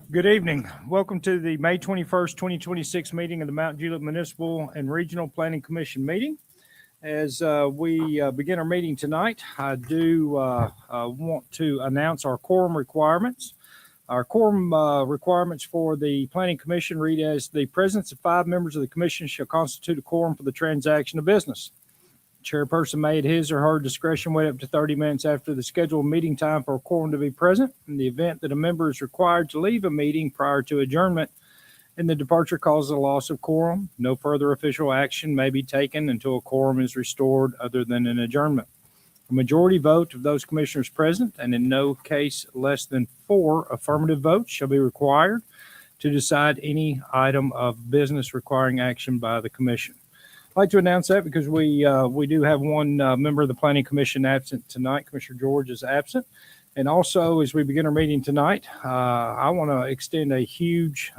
Good evening. Welcome to the May 21st, 2026 meeting of the Mount Juliet Municipal and Regional Planning Commission meeting. As we begin our meeting tonight, I do want to announce our quorum requirements. Our quorum requirements for the Planning Commission read as the presence of 5 members of the commission shall constitute a quorum for the transaction of business. Chairperson may at his or her discretion wait up to 30 minutes after the scheduled meeting time for a quorum to be present. In the event that a member is required to leave a meeting prior to adjournment and the departure causes a loss of quorum, no further official action may be taken until a quorum is restored other than an adjournment. A majority vote of those commissioners present, and in no case less than 4 affirmative votes, shall be required to decide any item of business requiring action by the commission. I'd like to announce that because we do have one member of the Planning Commission absent tonight. Commissioner George is absent. And also, as we begin our meeting tonight, I want to extend a huge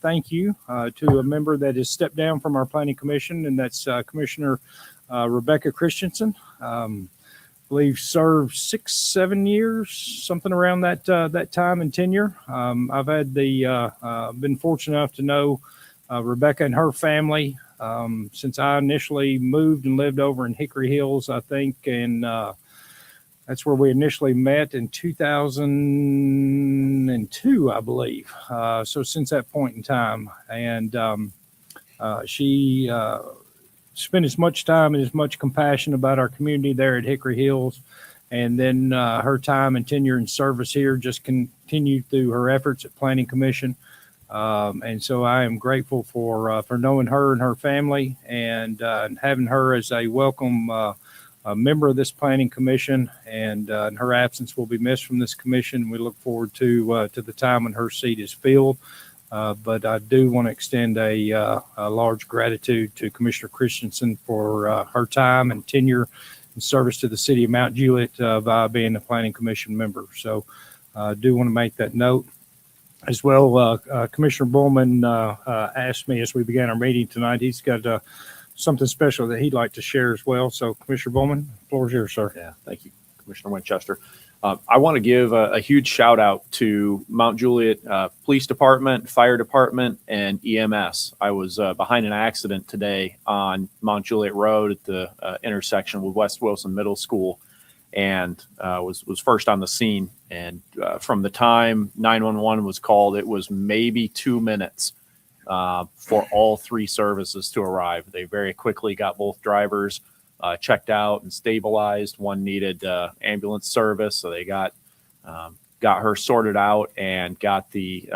thank you to a member that has stepped down from our Planning Commission, and that's Commissioner Rebecca Christensen. I believe served 6-7 years, something around that time and tenure. I've had been fortunate enough to know Rebecca and her family since I initially moved and lived over in Hickory Hills, I think, and that's where we initially met in 2002, I believe. So since that point in time, and she spent as much time and as much compassion about our community there at Hickory Hills, and then her time and tenure in service here just continued through her efforts at Planning Commission. And so I am grateful for knowing her and her family, and having her as a welcome member of this Planning Commission. And in her absence will be missed from this commission. We look forward to the time when her seat is filled. But I do want to extend a large gratitude to Commissioner Christensen for her time and tenure and service to the city of Mount Juliet by being a Planning Commission member. So I do want to make that note. As well, Commissioner Bullman asked me as we began our meeting tonight, he's got something special that he'd like to share as well. So, Commissioner Bullman, the floor is yours, sir. Yeah, thank you, Commissioner Winchester. I want to give a huge shout out to Mount Juliet Police Department, Fire Department, and EMS. I was behind an accident today on Mount Juliet Road at the intersection with West Wilson Middle School, and was first on the scene. And from the time 911 was called, it was maybe 2 minutes for all 3 services to arrive. They very quickly got both drivers checked out and stabilized. One needed ambulance service, so they got her sorted out and got the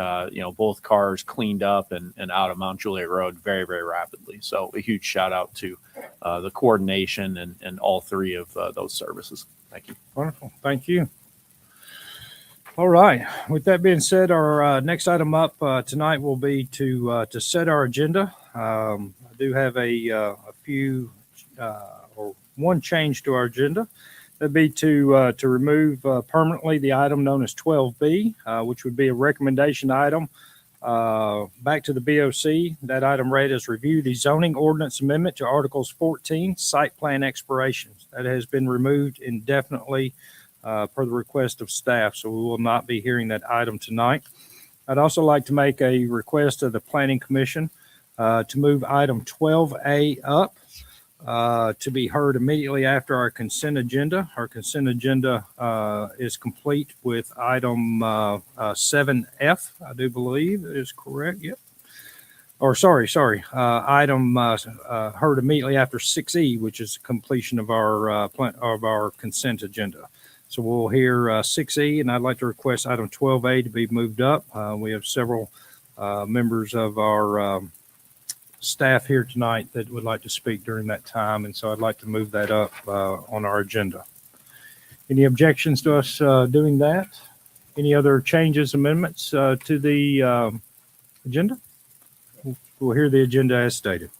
both cars cleaned up and out of Mount Juliet Road very, very rapidly. So a huge shout out to the coordination and all 3 of those services. Thank you. Wonderful. Thank you. All right. With that being said, our next item up tonight will be to set our agenda. I do have a few or one change to our agenda. That'd be to remove permanently the item known as 12B, which would be a recommendation item back to the BOC. That item read as review the zoning ordinance amendment to Articles 14, site plan expirations. That has been removed indefinitely per the request of staff, so we will not be hearing that item tonight. I'd also like to make a request of the Planning Commission to move item 12A up to be heard immediately after our consent agenda. Our consent agenda is complete with item 7F, I do believe is correct. Yep. Or sorry. Item heard immediately after 6E, which is completion of our consent agenda. So we'll hear 6E, and I'd like to request item 12A to be moved up. We have several members of our staff here tonight that would like to speak during that time, and so I'd like to move that up on our agenda. Any objections to us doing that? Any other changes, amendments to the agenda? We'll hear the agenda as stated.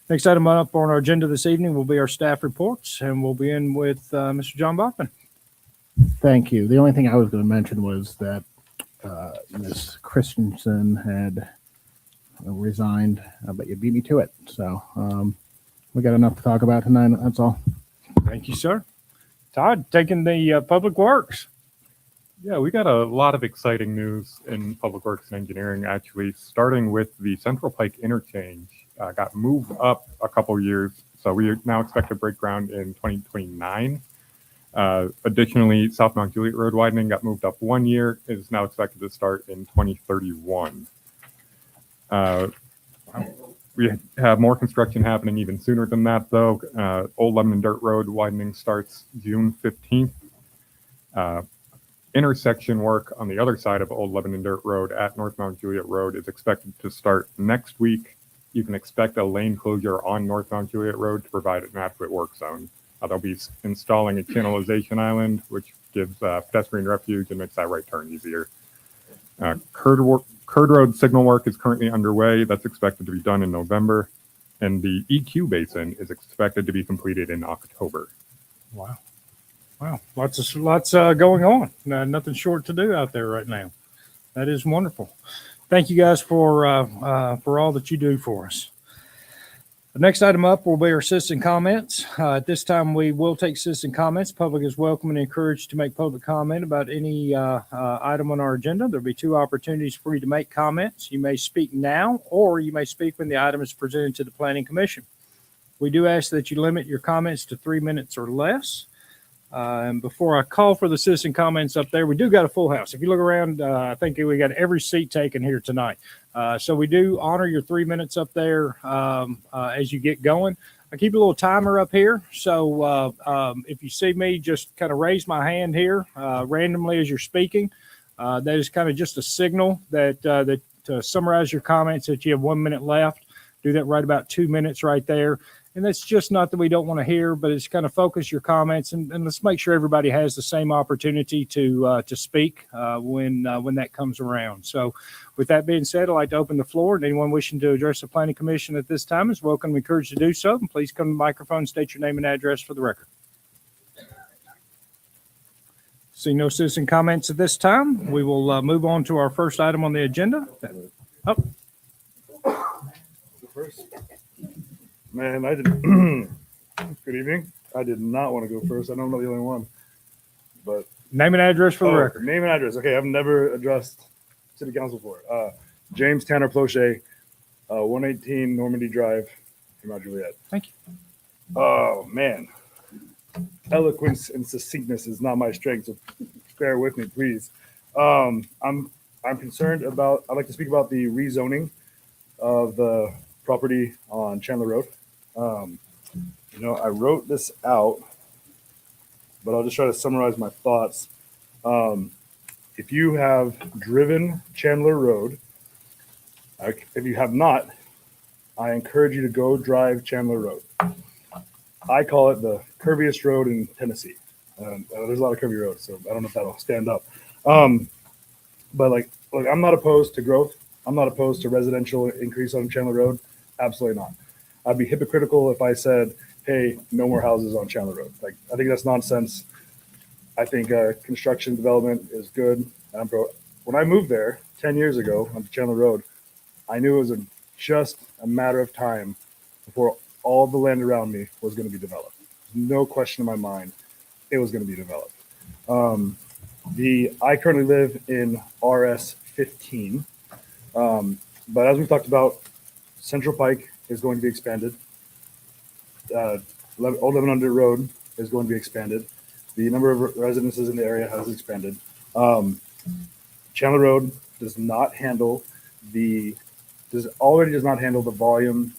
Next item up on our agenda this evening will be our staff reports, and we'll begin with Mr. John Bachman. Thank you. The only thing I was going to mention was that Ms. Christensen had resigned, but you beat me to it. So we got enough to talk about tonight. That's all. Thank you, sir. Todd, taking the Public Works. Yeah, we got a lot of exciting news in public works and engineering, actually, starting with the Central Pike interchange. Got moved up a couple years, so we now expect to break ground in 2029. Additionally, South Mount Juliet Road widening got moved up 1 year, is now expected to start in 2031. We have more construction happening even sooner than that, though. Old Lebanon Dirt Road widening starts June 15th. Intersection work on the other side of Old Lebanon Dirt Road at North Mount Juliet Road is expected to start next week. You can expect a lane closure on North Mount Juliet Road to provide an adequate work zone. They'll be installing a channelization island, which gives pedestrian refuge and makes that right turn easier. Curd Road signal work is currently underway. That's expected to be done in November. And the EQ basin is expected to be completed in October. Wow. Wow. Lots going on. Nothing short to do out there right now. That is wonderful. Thank you guys for all that you do for us. The next item up will be our citizen comments. At this time, we will take citizen comments. Public is welcome and encouraged to make public comment about any item on our agenda. There'll be 2 opportunities for you to make comments. You may speak now, or you may speak when the item is presented to the Planning Commission. We do ask that you limit your comments to 3 minutes or less. And before I call for the citizen comments up there, we do got a full house. If you look around, I think we got every seat taken here tonight. So we do honor your 3 minutes up there as you get going. I keep a little timer up here. So if you see me, just kind of raise my hand here randomly as you're speaking. That is kind of just a signal that to summarize your comments that you have 1 minute left. Do that right about 2 minutes right there. And that's just not that we don't want to hear, but it's kind of focus your comments and let's make sure everybody has the same opportunity to speak when that comes around. So with that being said, I'd like to open the floor, and anyone wishing to address the Planning Commission at this time is welcome and encouraged to do so. And please come to the microphone, state your name and address for the record. See no citizen comments at this time. We will move on to our first item on the agenda. Oh. First. Man, I did. Good evening. I did not want to go first. I know I'm not the only one. But Name and address for the record. Name and address. Okay, I've never addressed City Council before. James Tanner Ploche, 118 Normandy Drive, Mount Juliet. Thank you. Oh man, eloquence and succinctness is not my strength, so bear with me, please. I'm concerned about. I'd like to speak about the rezoning of the property on Chandler Road. I wrote this out, but I'll just try to summarize my thoughts. If you have driven Chandler Road, if you have not, I encourage you to go drive Chandler Road. I call it the curviest road in Tennessee. There's a lot of curvy roads, so I don't know if that'll stand up. But I'm not opposed to growth. I'm not opposed to residential increase on Chandler Road. Absolutely not. I'd be hypocritical if I said, hey, no more houses on Chandler Road. I think that's nonsense. I think construction development is good. When I moved there 10 years ago on Chandler Road, I knew it was just a matter of time before all the land around me was going to be developed. No question in my mind, it was going to be developed. I currently live in RS 15, but as we've talked about, Central Pike is going to be expanded. Old Lebanon Dirt Road is going to be expanded. The number of residences in the area has expanded. Chandler Road does not handle the volume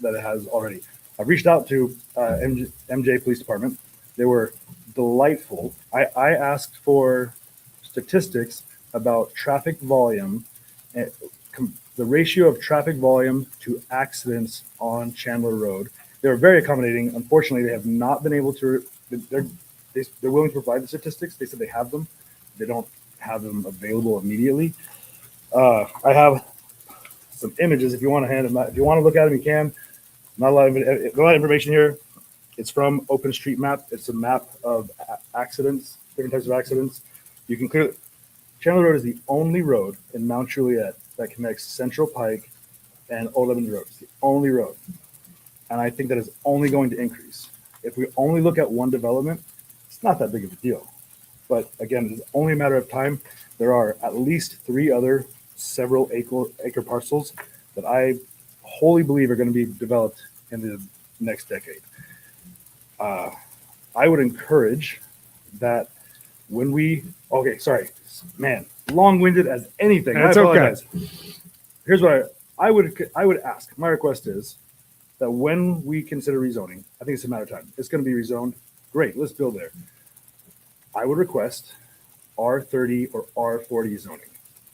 that it has already. I've reached out to MJ Police Department. They were delightful. I asked for statistics about traffic volume, and the ratio of traffic volume to accidents on Chandler Road. They were very accommodating. Unfortunately, they have not been able to. They're willing to provide the statistics. They said they have them. They don't have them available immediately. I have some images. If you want to hand them, if you want to look at them, you can. Not a lot of information here. It's from OpenStreetMap. It's a map of accidents, different types of accidents. You can clear. Chandler Road is the only road in Mount Juliet that connects Central Pike and Old Lebanon Road. It's the only road. And I think that is only going to increase. If we only look at one development, it's not that big of a deal. but again, it's only a matter of time. There are at least 3 other several acre parcels that I wholly believe are going to be developed in the next decade. I would encourage that when we, okay, sorry, man, long-winded as anything. That's I okay. apologize. Here's what I would ask. My request is that when we consider rezoning, I think it's a matter of time. It's going to be rezoned. Great, let's build there. I would request R30 or R40 zoning.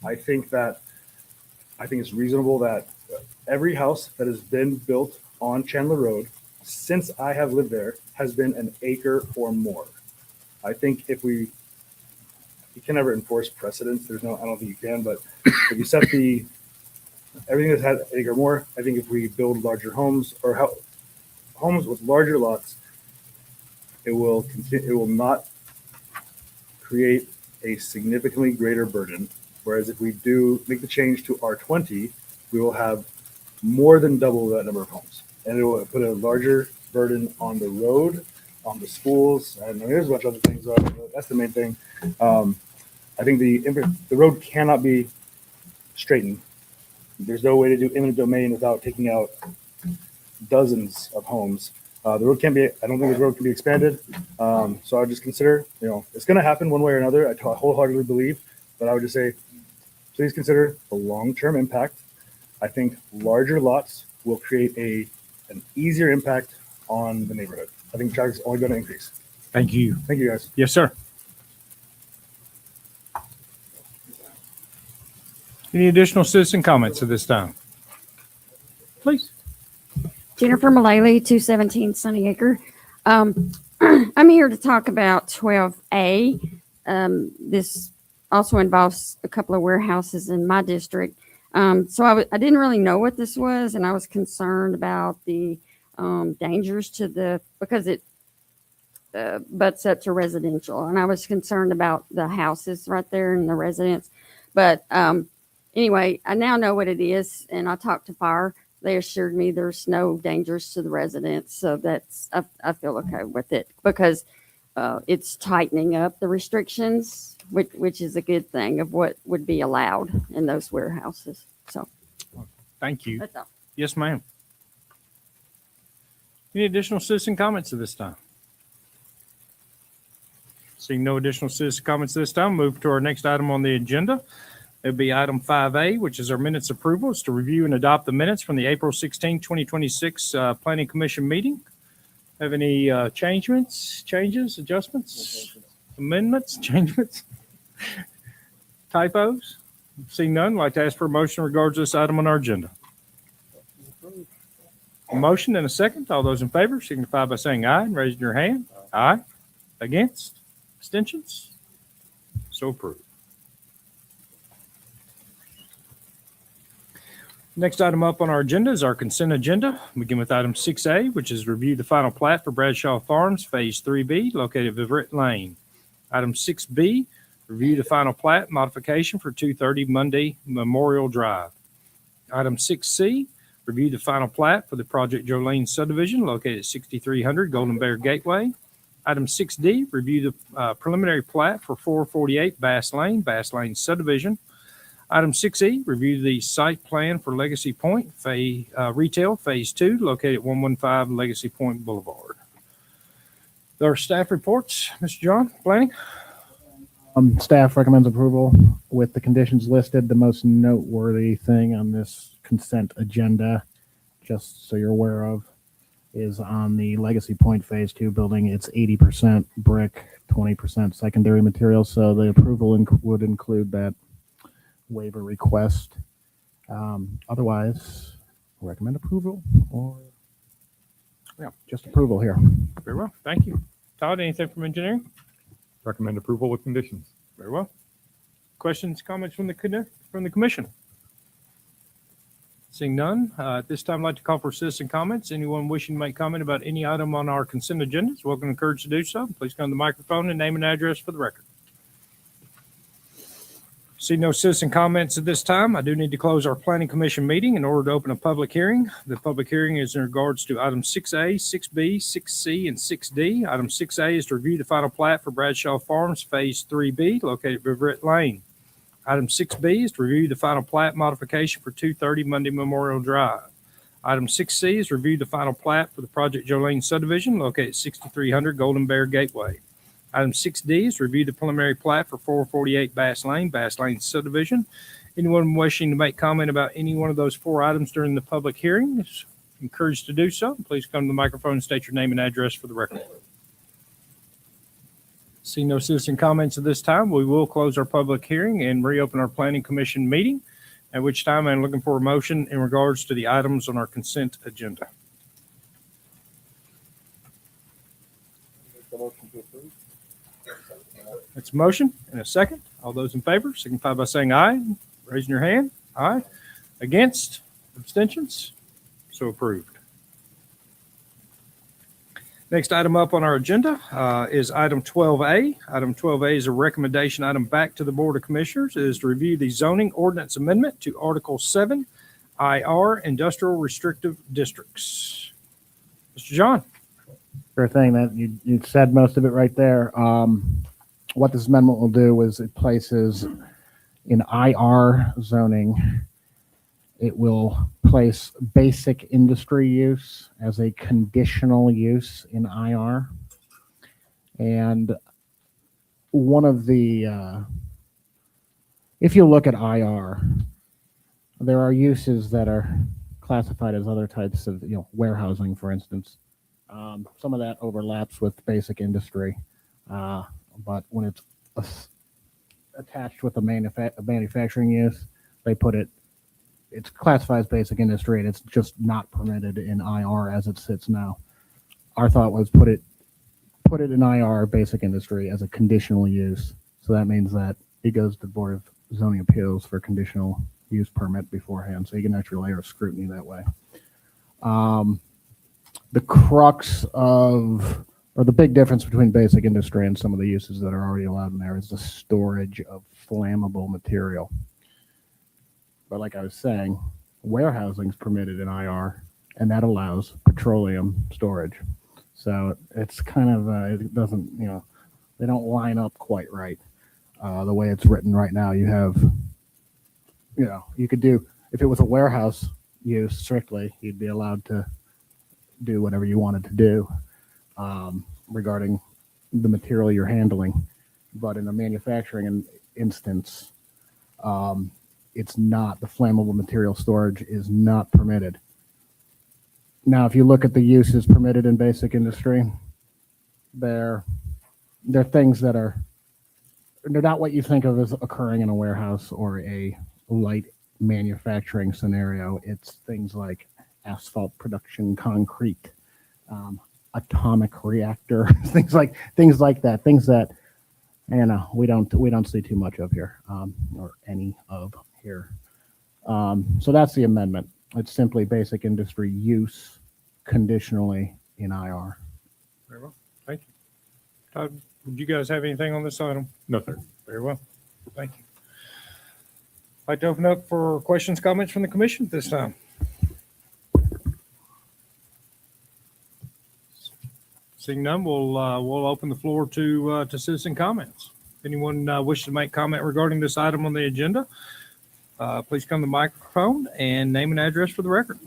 I think it's reasonable that every house that has been built on Chandler Road since I have lived there has been an acre or more. I think you can never enforce precedents. I don't think you can, but if you set everything that's had an acre or more, I think if we build larger homes or homes with larger lots, it will not create a significantly greater burden. Whereas if we do make the change to R20, we will have more than double that number of homes. And it will put a larger burden on the road, on the schools, and there's a bunch of other things. That's the main thing. I think the road cannot be straightened. There's no way to do eminent domain without taking out dozens of homes. The road can't be, I don't think the road can be expanded. So I would just consider, it's going to happen one way or another. I wholeheartedly believe, but I would just say, please consider the long-term impact. I think larger lots will create an easier impact on the neighborhood. I think traffic's only going to increase. Thank you. Thank you, guys. Yes, sir. Any additional citizen comments at this time? Please. Jennifer Mullally, 217 Sunny Acre. I'm here to talk about 12A. This also involves a couple of warehouses in my district. So I didn't really know what this was, and I was concerned about the dangers because it butts up to residential, and I was concerned about the houses right there and the residents. But anyway, I now know what it is, and I talked to fire. They assured me there's no dangers to the residents, so I feel okay with it because it's tightening up the restrictions, which is a good thing of what would be allowed in those warehouses. So Thank you. that's all. Yes, ma'am. Any additional citizen comments at this time? Seeing no additional citizen comments this time, move to our next item on the agenda. It'd be item 5A, which is our minutes approval. It's to review and adopt the minutes from the April 16, 2026 Planning Commission meeting. Have any changes, adjustments, amendments, changements, typos? Seeing none, I'd like to ask for a motion in regards to this item on our agenda. A motion and a second. All those in favor signify by saying aye and raising your hand. Aye. Against? Abstentions? So approved. Next item up on our agenda is our consent agenda. We begin with item 6A, which is review the final plat for Bradshaw Farms, Phase 3B, located at Viverett Lane. Item 6B, review the final plat modification for 230 Monday Memorial Drive. Item 6C, review the final plat for the Project Jolene subdivision located at 6300 Golden Bear Gateway. Item 6D, review the preliminary plat for 448 Bass Lane subdivision. Item 6E, review the site plan for Legacy Point Retail Phase 2 located at 115 Legacy Point Boulevard. Our staff reports, Mr. John, planning. Staff recommends approval with the conditions listed. The most noteworthy thing on this consent agenda, just so you're aware of, is on the Legacy Point Phase 2 building. It's 80% brick, 20% secondary material. So the approval would include that waiver request. Otherwise, recommend approval or just approval here. Very well, thank you. Todd, anything from engineering? Recommend approval with conditions. Very well. Questions, comments from the commission? Seeing none, at this time, I'd like to call for citizen comments. Anyone wishing to make comment about any item on our consent agenda is welcome and encouraged to do so. Please come to the microphone and name and address for the record. See no citizen comments at this time. I do need to close our planning commission meeting in order to open a public hearing. The public hearing is in regards to item 6A, 6B, 6C, and 6D. Item 6A is to review the final plat for Bradshaw Farms Phase 3B located at Riverette Lane. Item 6B is to review the final plat modification for 230 Monday Memorial Drive. Item 6C is to review the final plat for the Project Jolene subdivision located at 6300 Golden Bear Gateway. Item 6D is to review the preliminary plat for 448 Bass Lane subdivision. Anyone wishing to make comment about any one of those 4 items during the public hearing is encouraged to do so. Please come to the microphone and state your name and address for the record. See no citizen comments at this time. We will close our public hearing and reopen our planning commission meeting, at which time I'm looking for a motion in regards to the items on our consent agenda. It's a motion and a second. All those in favor signify by saying aye. Raising your hand. Aye. Against? Abstentions? So approved. Next item up on our agenda is item 12A. Item 12A is a recommendation item back to the Board of Commissioners. It is to review the zoning ordinance amendment to Article 7, IR, Industrial Restrictive Districts. Mr. John. Sure thing. That you said most of it right there. What this amendment will do is it places in IR zoning, it will place basic industry use as a conditional use in IR. And one of the, if you look at IR, there are uses that are classified as other types of, warehousing, for instance. Some of that overlaps with basic industry. But when it's attached with a manufacturing use, they put it's classified as basic industry, and it's just not permitted in IR as it sits now. Our thought was put it in IR, basic industry, as a conditional use. So that means that it goes to the Board of Zoning Appeals for conditional use permit beforehand. So you can actually layer scrutiny that way. The crux of, or the big difference between basic industry and some of the uses that are already allowed in there is the storage of flammable material. But like I was saying, warehousing is permitted in IR, and that allows petroleum storage. So it's kind of, it doesn't, they don't line up quite right. The way it's written right now, you have, you could do, if it was a warehouse use strictly, you'd be allowed to do whatever you wanted to do. Regarding the material you're handling, but in a manufacturing instance, it's not, the flammable material storage is not permitted. Now, if you look at the uses permitted in basic industry, they're things that they're not what you think of as occurring in a warehouse or a light manufacturing scenario. It's things like asphalt production, concrete, atomic reactor, things like that, things that we don't see too much of here, or any of here. So that's the amendment. It's simply basic industry use conditionally in IR. Very well. Thank you. Todd, would you guys have anything on this item? No, sir. Very well. Thank you. I'd like to open up for questions, comments from the commission at this time. Seeing none, we'll open the floor to citizen comments. If anyone wishes to make comment regarding this item on the agenda, please come to the microphone and name and address for the record.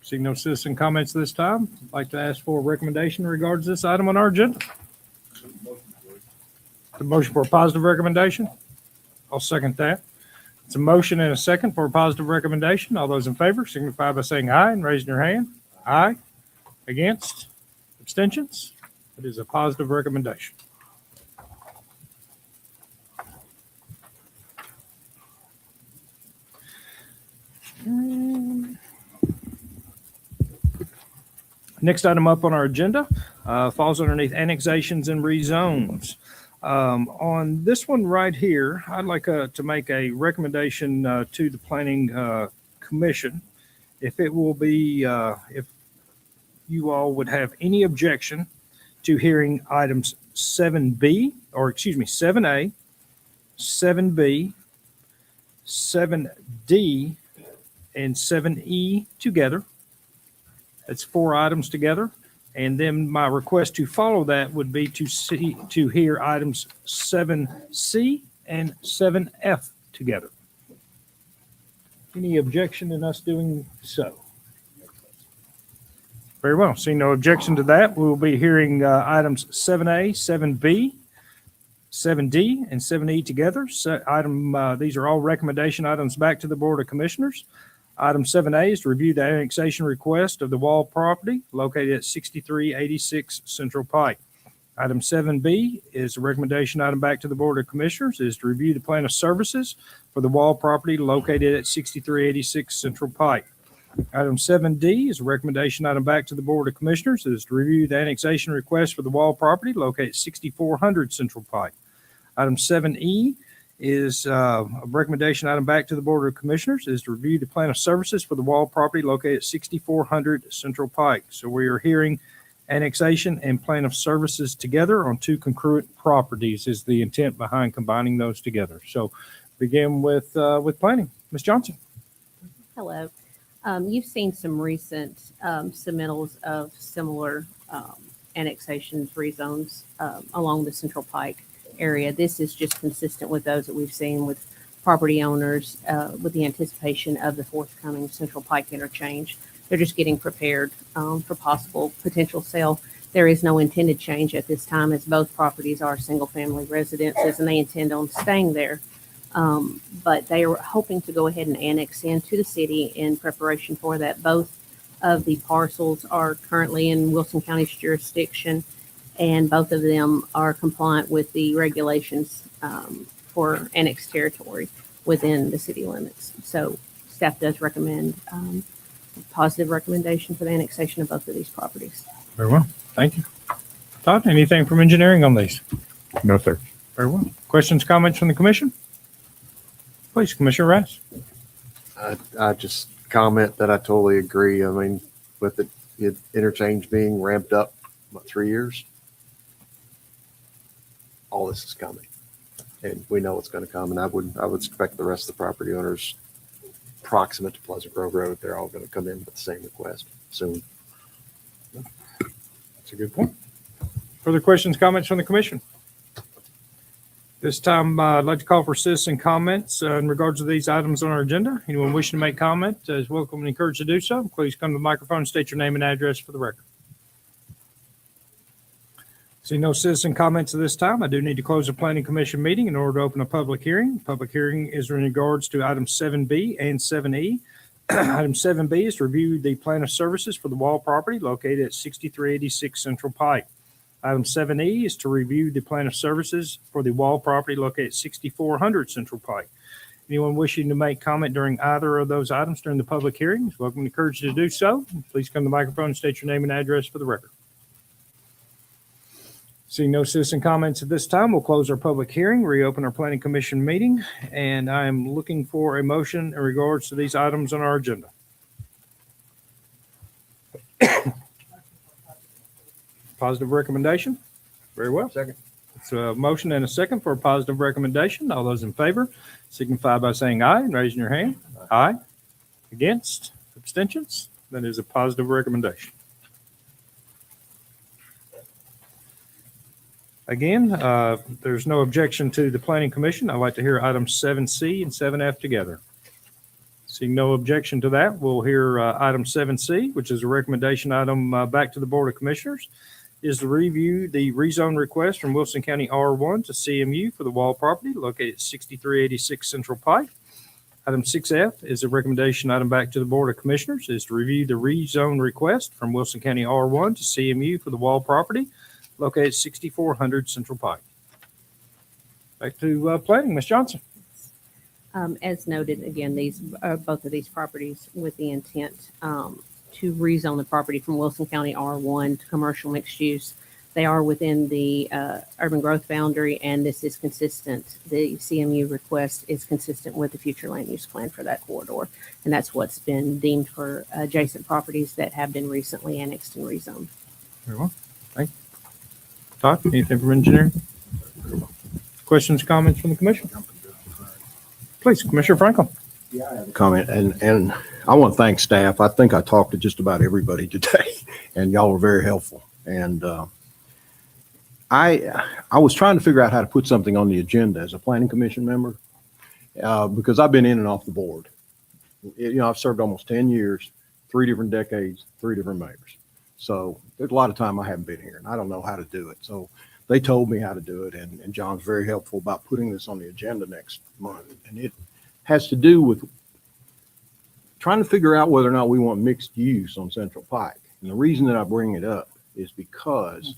Seeing no citizen comments this time, I'd like to ask for a recommendation in regards to this item on our agenda. The motion for a positive recommendation. I'll second that. It's a motion and a second for a positive recommendation. All those in favor signify by saying aye and raising your hand. Aye. Against? Abstentions? It is a positive recommendation. Next item up on our agenda falls underneath annexations and rezones. On this one right here, I'd like to make a recommendation to the Planning Commission. If it will be, if you all would have any objection to hearing items 7B, or excuse me, 7A, 7B, 7D, and 7E together. That's 4 items together. And then my request to follow that would be to hear items 7C and 7F together. Any objection in us doing so? Very well. Seeing no objection to that, we will be hearing items 7A, 7B, 7D, and 7E together. These are all recommendation items back to the Board of Commissioners. Item 7A is to review the annexation request of the Wall property located at 6386 Central Pike. Item 7B is a recommendation item back to the Board of Commissioners is to review the plan of services for the Wall property located at 6386 Central Pike. Item 7D is a recommendation item back to the Board of Commissioners is to review the annexation request for the Wall property located at 6400 Central Pike. Item 7E is a recommendation item back to the Board of Commissioners is to review the plan of services for the Wall property located at 6400 Central Pike. So we are hearing annexation and plan of services together on 2 concurrent properties is the intent behind combining those together. So begin with planning. Ms. Johnson. Hello. You've seen some recent submittals of similar annexations, rezones along the Central Pike area. This is just consistent with those that we've seen with property owners with the anticipation of the forthcoming Central Pike interchange. They're just getting prepared for possible potential sale. There is no intended change at this time as both properties are single-family residences and they intend on staying there. But they are hoping to go ahead and annex into the city in preparation for that. Both of the parcels are currently in Wilson County's jurisdiction, and both of them are compliant with the regulations for annexed territory within the city limits. So staff does recommend a positive recommendation for the annexation of both of these properties. Very well. Thank you. Todd, anything from engineering on these? No, sir. Very well. Questions, comments from the commission? Please, Commissioner Rass. I just comment that I totally agree. I mean, with the interchange being ramped up, 3 years, all this is coming, and we know it's going to come. And I would expect the rest of the property owners proximate to Pleasant Grove Road, they're all going to come in with the same request soon. That's a good point. Further questions, comments from the commission? This time, I'd like to call for citizen comments in regards to these items on our agenda. Anyone wishing to make comment is welcome and encouraged to do so. Please come to the microphone and state your name and address for the record. See no citizen comments at this time. I do need to close the planning commission meeting in order to open a public hearing. Public hearing is in regards to items 7B and 7E. Item 7B is to review the plan of services for the Wall property located at 6386 Central Pike. Item 7E is to review the plan of services for the Wall property located at 6400 Central Pike. Anyone wishing to make comment during either of those items during the public hearing is welcome and encouraged to do so. Please come to the microphone and state your name and address for the record. Seeing no citizen comments at this time, we'll close our public hearing, reopen our planning commission meeting, and I am looking for a motion in regards to these items on our agenda. Positive recommendation? Very well. Second. It's a motion and a second for a positive recommendation. All those in favor signify by saying aye and raising your hand. Aye. Against? Abstentions? That is a positive recommendation. Again, there's no objection to the planning commission. I'd like to hear items 7C and 7F together. Seeing no objection to that, we'll hear item 7C, which is a recommendation item back to the Board of Commissioners, is to review the rezone request from Wilson County R1 to CMU for the Wall property located at 6386 Central Pike. Item 6F is a recommendation item back to the Board of Commissioners, is to review the rezone request from Wilson County R1 to CMU for the Wall property located 6400 Central Pike. Back to planning, Ms. Johnson. As noted, again, these both of these properties with the intent to rezone the property from Wilson County R1 to commercial mixed use. They are within the urban growth boundary, and this is consistent. The CMU request is consistent with the future land use plan for that corridor, and that's what's been deemed for adjacent properties that have been recently annexed and rezoned. Very well. Thank you. Todd, anything from engineering? Questions, comments from the commission? Please, Commissioner Franklin. Comment, and I want to thank staff. I think I talked to just about everybody today, and y'all were very helpful. And I was trying to figure out how to put something on the agenda as a planning commission member because I've been in and off the board. I've served almost 10 years, 3 different decades, 3 different mayors. So there's a lot of time I haven't been here, and I don't know how to do it. So they told me how to do it, and John's very helpful about putting this on the agenda next month. And it has to do with trying to figure out whether or not we want mixed use on Central Pike. And the reason that I bring it up is because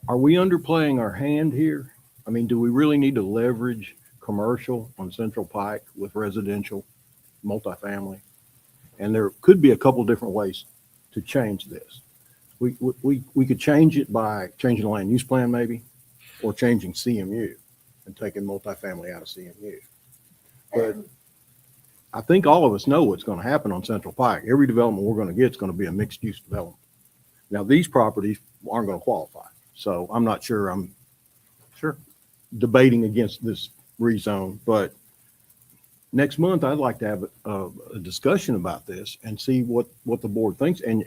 are we underplaying our hand here? I mean, do we really need to leverage commercial on Central Pike with residential multifamily? And there could be a couple different ways to change this. We could change it by changing the land use plan maybe, or changing CMU and taking multifamily out of CMU. But I think all of us know what's going to happen on Central Pike. Every development we're going to get is going to be a mixed use development. Now, these properties aren't going to qualify. So I'm not sure I'm debating against this rezone, but next month I'd like to have a discussion about this and see what the board thinks, and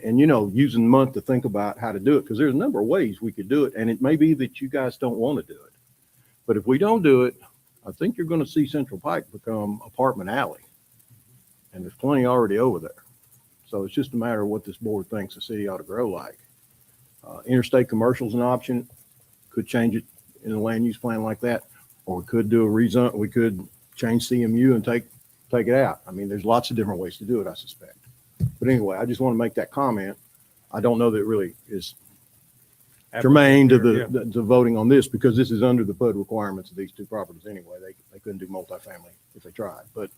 using the month to think about how to do it, because there's a number of ways we could do it, and it may be that you guys don't want to do it, but if we don't do it, I think you're going to see Central Pike become apartment alley, and there's plenty already over there. So it's just a matter of what this board thinks the city ought to grow like. Interstate commercial is an option. Could change it in a land use plan like that, or we could do a rezone. We could change CMU and take it out. I mean, there's lots of different ways to do it, I suspect. But anyway, I just want to make that comment. I don't know that it really is germane to the voting on this, because this is under the PUD requirements of these 2 properties anyway. They couldn't do multifamily if they tried, but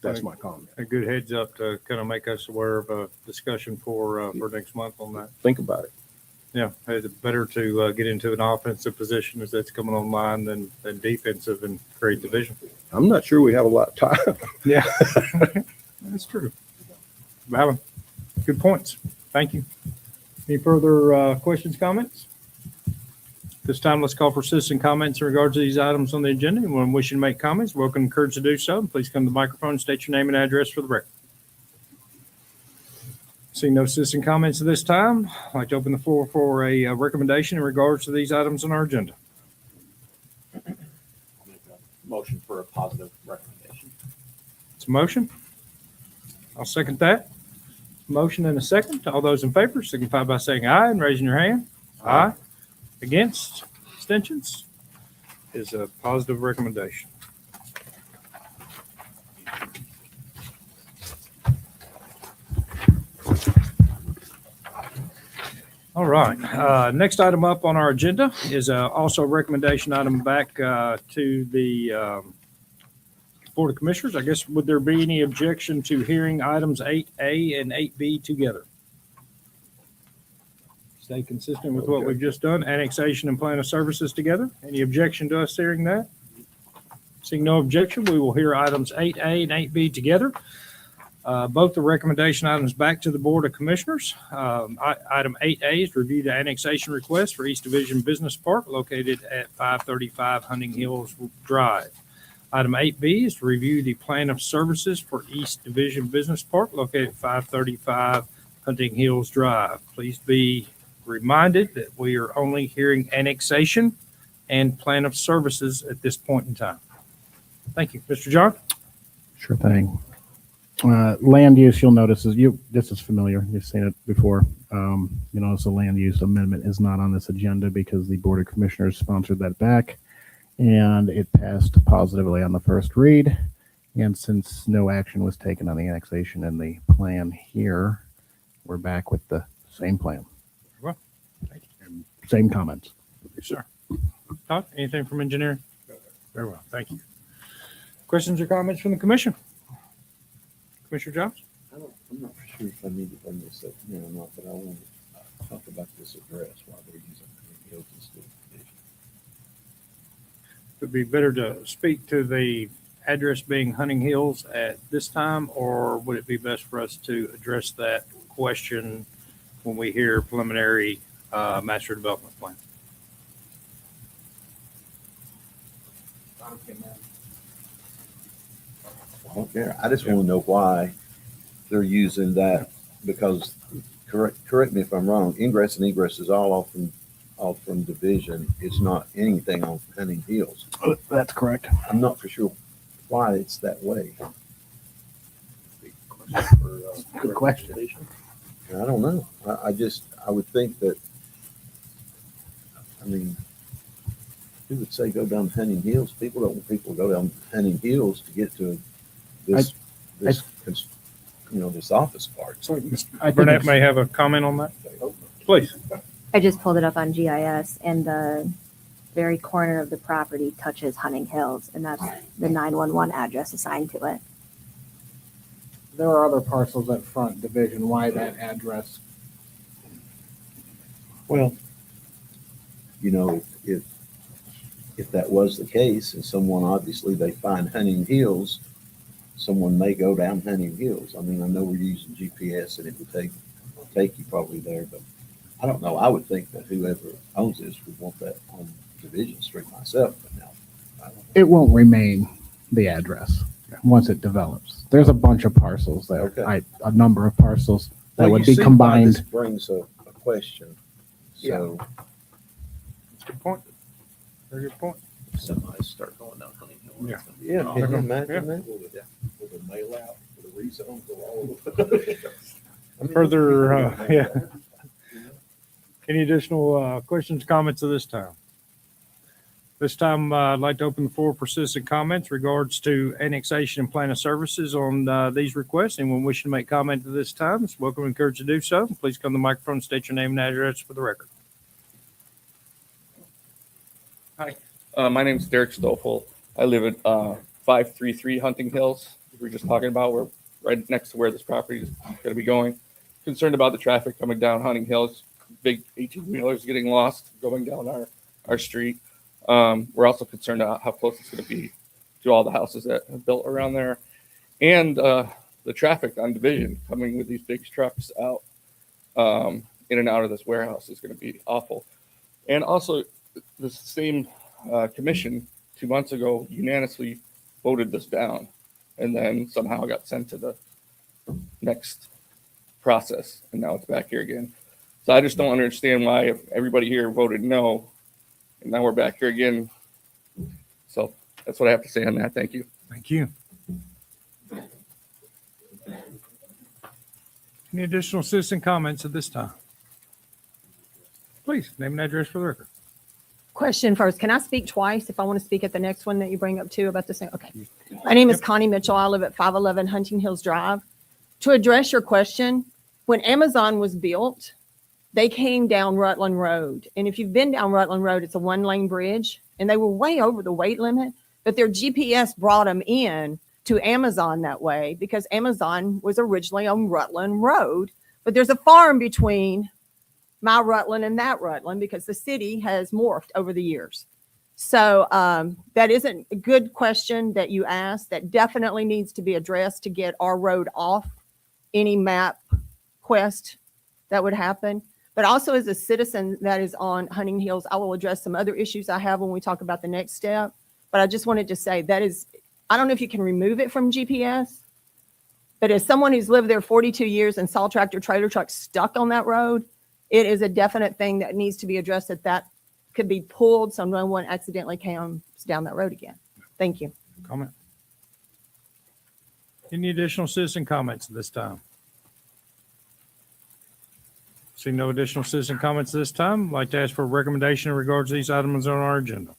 that's my comment. A good heads up to kind of make us aware of a discussion for next month on that. Think about it. Yeah, it's better to get into an offensive position as that's coming online than defensive and create division. I'm not sure we have a lot of time. Yeah, that's true. Alan, good points. Thank you. Any further questions, comments? This time, let's call for citizen comments in regards to these items on the agenda. Anyone wishing to make comments, welcome, encouraged to do so. Please come to the microphone and state your name and address for the record. Seeing no citizen comments at this time, I'd like to open the floor for a recommendation in regards to these items on our agenda. Motion for a positive recommendation. It's a motion. I'll second that. Motion and a second. All those in favor signify by saying aye and raising your hand. Aye. Against? Abstentions? Is a positive recommendation. All right. Next item up on our agenda is also a recommendation item back to the Board of Commissioners. I guess, would there be any objection to hearing items 8A and 8B together? Stay consistent with what we've just done. Annexation and plan of services together. Any objection to us hearing that? Seeing no objection, we will hear items 8A and 8B together. Both the recommendation items back to the Board of Commissioners. Item 8A is review the annexation request for East Division Business Park located at 535 Hunting Hills Drive. Item 8B is to review the plan of services for East Division Business Park located at 535 Hunting Hills Drive. Please be reminded that we are only hearing annexation and plan of services at this point in time. Thank you. Mr. John? Sure thing. Land use, you'll notice this is familiar. You've seen it before. You notice the land use amendment is not on this agenda because the Board of Commissioners sponsored that back and it passed positively on the first read. And since no action was taken on the annexation and the plan here, we're back with the same plan. Well, thank you. And same comments. Yes, sir. Todd, anything from engineering? Very well. Thank you. Questions or comments from the commission? Commissioner Jones? I'm not sure if I need to bring this up here or not, but I want to talk about this address while they're using the Hills instead of Division. Would it be better to speak to the address being Hunting Hills at this time, or would it be best for us to address that question when we hear preliminary master development plan. I don't care. I just want to know why they're using that, because correct me if I'm wrong, ingress and egress is all off from Division. It's not anything on Hunting Hills. That's correct. I'm not for sure why it's that way. Good question. I don't know. I would think that, I mean, who would say go down Hunting Hills? People don't want people to go down Hunting Hills to get to this, this office part. I think Burnett it's- may have a comment on that. Please. I just pulled it up on GIS, and the very corner of the property touches Hunting Hills, and that's the 911 address assigned to it. There are other parcels at Front Division. Why that address? Well, if that was the case, and someone obviously they find Hunting Hills, someone may go down Hunting Hills. I mean, I know we're using GPS and it would take you probably there, but I don't know. I would think that whoever owns this would want that on Division Street myself, but now I don't know. It won't remain the address once it develops. There's a bunch of parcels there. Okay. A number of parcels that Well, would you be see why combined. This brings a question. So Good point. Very good point. Somebody start going down Hunting Hill. Yeah. It's gonna be yeah, awful. can you imagine that? Will the mail out for the rezone go all over? I mean, Further, yeah. Any additional questions, comments at this time? This time, I'd like to open the floor for citizen comments regards to annexation and plan of services on these requests. Anyone wishing to make comment at this time is welcome and encouraged to do so. Please come to the microphone and state your name and address for the record. My name is Derek Stoffel. I live at 533 Hunting Hills. We were just talking about, we're right next to where this property is going to be going. Concerned about the traffic coming down Hunting Hills, big 18-wheelers getting lost going down our street. We're also concerned about how close it's going to be to all the houses that are built around there. And the traffic on Division coming with these big trucks out in and out of this warehouse is going to be awful. And also, the same commission 2 months ago unanimously voted this down, and then somehow got sent to the next process, and now it's back here again. So I just don't understand why everybody here voted no, and now we're back here again. So that's what I have to say on that. Thank you. Thank you. Any additional citizen comments at this time? Please, name and address for the record. Question first. Can I speak twice if I want to speak at the next one that you bring up too about the same? Okay. My name is Connie Mitchell. I live at 511 Hunting Hills Drive. To address your question, when Amazon was built, they came down Rutland Road. And if you've been down Rutland Road, it's a 1-lane bridge and they were way over the weight limit, but their GPS brought them in to Amazon that way because Amazon was originally on Rutland Road, but there's a farm between my Rutland and that Rutland because the city has morphed over the years. So that isn't a good question that you asked. That definitely needs to be addressed to get our road off any map quest that would happen. But also as a citizen that is on Hunting Hills, I will address some other issues I have when we talk about the next step. But I just wanted to say that is, I don't know if you can remove it from GPS, but as someone who's lived there 42 years and saw tractor trailer trucks stuck on that road, it is a definite thing that needs to be addressed that could be pulled so no one accidentally comes down that road again. Thank you. Comment. Any additional citizen comments at this time? See no additional citizen comments this time. I'd like to ask for a recommendation in regards to these items on our agenda.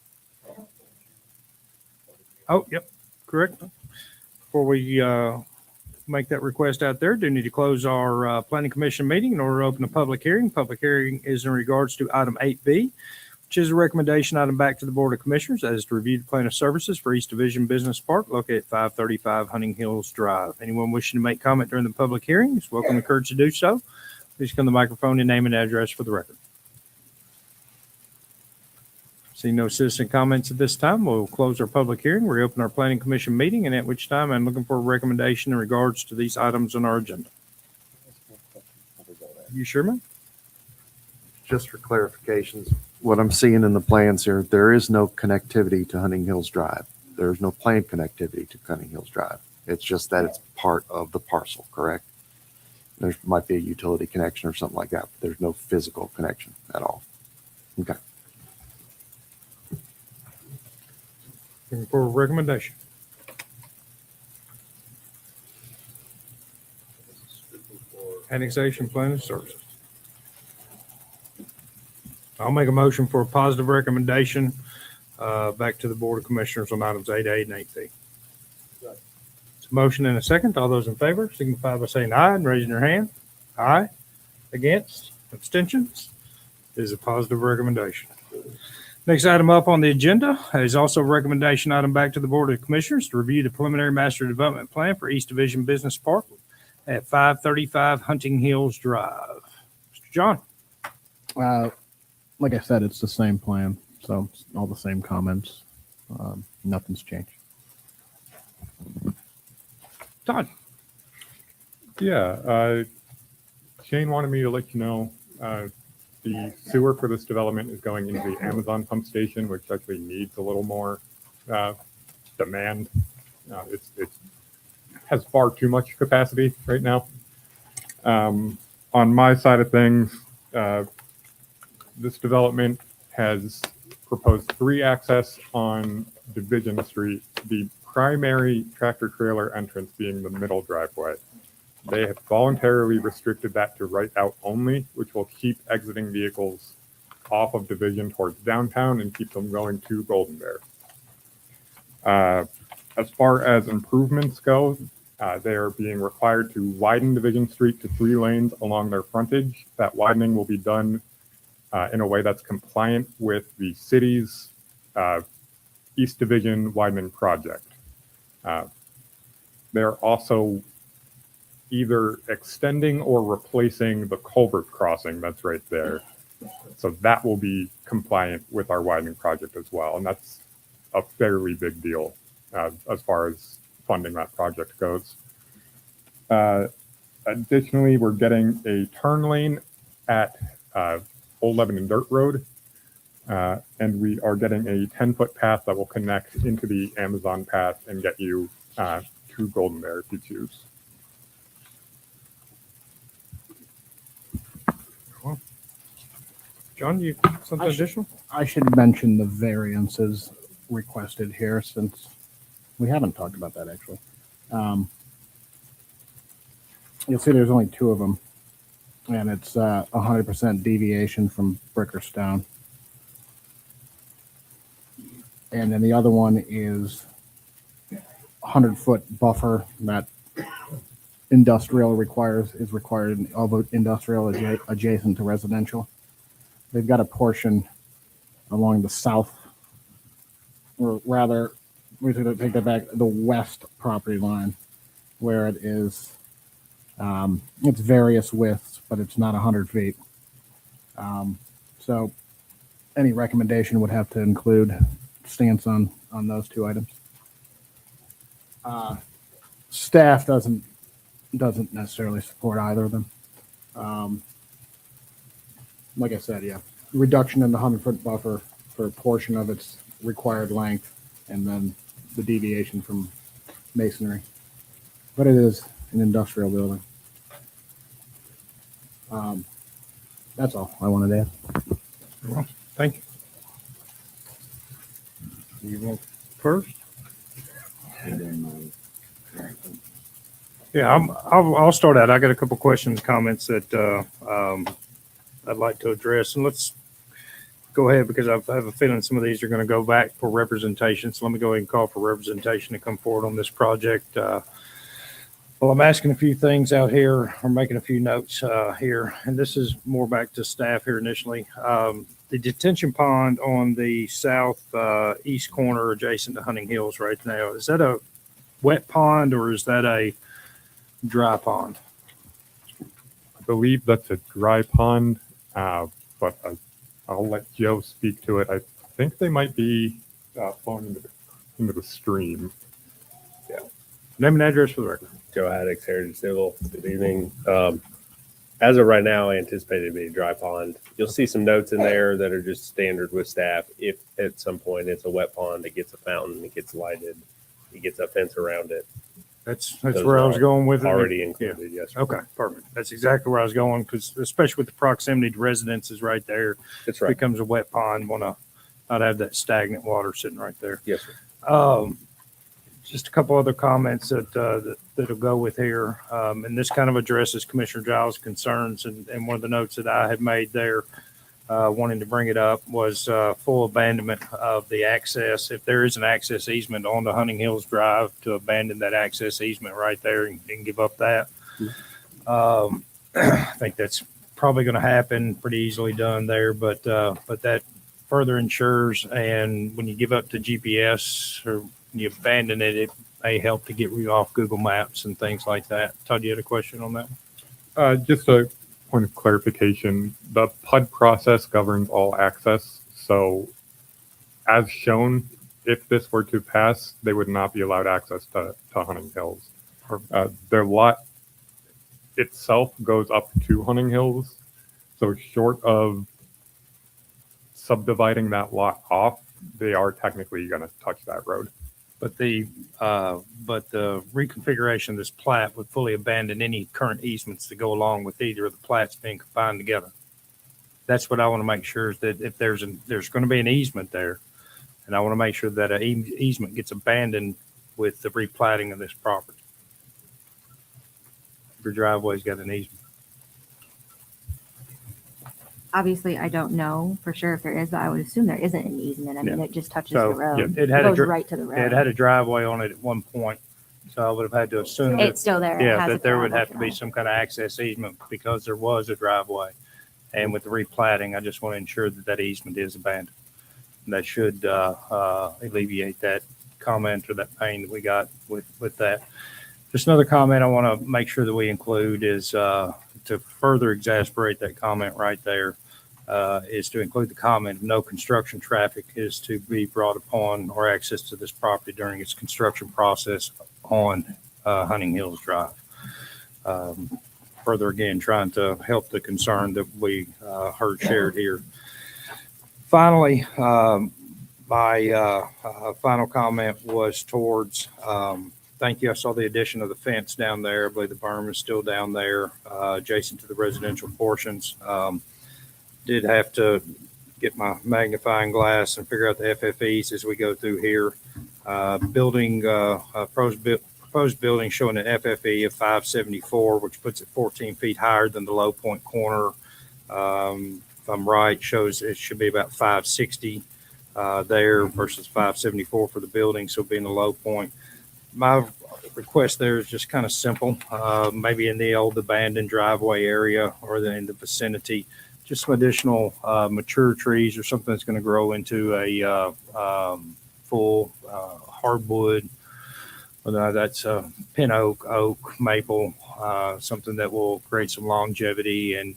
Oh, yep, correct. Before we make that request out there, do need to close our planning commission meeting in order to open a public hearing. Public hearing is in regards to item 8B, which is a recommendation item back to the Board of Commissioners as to review the plan of services for East Division Business Park located at 535 Hunting Hills Drive. Anyone wishing to make comment during the public hearing is welcome and encouraged to do so. Please come to the microphone and name and address for the record. See no citizen comments at this time. We'll close our public hearing, reopen our planning commission meeting, and at which time I'm looking for a recommendation in regards to these items on our agenda. You sure, man? just for clarifications, what I'm seeing in the plans here, there is no connectivity to Hunting Hills Drive. There's no planned connectivity to Hunting Hills Drive. It's just that it's part of the parcel, correct? There might be a utility connection or something like that, but there's no physical connection at all. Okay. Looking for a recommendation. Annexation Planning Services. I'll make a motion for a positive recommendation back to the Board of Commissioners on items 8A and 8B. It's a motion and a second. All those in favor signify by saying aye and raising your hand. Aye. Against? Abstentions? It is a positive recommendation. Next item up on the agenda is also a recommendation item back to the Board of Commissioners to review the preliminary master development plan for East Division Business Park at 535 Hunting Hills Drive. Mr. John. Like I said, it's the same plan, so it's all the same comments. Nothing's changed. Todd. Yeah, Shane wanted me to let you know the sewer for this development is going into the Amazon pump station, which actually needs a little more demand. It has far too much capacity right now. On my side of things, this development has proposed 3 access on Division Street, the primary tractor trailer entrance being the middle driveway. They have voluntarily restricted that to right out only, which will keep exiting vehicles off of Division towards downtown and keep them going to Golden Bear. As far as improvements go, they are being required to widen Division Street to 3 lanes along their frontage. That widening will be done in a way that's compliant with the city's East Division widening project. They're also either extending or replacing the culvert crossing that's right there. So that will be compliant with our widening project as well. And that's a fairly big deal as far as funding that project goes. Additionally, we're getting a turn lane at Old Lebanon Dirt Road. And we are getting a 10-foot path that will connect into the Amazon path and get you to Golden Bear if you choose. John, you something additional? I should mention the variances requested here since we haven't talked about that actually. You'll see there's only 2 of them, and it's 100% deviation from Brickerstone. And then the other one is 100-foot buffer that industrial is required in all the industrial adjacent to residential. They've got a portion along the south, or rather, we're going to take that back, the west property line, where it is, it's various widths, but it's not 100 feet. So any recommendation would have to include stance on those 2 items. Staff doesn't necessarily support either of them. Like I said, yeah, reduction in the 100-foot buffer for a portion of its required length, and then the deviation from masonry. But it is an industrial building. That's all I wanted to add. Well, thank you. You want first? Yeah, I'll start out. I got a couple questions, comments that I'd like to address, and let's go ahead because I have a feeling some of these are going to go back for representation. So let me go ahead and call for representation to come forward on this project. Well, I'm asking a few things out here. I'm making a few notes here, and this is more back to staff here initially. The detention pond on the south east corner adjacent to Hunting Hills right now, is that a wet pond or is that a dry pond? I believe that's a dry pond, but I'll let Joe speak to it. I think they might be flowing into the stream. Yeah. Name and address for the record. Joe Haddix, Heritage Civil. Good evening. as of right now, I anticipate it to be a dry pond. You'll see some notes in there that are just standard with staff. If at some point it's a wet pond, it gets a fountain, it gets lighted, it gets a fence around it. That's Those where I are was going with it. Already included, yes. Okay, perfect. That's exactly where I was going, because especially with the proximity to residences right there, That's it right. becomes a wet pond. Want to not have that stagnant water sitting right there. Yes, sir. Just a couple other comments that'll go with here, and this kind of addresses Commissioner Giles' concerns. And one of the notes that I had made there, wanting to bring it up, was full abandonment of the access. If there is an access easement on the Hunting Hills Drive, to abandon that access easement right there and give up that. I think that's probably going to happen, pretty easily done there, but that further ensures, and when you give up to GPS or you abandon it, it may help to get you off Google Maps and things like that. Todd, you had a question on that? Just a point of clarification, the PUD process governs all access. So as shown, if this were to pass, they would not be allowed access to Hunting Hills. Their lot itself goes up to Hunting Hills. So short of subdividing that lot off, they are technically going to touch that road. But the reconfiguration of this plat would fully abandon any current easements that go along with either of the plats being combined together. That's what I want to make sure, is that if there's going to be an easement there, and I want to make sure that an easement gets abandoned with the replatting of this property. Your driveway's got an easement. Obviously, I don't know for sure if there is, but I would assume there isn't an easement. I mean, Yeah. it just touches So, the road. yeah, it had a goes dri- right to the road. It had a driveway on it at one point, so I would have had to assume that, It's still there. It yeah, has a that there would driveway have to be now. some kind of access easement because there was a driveway. And with the replatting, I just want to ensure that that easement is abandoned. And that should alleviate that comment or that pain that we got with that. Just another comment I want to make sure that we include is to further exasperate that comment right there, is to include the comment, no construction traffic is to be brought upon or access to this property during its construction process on Hunting Hills Drive. Further again, trying to help the concern that we heard shared here. Finally, my final comment was towards, thank you. I saw the addition of the fence down there. I believe the berm is still down there, adjacent to the residential portions. Did have to get my magnifying glass and figure out the FFEs as we go through here. Proposed building showing an FFE of 574, which puts it 14 feet higher than the low point corner. If I'm right, shows it should be about 560 there versus 574 for the building, so being the low point. My request there is just kind of simple, maybe in the old abandoned driveway area or in the vicinity, just some additional mature trees or something that's going to grow into a full hardwood, whether that's pin oak, maple, something that will create some longevity and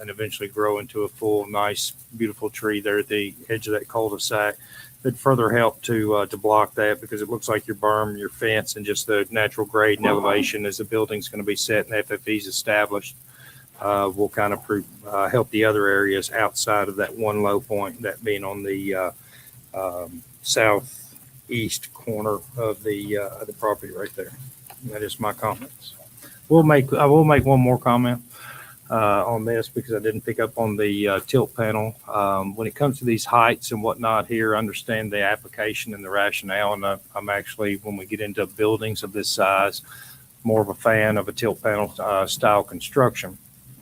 eventually grow into a full, nice, beautiful tree there at the edge of that cul-de-sac. It'd further help to block that, because it looks like your berm, your fence, and just the natural grade and elevation as the building's going to be set and FFE's established will kind of help the other areas outside of that one low point, that being on the southeast corner of the property right there. And that is my comments. I will make one more comment on this, because I didn't pick up on the tilt panel. When it comes to these heights and whatnot here, I understand the application and the rationale, and I'm actually, when we get into buildings of this size, more of a fan of a tilt panel style construction.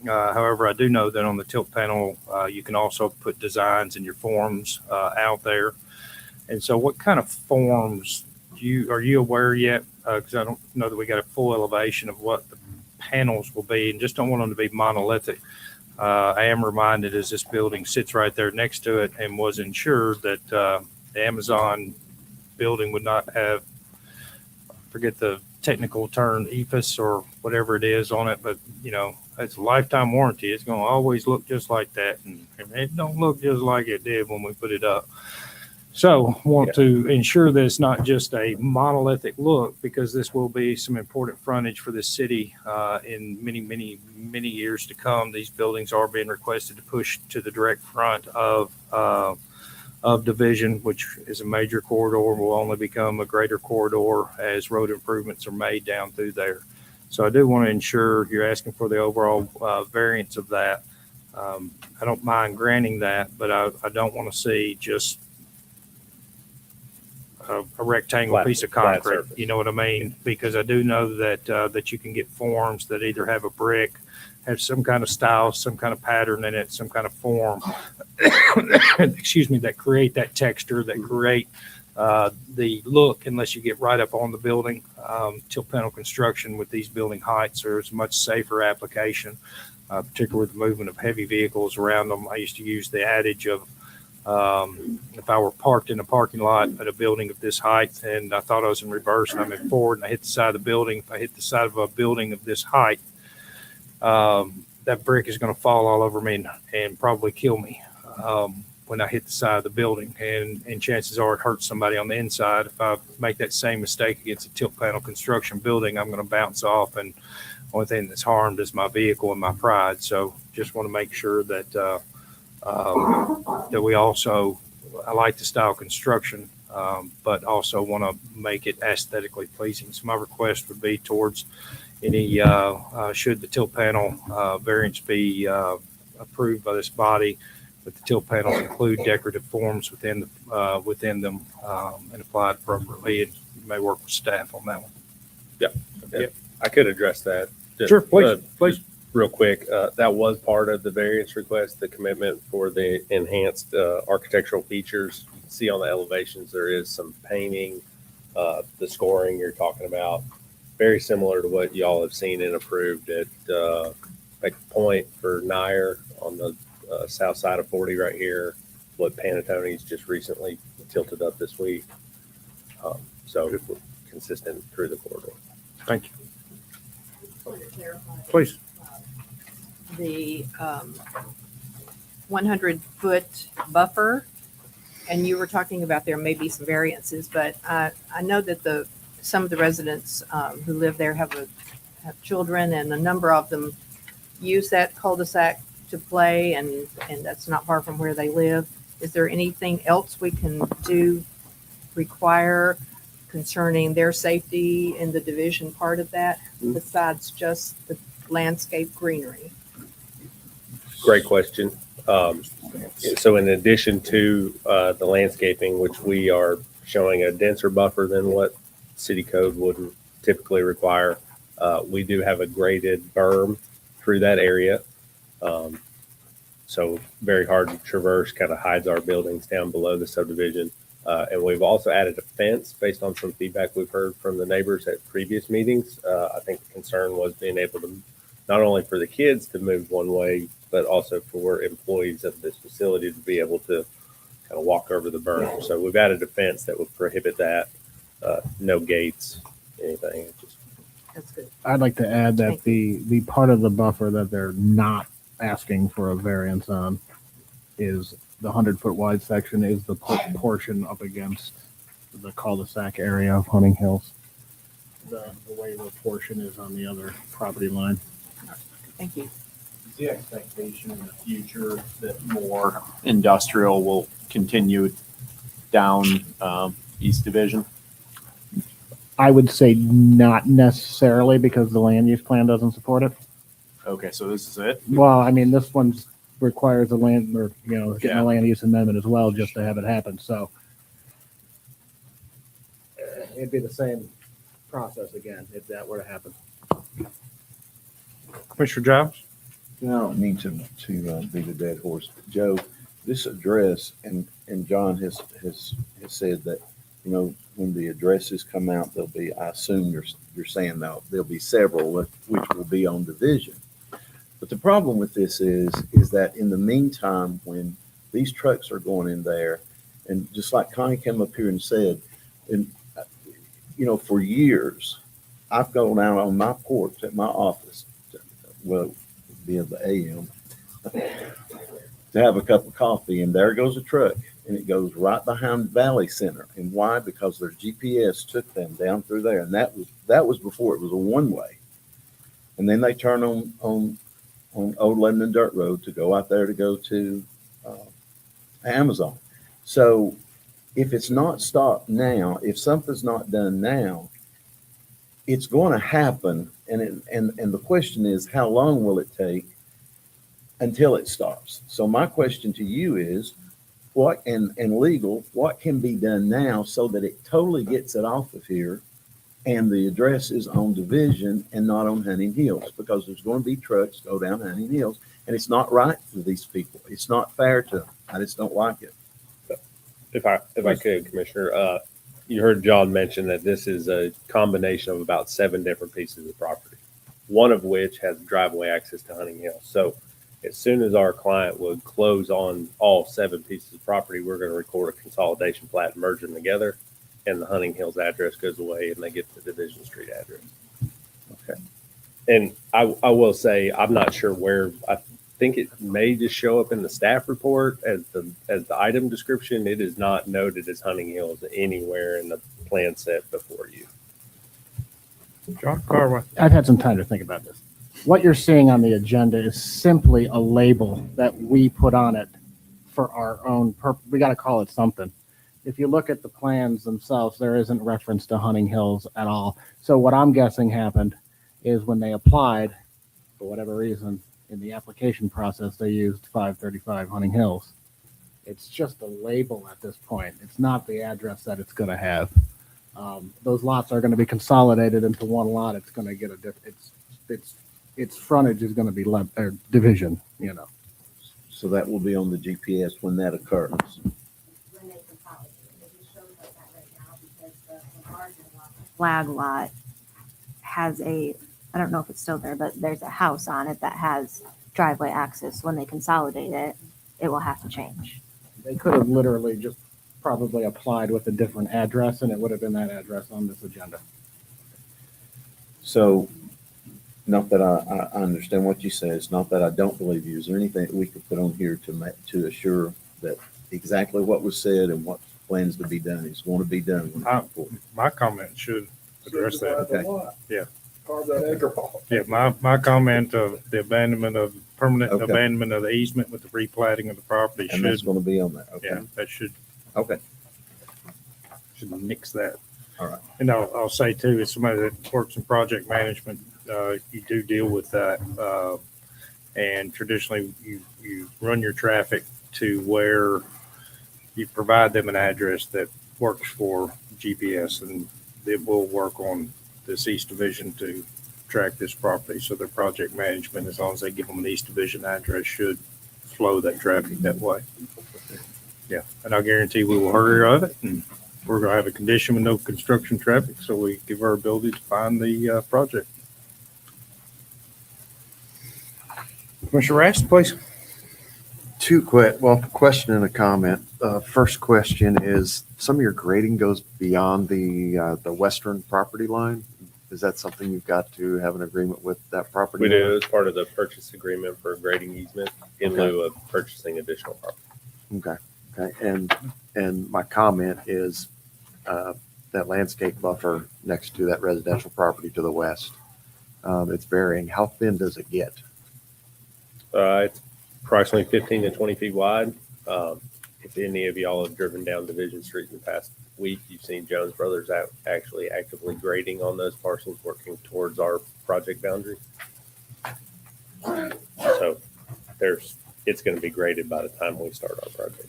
However, I do know that on the tilt panel, you can also put designs in your forms out there. And so what kind of forms are you aware yet? Because I don't know that we got a full elevation of what the panels will be, and just don't want them to be monolithic. I am reminded, as this building sits right there next to it and was insured, that the Amazon building would not have, I forget the technical term, EPIS or whatever it is on it, but it's a lifetime warranty. It's going to always look just like that, and it don't look just like it did when we put it up. So want to ensure that it's not just a monolithic look, because this will be some important frontage for this city in many, many, many years to come. These buildings are being requested to push to the direct front of Division, which is a major corridor, will only become a greater corridor as road improvements are made down through there. So I do want to ensure you're asking for the overall variance of that. I don't mind granting that, but I don't want to see just a rectangle piece of flat concrete. surface. You know what I mean? Because I do know that you can get forms that either have a brick, have some kind of style, some kind of pattern in it, some kind of form, excuse me, that create that texture, that create the look, unless you get right up on the building. Tilt panel construction with these building heights are a much safer application, particularly with the movement of heavy vehicles around them. I used to use the adage of, if I were parked in a parking lot at a building of this height and I thought I was in reverse and I'm in forward and I hit the side of the building, if I hit the side of a building of this height, that brick is going to fall all over me and probably kill me when I hit the side of the building. And chances are it hurts somebody on the inside. If I make that same mistake against a tilt panel construction building, I'm going to bounce off, and the only thing that's harmed is my vehicle and my pride. So just want to make sure that that we also, I like the style construction, but also want to make it aesthetically pleasing. So my request would be towards any, should the tilt panel variance be approved by this body, but the tilt panels include decorative forms within them and applied appropriately. And you may work with staff on that one. Yep. I could address that. Sure, please, please. Real quick, that was part of the variance request, the commitment for the enhanced architectural features. You can see on the elevations, there is some painting, the scoring you're talking about, very similar to what y'all have seen and approved at Point for Nair on the south side of 40 right here, what Panettone's just recently tilted up this week. So we're consistent through the corridor. Thank you. Please. The 100-foot buffer, and you were talking about there may be some variances, but I know that some of the residents who live there have children, and a number of them use that cul-de-sac to play, and that's not far from where they live. Is there anything else we can require concerning their safety in the division part of that, besides just the landscape greenery? Great question. So in addition to the landscaping, which we are showing a denser buffer than what city code would typically require, we do have a graded berm through that area. So very hard to traverse, kind of hides our buildings down below the subdivision. And we've also added a fence based on some feedback we've heard from the neighbors at previous meetings. I think the concern was being able to, not only for the kids to move one way, but also for employees of this facility to be able to kind of walk over the berm. So we've added a fence that would prohibit that. No gates, anything. That's good. I'd like to add that the part of the buffer that they're not asking for a variance on is the 100-foot wide section, is the portion up against the cul-de-sac area of Hunting Hills. The waiver portion is on the other property line. Thank you. Is the expectation in the future that more industrial will continue down East Division? I would say not necessarily, because the land use plan doesn't support it. Okay, so this is it? Well, I mean, this one requires a land, or, getting a land use amendment as well, just to have it happen. So it'd be the same process again, if that were to happen. Commissioner Giles? I don't mean to beat a dead horse. Joe, this address, and John has said that, when the addresses come out, there'll be, I assume you're saying there'll be several, which will be on Division. But the problem with this is that in the meantime, when these trucks are going in there, and just like Connie came up here and said, and for years, I've gone out on my porch at my office, via the AM, to have a cup of coffee, and there goes a truck and it goes right behind Valley Center. And why? Because their GPS took them down through there, and that was before it was a one-way. And then they turn on Old Lebanon Dirt Road to go out there to go to Amazon. So if it's not stopped now, if something's not done now, it's going to happen. And the question is, how long will it take until it stops? So my question to you is, what and legal, what can be done now so that it totally gets it off of here and the address is on Division and not on Hunting Hills? Because there's going to be trucks go down Hunting Hills, and it's not right for these people. It's not fair to them. I just don't like it. If I could, Commissioner, you heard John mention that this is a combination of about 7 different pieces of property, one of which has driveway access to Hunting Hills. So as soon as our client would close on all 7 pieces of property, we're going to record a consolidation plat and merge them together, and the Hunting Hills address goes away and they get the Division Street address. Okay. And I will say, I'm not sure where, I think it may just show up in the staff report as the item description. It is not noted as Hunting Hills anywhere in the plan set before you. John Carway. I've had some time to think about this. What you're seeing on the agenda is simply a label that we put on it for our own purpose. We got to call it something. If you look at the plans themselves, there isn't reference to Hunting Hills at all. So what I'm guessing happened is when they applied, for whatever reason, in the application process, they used 535 Hunting Hills. It's just a label at this point. It's not the address that it's going to have. Those lots are going to be consolidated into one lot. It's going to get a different, its frontage is going to be or division, you know. So that will be on the GPS when that occurs. When they consolidate it, it just shows us that right now because the larger lot, flag lot has I don't know if it's still there, but there's a house on it that has driveway access. When they consolidate it, it will have to change. They could have literally just probably applied with a different address, and it would have been that address on this agenda. So, not that I understand what you say. It's not that I don't believe you. Is there anything that we could put on here to assure that exactly what was said and what plans to be done is going to be done? My comment should address that. Okay. Yeah. Carve that acre off. Yeah, my comment of the permanent Okay. abandonment of the easement with the replatting of the property And that's should, going to be on there. Okay. yeah, that should Okay. nix that. All right. And I'll say too, as somebody that works in project management, you do deal with that. And traditionally you run your traffic to where you provide them an address that works for GPS, and it will work on this East Division to track this property. So their project management, as long as they give them an East Division address, should flow that traffic that way. Yeah, and I guarantee we will hurry of it, and we're gonna have a condition with no construction traffic, so we give our ability to find the project. Commissioner Rast, please. Question and a comment. First question is, some of your grading goes beyond the western property line. Is that something you've got to have an agreement with that property? We do as part of the purchase agreement for a grading easement in lieu of purchasing additional property. Okay. And my comment is that landscape buffer next to that residential property to the west. It's varying. How thin does it get? It's approximately 15 to 20 feet wide. If any of y'all have driven down Division Street in the past week, you've seen Jones Brothers actually actively grading on those parcels, working towards our project boundary. So it's going to be graded by the time we start our project.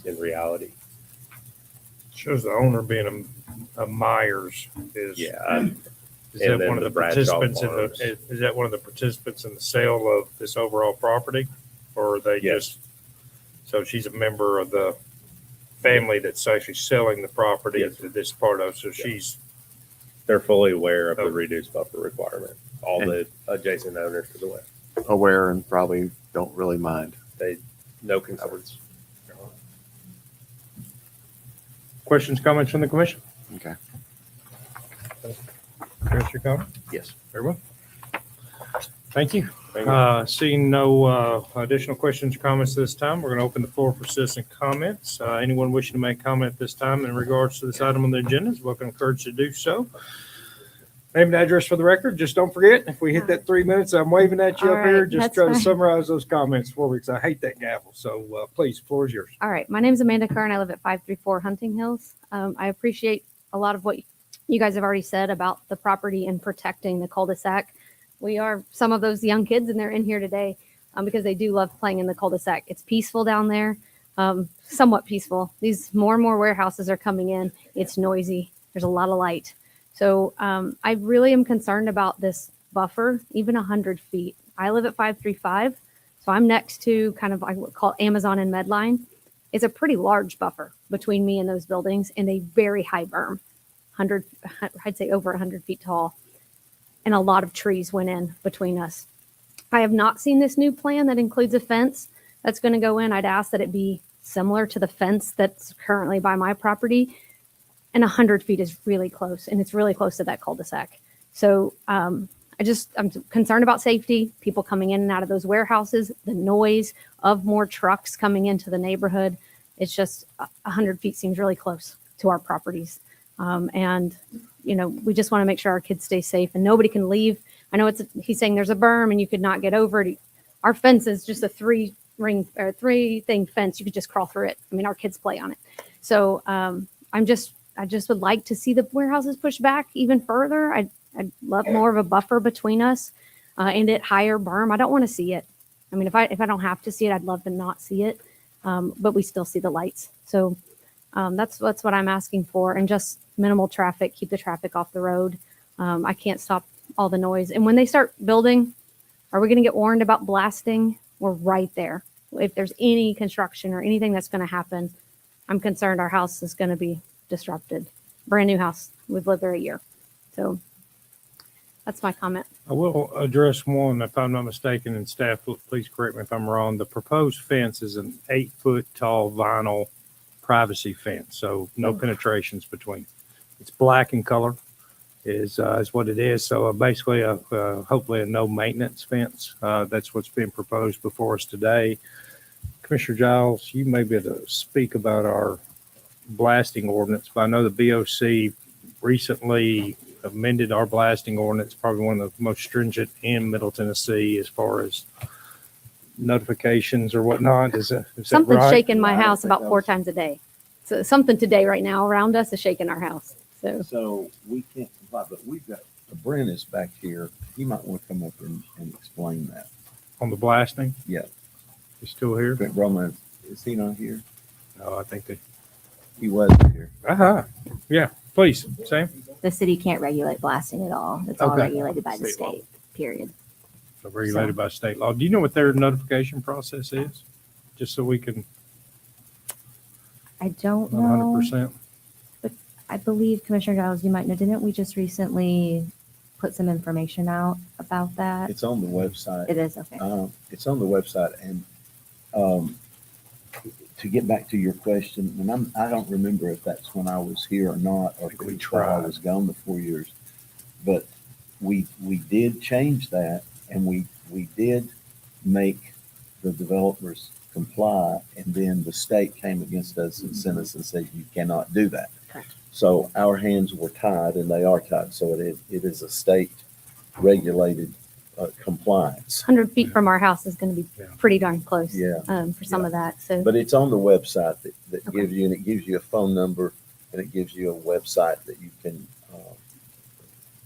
In reality, Shows the owner being a Myers is. yeah. Is that And then one of the the Bradshaw participants Farms. is that one of the participants in the sale of this overall property? Or are they Yes. just, so she's a member of the family that's actually selling the property Yes. to this part of, so she's, They're fully aware of the reduced buffer requirement. All the adjacent owners to the west, Aware and probably don't really mind. no concerns. questions, comments from the commission? Okay. Commissioner Comer? Yes. Very well. Thank you. Thank you. Seeing no additional questions or comments this time, we're going to open the floor for citizen comments. Anyone wishing to make comment at this time in regards to this item on the agenda is welcome, encouraged to do so. Name and address for the record. Just don't forget, if we hit that 3 minutes, I'm waving at you All up here. right, Just that's try to fine. summarize those comments for me because I hate that gavel. So please, floor is yours. All right. My name is Amanda Kerr, and I live at 534 Hunting Hills. I appreciate a lot of what you guys have already said about the property and protecting the cul-de-sac. We are some of those young kids, and they're in here today because they do love playing in the cul-de-sac. It's peaceful down there, somewhat peaceful. These more and more warehouses are coming in. It's noisy. There's a lot of light. So I really am concerned about this buffer, even 100 feet. I live at 535, so I'm next to kind of, I would call Amazon and Medline. It's a pretty large buffer between me and those buildings and a very high berm, I'd say over 100 feet tall. And a lot of trees went in between us. I have not seen this new plan that includes a fence that's going to go in. I'd ask that it be similar to the fence that's currently by my property. And 100 feet is really close, and it's really close to that cul-de-sac. So I'm concerned about safety, people coming in and out of those warehouses, the noise of more trucks coming into the neighborhood. It's just 100 feet seems really close to our properties. And, you know, we just want to make sure our kids stay safe and nobody can leave. I know he's saying there's a berm and you could not get over it. Our fence is just a three thing fence. You could just crawl through it. I mean, our kids play on it. So I just would like to see the warehouses pushed back even further. I'd love more of a buffer between us and it higher berm. I don't want to see it. I mean, if I don't have to see it, I'd love to not see it. But we still see the lights. So that's what I'm asking for, and just minimal traffic, keep the traffic off the road. I can't stop all the noise. And when they start building, are we going to get warned about blasting? We're right there. If there's any construction or anything that's going to happen, I'm concerned our house is going to be disrupted. Brand new house. We've lived there a year. So that's my comment. I will address one, if I'm not mistaken, and staff, please correct me if I'm wrong. The proposed fence is an 8-foot tall vinyl privacy fence, so no penetrations between. It's black in color, is what it is. So basically, hopefully a no maintenance fence. That's what's being proposed before us today. Commissioner Giles, you may be able to speak about our blasting ordinance, but I know the BOC recently amended our blasting ordinance, probably one of the most stringent in Middle Tennessee as far as notifications or whatnot. Is that Something's right? shaking my house about 4 times a day. So something today right now around us is shaking our house. So we can't comply, but we've got, Brent is back here. He might want to come up and explain that. On the blasting? Yeah. He's still here? Brent Brumman, is he not here? No, I think that. He was here. Yeah, please, Sam. The city can't regulate blasting at all. It's all Okay. regulated by the State law. state, period. So regulated by state law. Do you know what their notification process is? Just so we can, I don't not know. 100%. I believe Commissioner Giles, you might know, didn't we just recently put some information out about that? It's on the website. It is, okay. It's on the website, and to get back to your question, and I don't remember if that's when I was here or not, or if we it's while I tried. was gone the 4 years, but we did change that, and we did make the developers comply, and then the state came against us and sent us and said, you cannot do that. Correct. So our hands were tied, and they are tied, so it is a state regulated compliance. 100 feet from our house is going to be pretty darn close. Yeah. For some of that. So But it's on the website that Okay. gives you, and it gives you a phone number, and it gives you a website that you can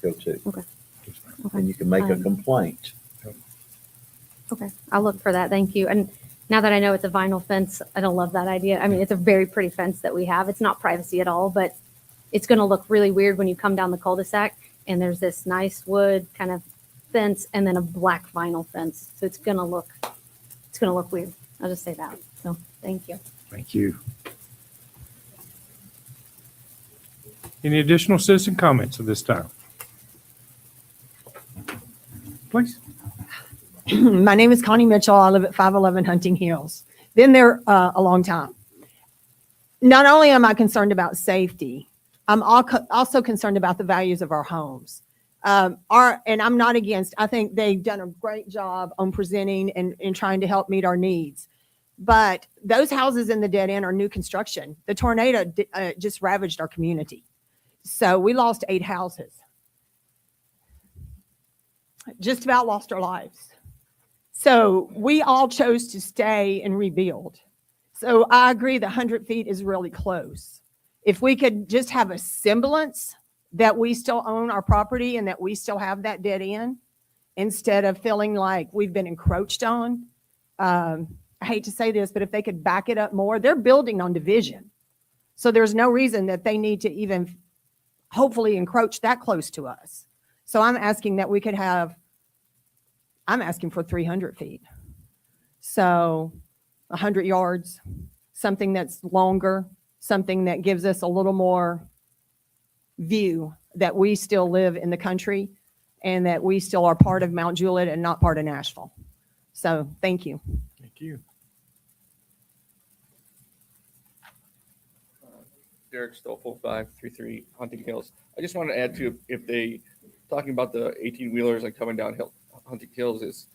go to. Okay. And you can make a complaint. Okay, I'll look for that. Thank you. And now that I know it's a vinyl fence, I don't love that idea. I mean, it's a very pretty fence that we have. It's not privacy at all, but it's going to look really weird when you come down the cul-de-sac and there's this nice wood kind of fence and then a black vinyl fence. So it's going to look weird. I'll just say that. So thank you. Thank you. Any additional citizen comments at this time? Please. My name is Connie Mitchell. I live at 511 Hunting Hills. Been there a long time. Not only am I concerned about safety, I'm also concerned about the values of our homes. And I'm not against, I think they've done a great job on presenting and trying to help meet our needs. But those houses in the dead end are new construction. The tornado just ravaged our community. So we lost 8 houses. Just about lost our lives. So we all chose to stay and rebuild. So I agree that 100 feet is really close. If we could just have a semblance that we still own our property and that we still have that dead end, instead of feeling like we've been encroached on. I hate to say this, but if they could back it up more, they're building on Division. So there's no reason that they need to even hopefully encroach that close to us. So I'm asking that we could have, I'm asking for 300 feet. So 100 yards, something that's longer, something that gives us a little more view that we still live in the country and that we still are part of Mount Juliet and not part of Nashville. So thank you. Thank you. Derek Stoffel, 533 Hunting Hills. I just want to add to, if they, talking about the 18-wheelers like coming down Hunting Hills, is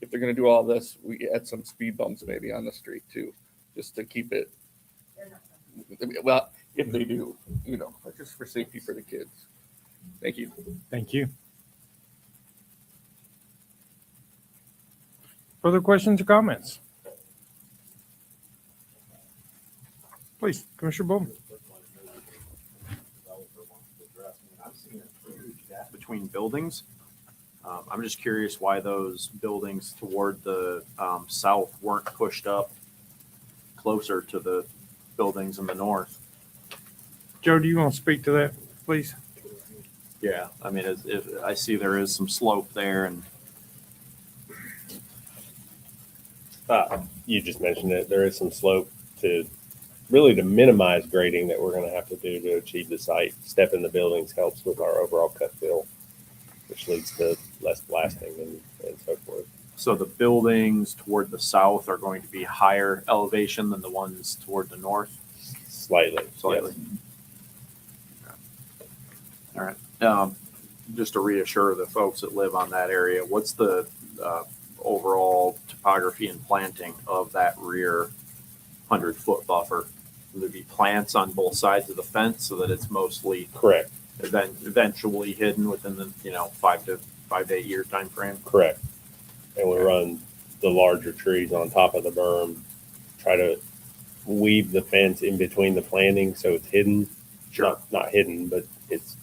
if they're going to do all this, we add some speed bumps maybe on the street too, just to keep it, well, if they do, you know, just for safety for the kids. Thank you. Thank you. Further questions or comments? Please, Commissioner Bowman. I've seen a huge gap between buildings. I'm just curious why those buildings toward the south weren't pushed up closer to the buildings in the north. Joe, do you want to speak to that, please? Yeah, I mean, if I see there is some slope there, and You just mentioned it. There is some slope to minimize grading that we're going to have to do to achieve the site. Step in the buildings helps with our overall cut fill, which leads to less blasting and so forth. so the buildings toward the south are going to be higher elevation than the ones toward the north. Slightly. Slightly. Yes. All right. Just to reassure the folks that live on that area, what's the overall topography and planting of that rear 100-foot buffer? Will there be plants on both sides of the fence so that it's mostly Correct. Eventually hidden within the 5 to 8 year time frame? Correct. And we run the larger trees on top of the berm, try to weave the fence in between the planting so it's hidden. Sure. Not hidden, but it's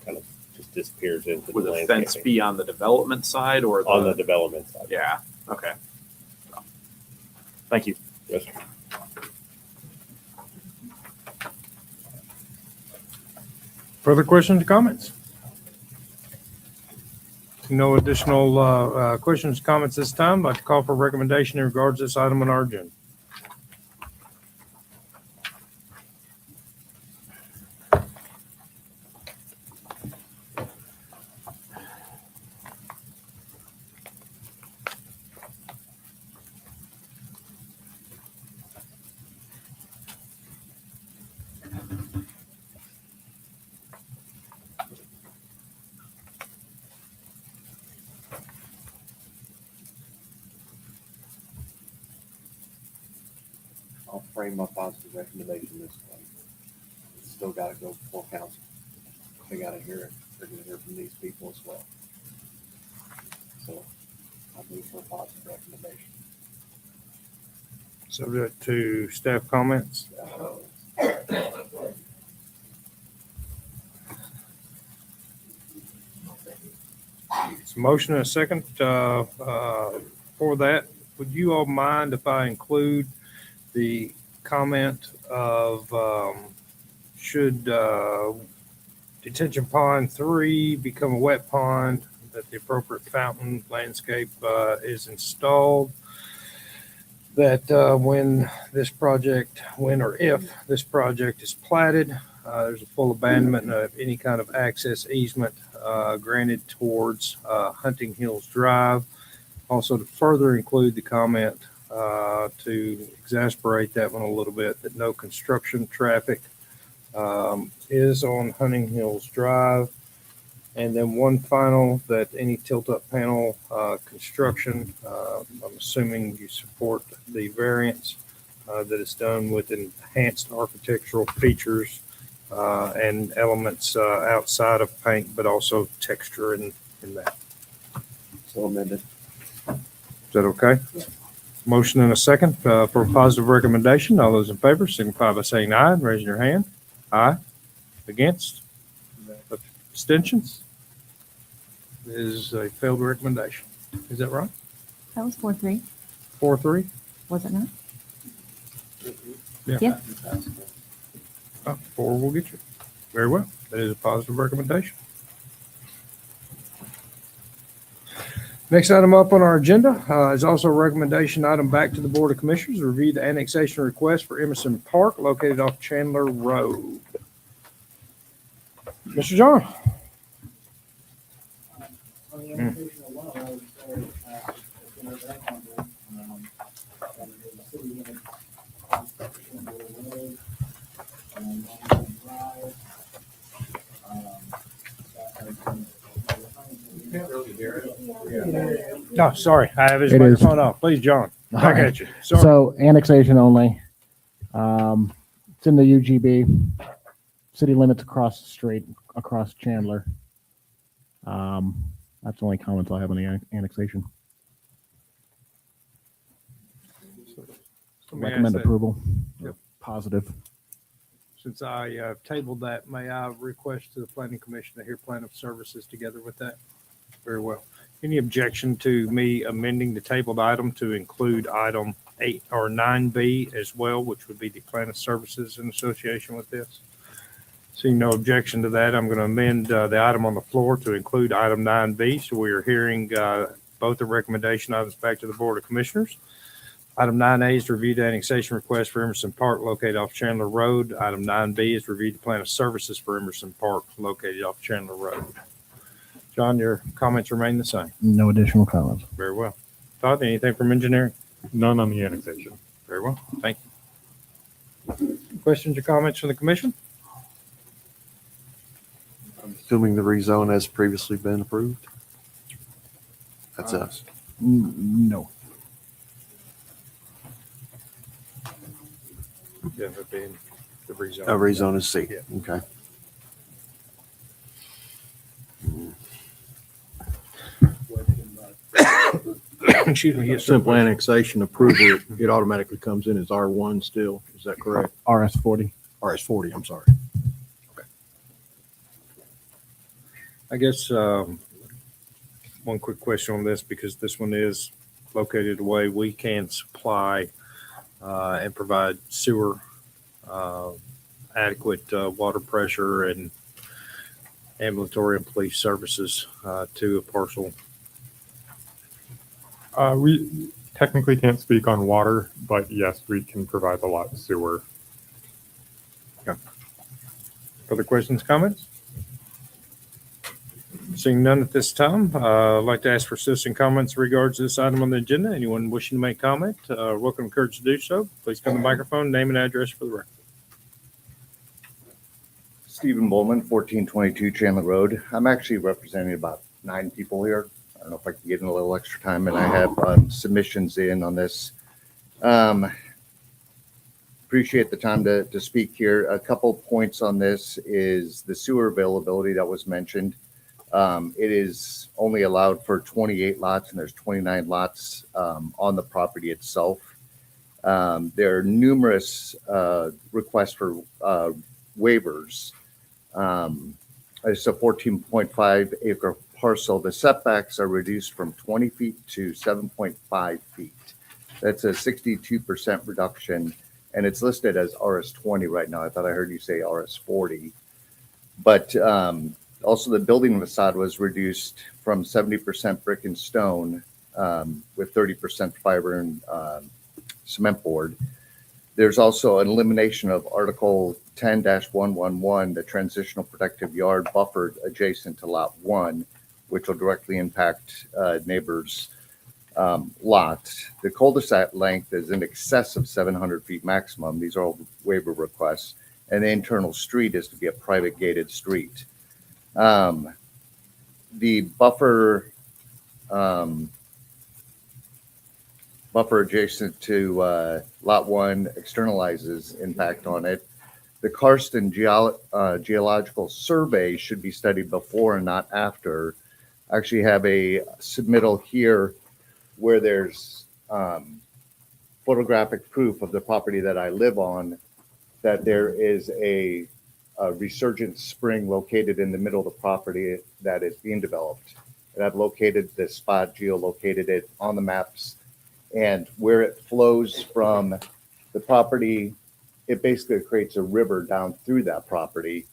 kind of just disappears into Would the the landscaping. fence be on the development side or On the development side. Yeah. Okay. Thank you. Yes, sir. Further questions or comments? No additional questions, comments this time. I'd like to call for a recommendation in regards to this item on our agenda. I'll frame my positive recommendation this way. It's still got to go before council. They got to hear it. They're going to hear from these people as well. So I'll move for a positive recommendation. Subject to staff comments. It's a motion and a second for that. Would you all mind if I include the comment of should detention pond 3 become a wet pond, that the appropriate fountain landscape is installed, that when or if this project is platted, there's a full abandonment of any kind of access easement granted towards Hunting Hills Drive. Also, to further include the comment to exasperate that one a little bit, that no construction traffic is on Hunting Hills Drive, And then one final, that any tilt-up panel construction, I'm assuming you support the variance that is done with enhanced architectural features and elements outside of paint, but also texture in that. So amended. Is that okay? Motion and a second for a positive recommendation. All those in favor signify by saying aye and raising your hand. Aye. Against? Abstentions? Is a failed recommendation. Is that right? That was 4-3, 4-3? was it not? Yeah. Yeah. 4 will get you. Very well. That is a positive recommendation. Next item up on our agenda is also a recommendation item back to the Board of Commissioners. Review the annexation request for Emerson Park located off Chandler Road. Mr. John. No, sorry. I have his It is. microphone off. Please, John. All Back right. at you. Sorry. So annexation only. It's in the UGB, city limits across the street, across Chandler. That's the only comments I have on the annexation. Let me ask Recommend that. approval. Yep. Positive. Since I tabled that, may I request to the planning commission to hear plan of services together with that? Very well. Any objection to me amending the tabled item to include item 8 or 9B as well, which would be the plan of services in association with this? Seeing no objection to that, I'm going to amend the item on the floor to include item 9B. So we are hearing both the recommendation items back to the Board of Commissioners. Item 9A is review the annexation request for Emerson Park located off Chandler Road. Item 9B is review the plan of services for Emerson Park located off Chandler Road. John, your comments remain the same. No additional comments. Very well. Todd, anything from engineering? None on the annexation. Very well. Thank you. Questions or comments from the commission? I'm assuming the rezone has previously been approved. That's us. No. Yeah, that being the rezone. A rezone is C. Yeah. Okay. Excuse me. Yes, sir. Simple annexation approval, it automatically comes in as R1 still. Is that correct? RS40. RS40, I'm sorry. I guess one quick question on this, because this one is located away. We can supply and provide sewer, adequate water pressure and ambulatory and police services to a parcel. We technically can't speak on water, but yes, we can provide a lot of sewer. Further questions, comments? Seeing none at this time, I'd like to ask for citizen comments in regards to this item on the agenda. Anyone wishing to make comment, welcome, encouraged to do so. Please come to the microphone, name and address for the record. Stephen Bowman, 1422 Chandler Road. I'm actually representing about 9 people here. I don't know if I can get in a little extra time, and I have submissions in on this. Appreciate the time to speak here. A couple points on this is the sewer availability that was mentioned. It is only allowed for 28 lots, and there's 29 lots on the property itself. There are numerous requests for waivers. It's a 14.5 acre parcel. The setbacks are reduced from 20 feet to 7.5 feet. That's a 62% reduction, and it's listed as RS20 right now. I thought I heard you say RS40. But also the building facade was reduced from 70% brick and stone with 30% fiber and cement board. There's also an elimination of Article 10-111, the transitional protective yard buffered adjacent to Lot 1, which will directly impact neighbors' lots. The cul-de-sac length is in excess of 700 feet maximum. These are all waiver requests. And the internal street is to be a private gated street. the buffer, buffer adjacent to Lot 1 externalizes impact on it. The Karsten geological survey should be studied before and not after. I actually have a submittal here where there's photographic proof of the property that I live on, that there is a resurgent spring located in the middle of the property that is being developed. And I've located this spot, geolocated it on the maps, and where it flows from the property, it basically creates a river down through that property.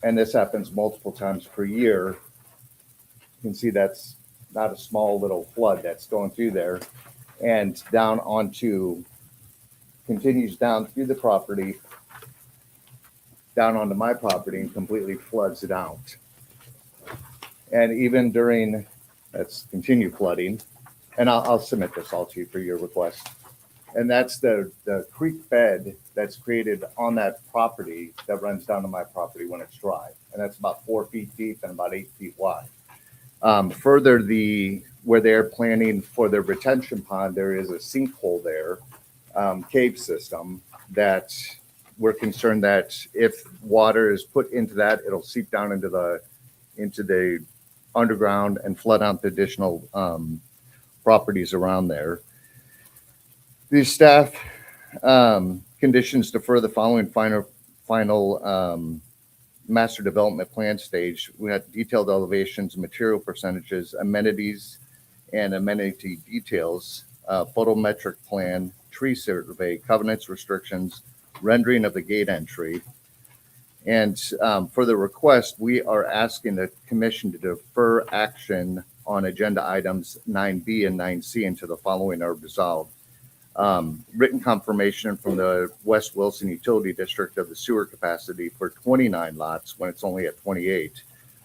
And this happens multiple times per year. You can see that's not a small little flood that's going through there, and down onto, continues down through the property, down onto my property, and completely floods it out. And even during, that's continued flooding, and I'll submit this all to you for your request. And that's the creek bed that's created on that property that runs down to my property when it's dry. And that's about 4 feet deep and about 8 feet wide. Further, where they're planning for their retention pond, there is a sinkhole there, cave system, that we're concerned that if water is put into that, it'll seep down into the underground and flood out the additional properties around there. The staff conditions defer the following final master development plan stage. We had detailed elevations, material percentages, amenities, and amenity details, photometric plan, tree survey, covenants, restrictions, rendering of the gate entry. And for the request, we are asking the commission to defer action on agenda items 9B and 9C until the following are resolved. Written confirmation from the West Wilson Utility District of the sewer capacity for 29 lots when it's only at 28.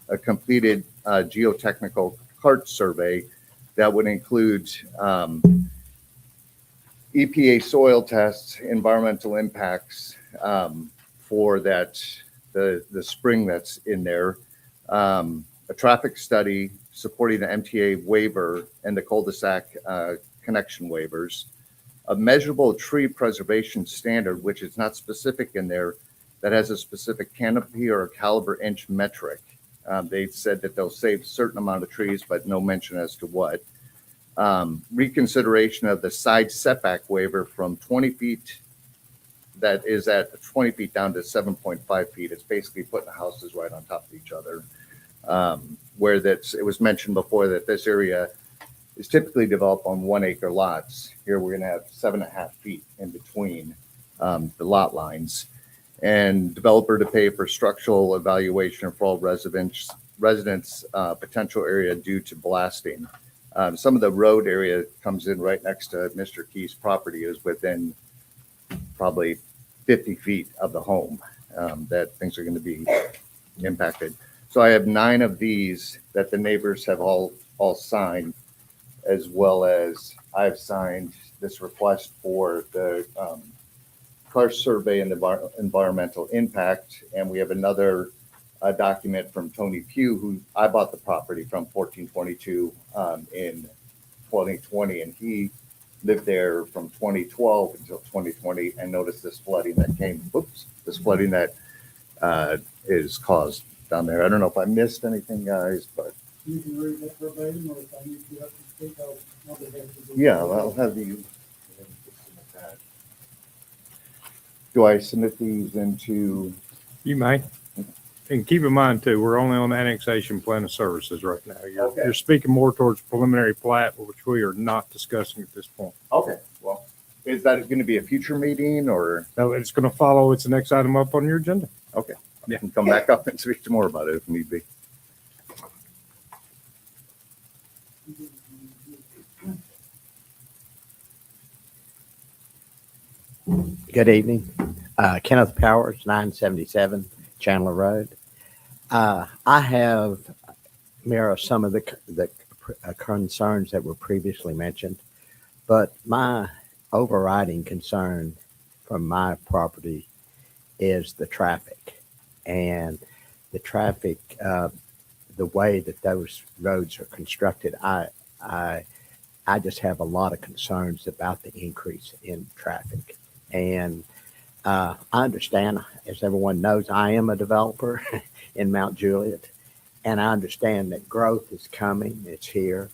A completed geotechnical cart survey that would include EPA soil tests, environmental impacts for that the spring that's in there, a traffic study supporting the MTA waiver and the cul-de-sac connection waivers. A measurable tree preservation standard, which is not specific in there, that has a specific canopy or a caliber inch metric. They said that they'll save a certain amount of trees, but no mention as to what. Reconsideration of the side setback waiver from 20 feet, that is at 20 feet down to 7.5 feet. It's basically putting the houses right on top of each other. Where it was mentioned before that this area is typically developed on 1 acre lots. Here we're going to have 7.5 feet in between the lot lines. And developer to pay for structural evaluation for all residents potential area due to blasting. Some of the road area comes in right next to Mr. Key's property is within probably 50 feet of the home that things are going to be impacted. So I have 9 of these that the neighbors have all signed, as well as I've signed this request for the car survey and the environmental impact. And we have another document from Tony Pugh, who I bought the property from 1422 in 2020. And he lived there from 2012 until 2020 and noticed this flooding that is caused down there. I don't know if I missed anything, guys, but You can read that verbatim, or if I need you up to speak, I'll be happy to do yeah, that. I'll have you. Do I submit these into? You may. And keep in mind too, we're only on annexation plan of services right now. You're speaking more towards preliminary plat, which we are not discussing at this point. Okay, well, is that going to be a future meeting or? No, it's going to follow. It's the next item up on your agenda. Okay, I can come back up and speak to more about it if need be. Good evening. Kenneth Powers, 977 Chandler Road. I have mirror some of the concerns that were previously mentioned, but my overriding concern from my property is the traffic. And the traffic, the way that those roads are constructed, I just have a lot of concerns about the increase in traffic. And I understand, as everyone knows, I am a developer in Mount Juliet, and I understand that growth is coming, it's here.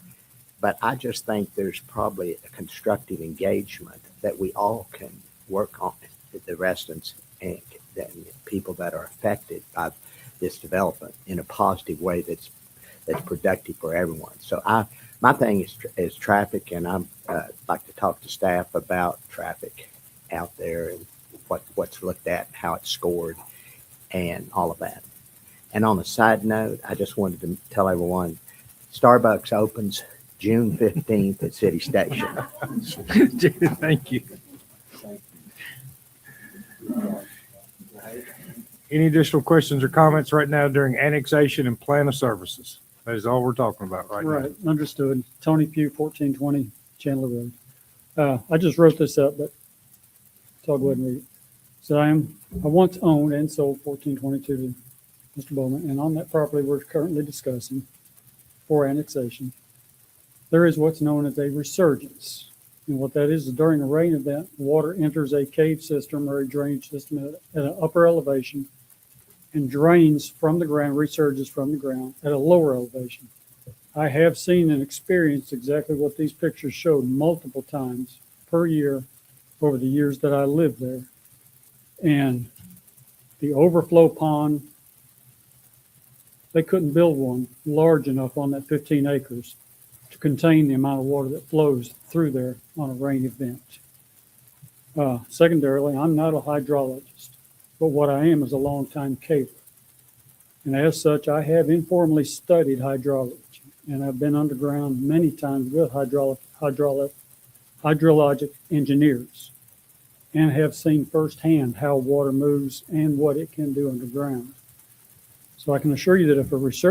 But I just think there's probably a constructive engagement that we all can work on, the residents and the people that are affected by this development in a positive way that's productive for everyone. So my thing is traffic, and I'm like to talk to staff about traffic out there and what's looked at, how it's scored, and all of that. And on a side note, I just wanted to tell everyone, Starbucks opens June 15th at City Station. Thank you. Any additional questions or comments right now during annexation and plan of services? That is all we're talking about right now. Right, understood. Tony Pugh, 1420 Chandler Road. I just wrote this up, but I'll go ahead and read it. So I once owned and sold 1422 to Mr. Bowman, and on that property we're currently discussing for annexation, there is what's known as a resurgence. And what that is during a rain event, water enters a cave system or a drainage system at an upper elevation and drains from the ground, resurges from the ground at a lower elevation. I have seen and experienced exactly what these pictures showed multiple times per year over the years that I lived there. And the overflow pond, they couldn't build one large enough on that 15 acres to contain the amount of water that flows through there on a rain event. Secondarily, I'm not a hydrologist, but what I am is a longtime caver. And as such, I have informally studied hydrology, and I've been underground many times with hydrologic engineers, and have seen firsthand how water moves and what it can do underground. So I can assure you that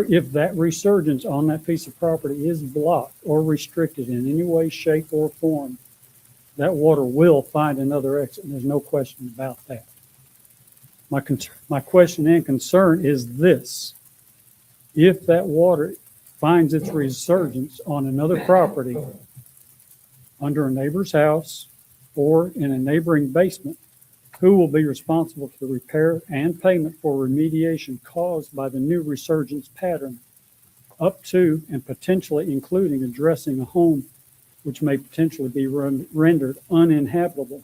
if that resurgence on that piece of property is blocked or restricted in any way, shape, or form, that water will find another exit. And there's no question about that. My question and concern is this: if that water finds its resurgence on another property, under a neighbor's house or in a neighboring basement, who will be responsible for the repair and payment for remediation caused by the new resurgence pattern, up to and potentially including addressing a home which may potentially be rendered uninhabitable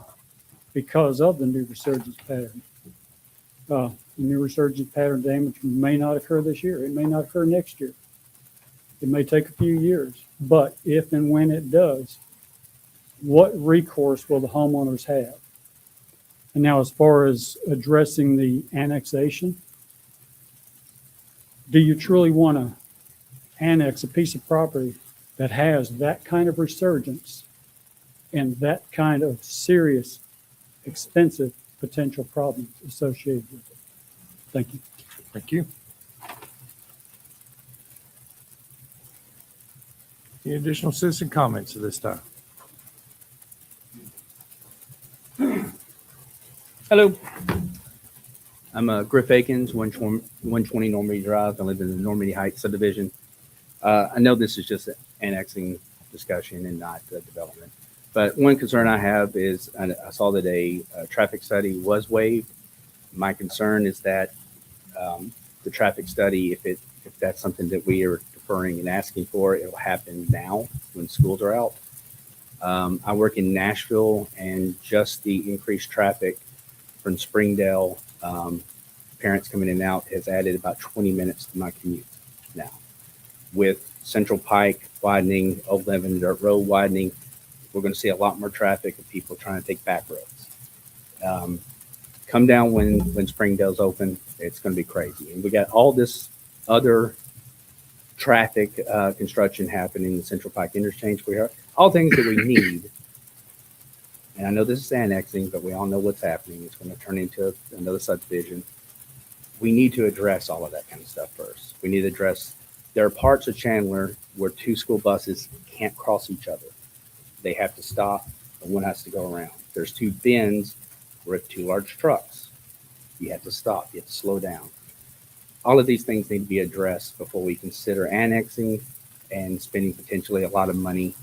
because of the new resurgence pattern? The new resurgence pattern damage may not occur this year. It may not occur next year. It may take a few years. But if and when it does, what recourse will the homeowners have? And now, as far as addressing the annexation, do you truly want to annex a piece of property that has that kind of resurgence and that kind of serious, expensive potential problems associated with it? Thank you. Thank you. Any additional citizen comments at this time? Hello. I'm Griff Akins, 120 Normandy Drive. I live in the Normandy Heights subdivision. I know this is just an annexing discussion and not development. But one concern I have is I saw that a traffic study was waived. My concern is that the traffic study, if that's something that we are deferring and asking for, it will happen now when schools are out. I work in Nashville, and just the increased traffic from Springdale, parents coming in and out, has added about 20 minutes to my commute now. With Central Pike widening, Old Lebanon Dirt Road widening, we're going to see a lot more traffic of people trying to take back roads. Come down when Springdale's open, it's going to be crazy. And we got all this other traffic construction happening in the Central Pike interchange. We are all things that we need. And I know this is annexing, but we all know what's happening. It's going to turn into another subdivision. We need to address all of that kind of stuff first. We need to address, there are parts of Chandler where two school buses can't cross each other. They have to stop, and one has to go around. There's two bends where two large trucks. You have to stop, you have to slow down. all of these things need to be addressed before we consider annexing and spending potentially a lot of money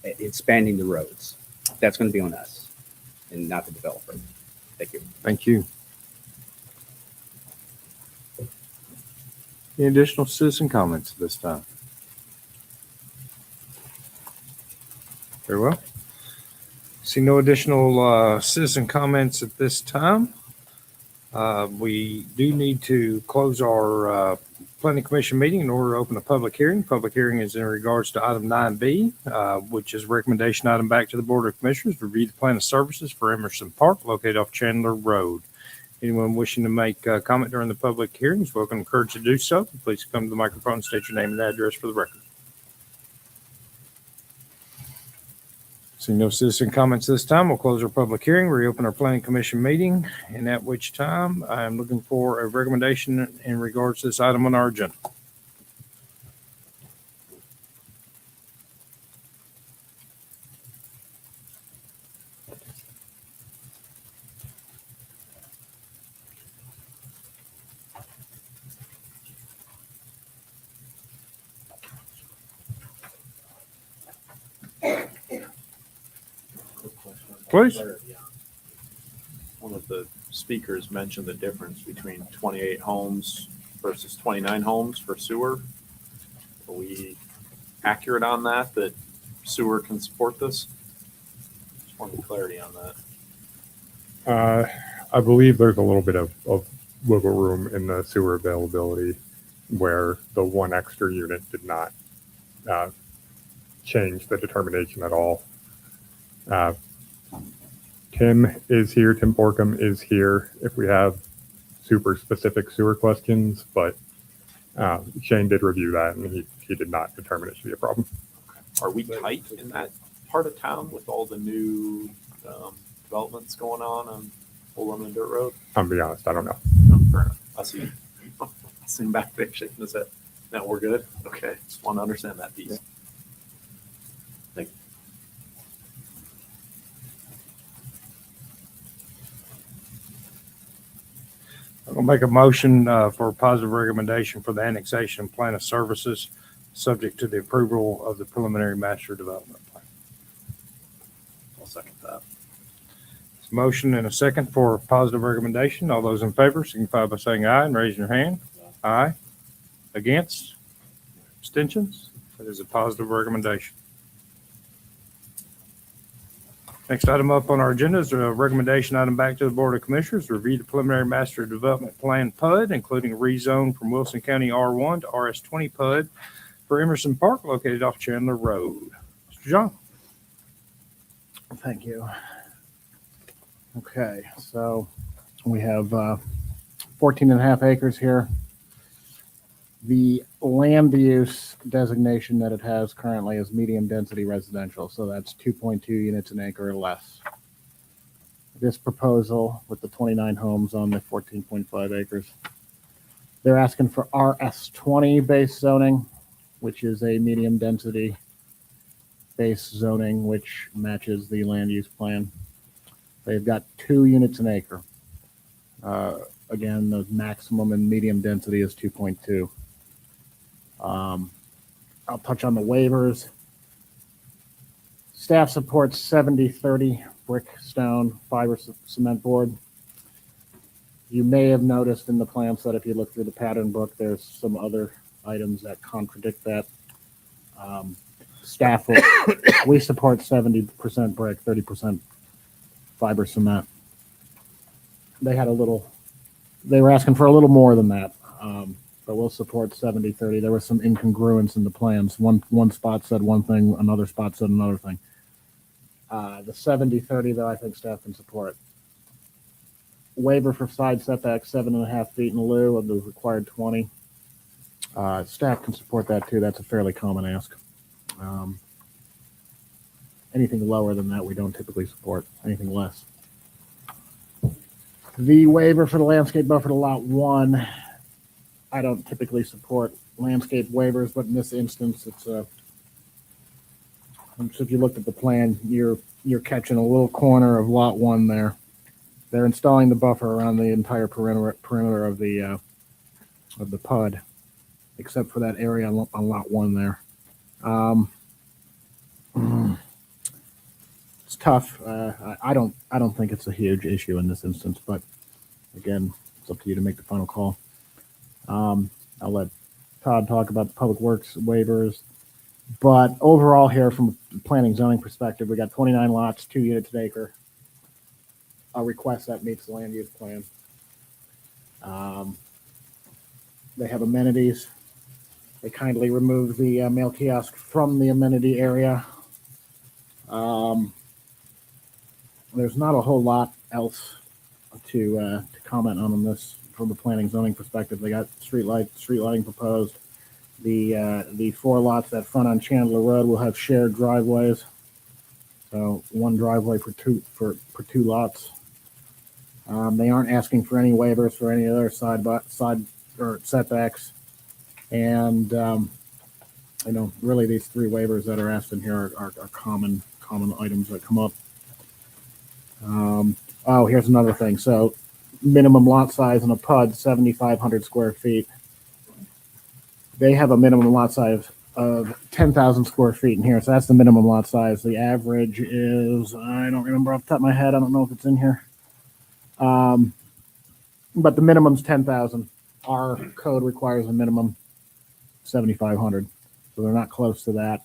expanding the roads. That's going to be on us and not the developer. Thank you. Thank you. Any additional citizen comments at this time? Very well. See no additional citizen comments at this time. We do need to close our planning commission meeting in order to open a public hearing. Public hearing is in regards to item 9B, which is recommendation item back to the Board of Commissioners, review the plan of services for Emerson Park located off Chandler Road. Anyone wishing to make a comment during the public hearing is welcome, encouraged to do so. Please come to the microphone and state your name and address for the record. Seeing no citizen comments this time, we'll close our public hearing, reopen our planning commission meeting, and at which time I am looking for a recommendation in regards to this item on our agenda. Please. One of the speakers mentioned the difference between 28 homes versus 29 homes for sewer. Are we accurate on that, that sewer can support this? Just wanted clarity on that. I believe there's a little bit of wiggle room in the sewer availability where the one extra unit did not change the determination at all. Tim is here. Tim Porkham is here if we have super specific sewer questions, but Shane did review that and he did not determine it should be a problem. Are we tight in that part of town with all the new developments going on Old Lemon Dirt Road? I'm be honest, I don't know. No, fair enough. I see. I see him back there shaking his head. Now we're good? Okay. Just want to understand that piece. Thank you. I'll make a motion for a positive recommendation for the annexation and plan of services, subject to the approval of the preliminary master development plan. I'll second that. It's a motion and a second for a positive recommendation. All those in favor signify by saying aye and raising your hand. Aye. Against? Abstentions? That is a positive recommendation. Next item up on our agenda is a recommendation item back to the Board of Commissioners, review the preliminary master development plan PUD, including a rezone from Wilson County R1 to RS20 PUD for Emerson Park located off Chandler Road. Mr. John. Thank you. Okay, so we have 14 and a half acres here. The land use designation that it has currently is medium density residential, so that's 2.2 units an acre or less. This proposal with the 29 homes on the 14.5 acres, they're asking for RS20 base zoning, which is a medium density base zoning, which matches the land use plan. They've got 2 units an acre. Again, the maximum and medium density is 2.2. I'll touch on the waivers. Staff supports 70-30 brick, stone, fiber cement board. You may have noticed in the plan set, if you look through the pattern book, there's some other items that contradict that. Staff, we support 70% brick, 30% fiber cement. They were asking for a little more than that. But we'll support 70-30. There was some incongruence in the plans. One spot said one thing, another spot said another thing. The 70-30, though, I think staff can support. Waiver for side setback, 7.5 feet in lieu of the required 20. Staff can support that too. That's a fairly common ask. Anything lower than that, we don't typically support. Anything less. The waiver for the landscape buffer to lot 1. I don't typically support landscape waivers, but in this instance, it's so if you looked at the plan, you're catching a little corner of lot 1 there. They're installing the buffer around the entire perimeter of the of the PUD, except for that area on lot one there. Um, it's tough. I don't think it's a huge issue in this instance, but again, it's up to you to make the final call. I'll let Todd talk about the public works waivers, but overall here from a planning zoning perspective, we got 29 lots, 2 units an acre. A request that meets the land use plan. They have amenities. They kindly removed the mail kiosk from the amenity area. There's not a whole lot else to comment on this from a planning zoning perspective. They got street lighting proposed. The 4 lots that front on Chandler Road will have shared driveways. So 1 driveway for two lots. They aren't asking for any waivers for any other side or setbacks. And, really these 3 waivers that are asked in here are common items that come up. Here's another thing. So minimum lot size in a PUD, 7,500 square feet. They have a minimum lot size of 10,000 square feet in here. So that's the minimum lot size. The average is, I don't remember off the top of my head. I don't know if it's in here. But the minimum's 10,000. Our code requires a minimum 7,500. So they're not close to that.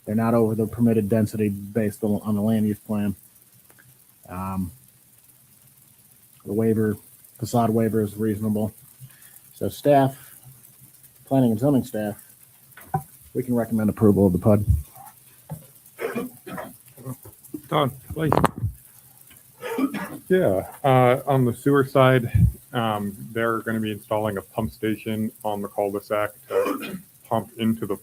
They're not over the permitted density based on the land use plan. The facade waiver is reasonable. So staff, planning and zoning staff, we can recommend approval of the PUD. Todd, please. Yeah, on the sewer side, they're going to be installing a pump station on the cul-de-sac to pump into a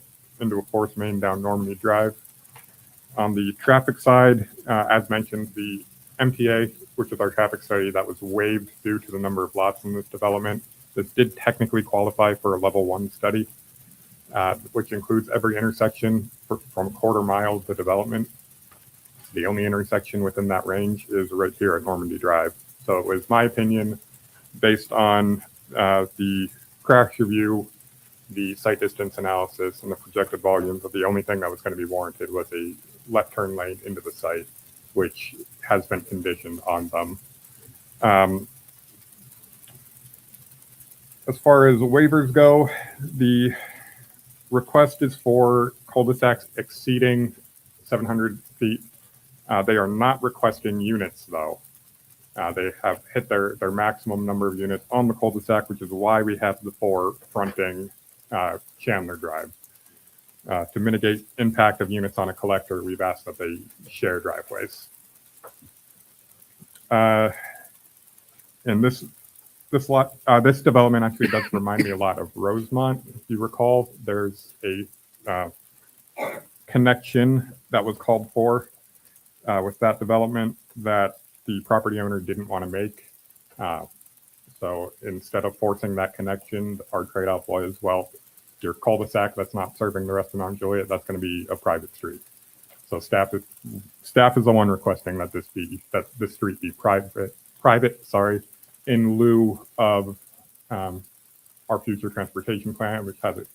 force main down Normandy Drive. On the traffic side, as mentioned, the MTA, which is our traffic study that was waived due to the number of lots in this development. This did technically qualify for a level 1 study, which includes every intersection from a quarter mile to development. The only intersection within that range is right here at Normandy Drive. So it was my opinion, based on the crash review, the site distance analysis, and the projected volumes, that the only thing that was going to be warranted was a left turn lane into the site, which has been conditioned on them. As far as waivers go, the request is for cul-de-sacs exceeding 700 feet. They are not requesting units, though. They have hit their maximum number of units on the cul-de-sac, which is why we have the 4 fronting Chandler Drive. To mitigate impact of units on a collector, we've asked that they share driveways. And this development actually does remind me a lot of Rosemont. If you recall, there's a connection that was called for with that development that the property owner didn't want to make. So instead of forcing that connection, our trade-off was, well, your cul-de-sac that's not serving the rest of Mount Juliet, that's going to be a private street. So staff is the one requesting that this street be private, in lieu of our future transportation plan, which has it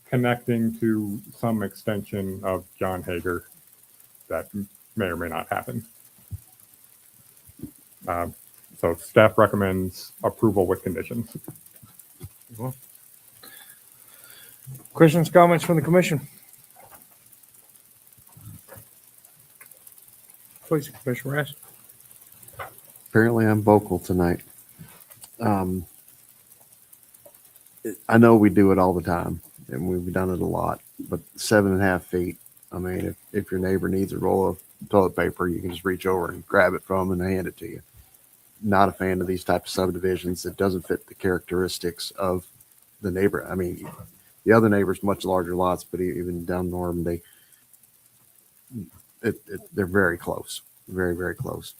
connecting to some extension of John Hager that may or may not happen. So staff recommends approval with conditions. Questions, comments from the commission? Please, Commissioner Rass. Apparently I'm vocal tonight. I know we do it all the time and we've done it a lot, but 7.5 feet, I mean, if your neighbor needs a roll of toilet paper, you can just reach over and grab it from them and hand it to you. Not a fan of these types of subdivisions. It doesn't fit the characteristics of the neighbor. I mean, the other neighbors, much larger lots, but even down Norm, they're very close, very, very close.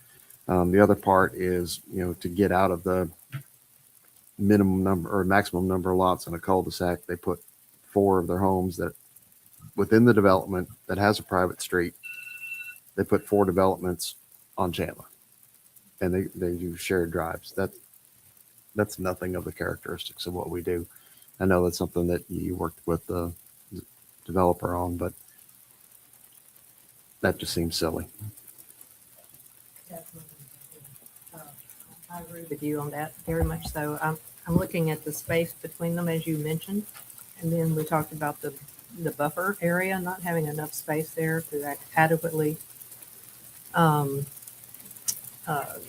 The other part is, to get out of the minimum number or maximum number of lots in a cul-de-sac, they put 4 of their homes that within the development that has a private street. They put 4 developments on Chandler, and they do shared drives. That's nothing of the characteristics of what we do. I know that's something that you worked with the developer on, but that just seems silly. I agree with you on that, very much so. I'm looking at the space between them, as you mentioned, and then we talked about the buffer area, not having enough space there to adequately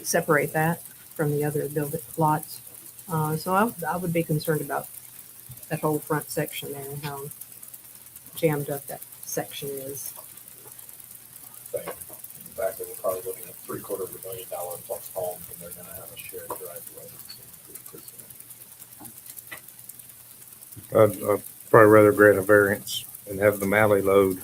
separate that from the other lots. So I would be concerned about that whole front section there and how jammed up that section is. In fact, we're probably looking at $750,000 plus homes, and they're gonna have a shared driveway. I'd probably rather grant a variance and have the Malley load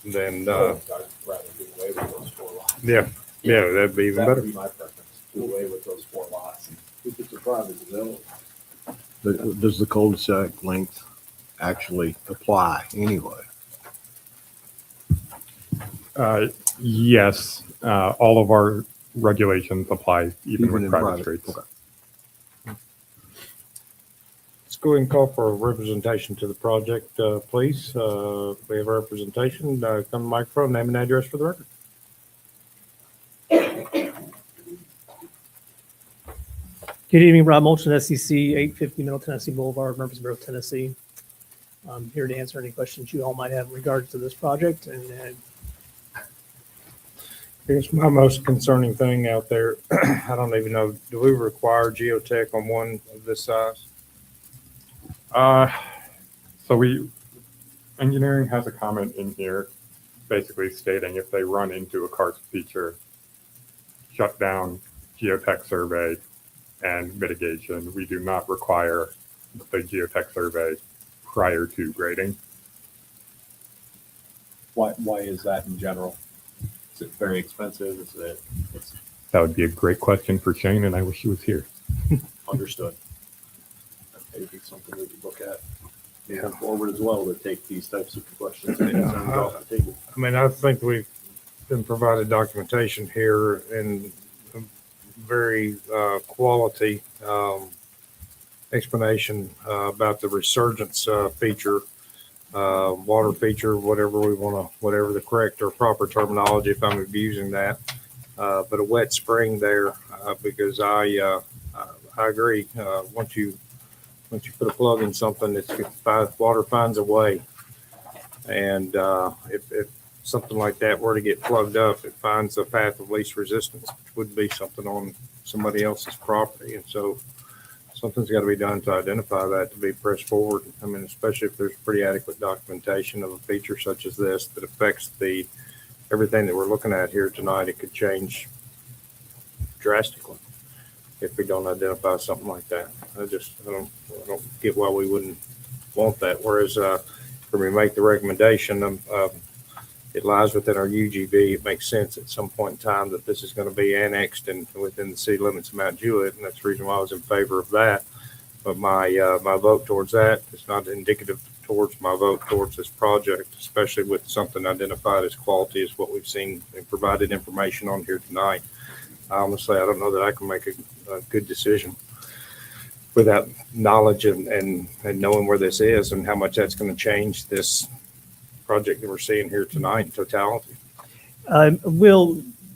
than, I'd rather do away with those 4 lots. yeah, that'd be even That better. would be my preference, do away with those 4 lots. If it's a private development. Does the cul-de-sac length actually apply anyway? Yes, all of our regulations apply even with in private streets. Okay. Let's go ahead and call for a representation to the project, please. We have a representation. Come to the microphone, name and address for the record. Good evening, Rob Molson, SEC, 850 Middle Tennessee Boulevard, Murfreesboro, Tennessee. I'm here to answer any questions you all might have in regards to this project. And Here's my most concerning thing out there. I don't even know, do we require geotech on one of this size? So engineering has a comment in here basically stating if they run into a karst feature, shut down geotech survey and mitigation. We do not require the geotech survey prior to grading. Why is that in general? Is it very expensive? Is it That would be a great question for Shane, and I wish he was here. understood? That may be something we could look at moving forward as well, to take these types of questions and concerns off the table. I mean, I think we've been provided documentation here and very quality explanation about the resurgence feature, water feature, whatever we want to, whatever the correct or proper terminology, if I'm abusing that. But a wet spring there, because I agree. Once you put a plug in something, water finds a way. And if something like that were to get plugged up, it finds a path of least resistance, which would be something on somebody else's property. And so something's got to be done to identify that, to be pressed forward. I mean, especially if there's pretty adequate documentation of a feature such as this that affects everything that we're looking at here tonight. It could change drastically if we don't identify something like that. I don't get why we wouldn't want that. Whereas when we make the recommendation, it lies within our UGB. It makes sense at some point in time that this is going to be annexed and within the city limits of Mount Juliet, and that's the reason why I was in favor of that. But my vote towards that is not indicative towards my vote towards this project, especially with something identified as quality as what we've seen and provided information on here tonight. Honestly, I don't know that I can make a good decision without knowledge and knowing where this is and how much that's going to change this project that we're seeing here tonight in totality.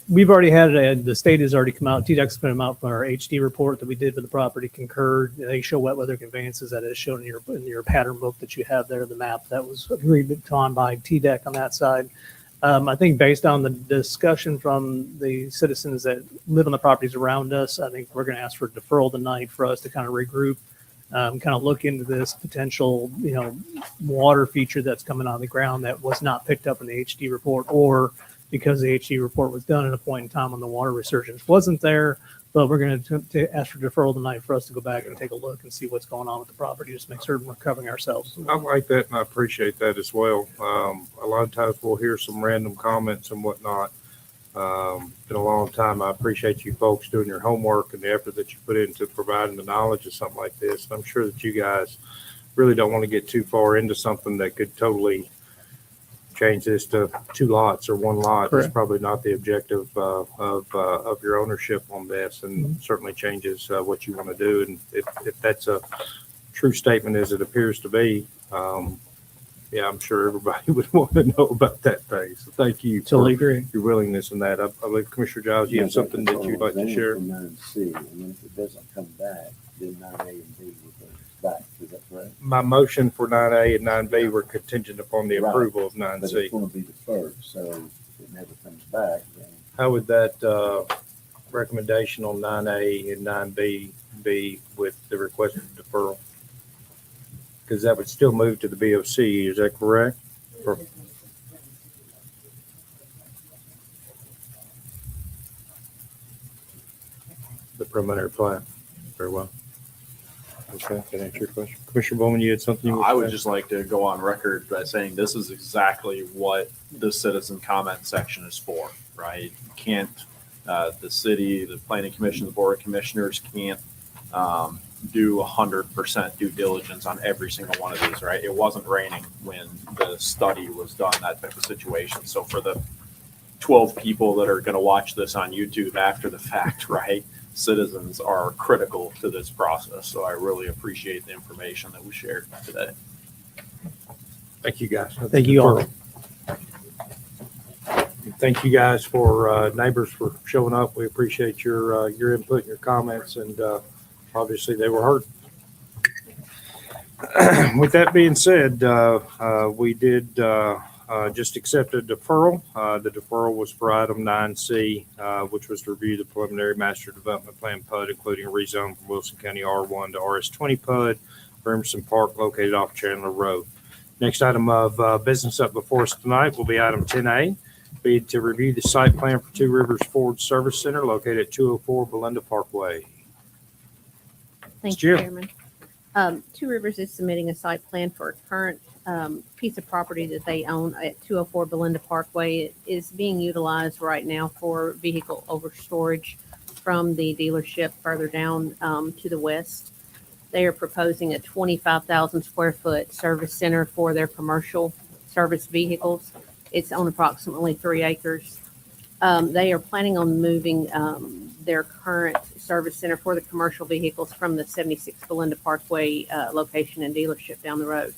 we've already had the state has already come out. TDEC's come out from our HD report that we did for the property concurred. They show wet weather conveyances that is shown in your pattern book that you have there, the map that was agreed upon by TDEC on that side. I think based on the discussion from the citizens that live on the properties around us, I think we're going to ask for deferral tonight for us to kind of regroup, kind of look into this potential, water feature that's coming out of the ground that was not picked up in the HD report, or because the HD report was done at a point in time when the water resurgence wasn't there. But we're going to ask for deferral tonight for us to go back and take a look and see what's going on with the property, just make certain we're covering ourselves. I like that, and I appreciate that as well. A lot of times we'll hear some random comments and whatnot. Been a long time. I appreciate you folks doing your homework and the effort that you put into providing the knowledge of something like this. And I'm sure that you guys really don't want to get too far into something that could totally change this to 2 lots or 1 lot. Correct. That's probably not the objective of your ownership on this, and certainly changes what you want to do. And if that's a true statement as it appears to be, yeah, I'm sure everybody would want to know about that thing. So thank you Totally for agree. your willingness in that. I believe Commissioner Giles, you have something that you'd like to share? 9C, and then if it doesn't come back, then 9A and B will go back. Is that correct? My motion for 9A and 9B were contingent upon the Right. approval of But 9C. it's going to be deferred, so if it never comes back, then How would that recommendation on 9A and 9B be with the request for deferral? Because that would still move to the BOC, is that correct? For- The preliminary plan, very well. Okay, that answer your question. Commissioner Bowman, you had something you I would say? just like to go on record by saying this is exactly what the citizen comment section is for, right? You can't, the city, the planning commission, the board of commissioners can't do 100% due diligence on every single one of these, right? It wasn't raining when the study was done, that type of situation. So for the 12 people that are going to watch this on YouTube after the fact, right? Citizens are critical to this process. So I really appreciate the information that was shared today. Thank you, guys. Thank you all. Thank you guys for neighbors for showing up. We appreciate your input and your comments, and obviously they were heard. With that being said, we did just accept a deferral. The deferral was for item 9C, which was to review the preliminary master development plan PUD, including a rezone from Wilson County R1 to RS20 PUD for Emerson Park located off Chandler Road. Next item of business up before us tonight will be item 10A, be to review the site plan for Two Rivers Ford Service Center located at 204 Belinda Parkway. Thank Jill. you, Chairman. Two Rivers is submitting a site plan for a current piece of property that they own at 204 Belinda Parkway. It is being utilized right now for vehicle over storage from the dealership further down to the west. They are proposing a 25,000 square foot service center for their commercial service vehicles. It's on approximately 3 acres. They are planning on moving their current service center for the commercial vehicles from the 76 Belinda Parkway location and dealership down the road.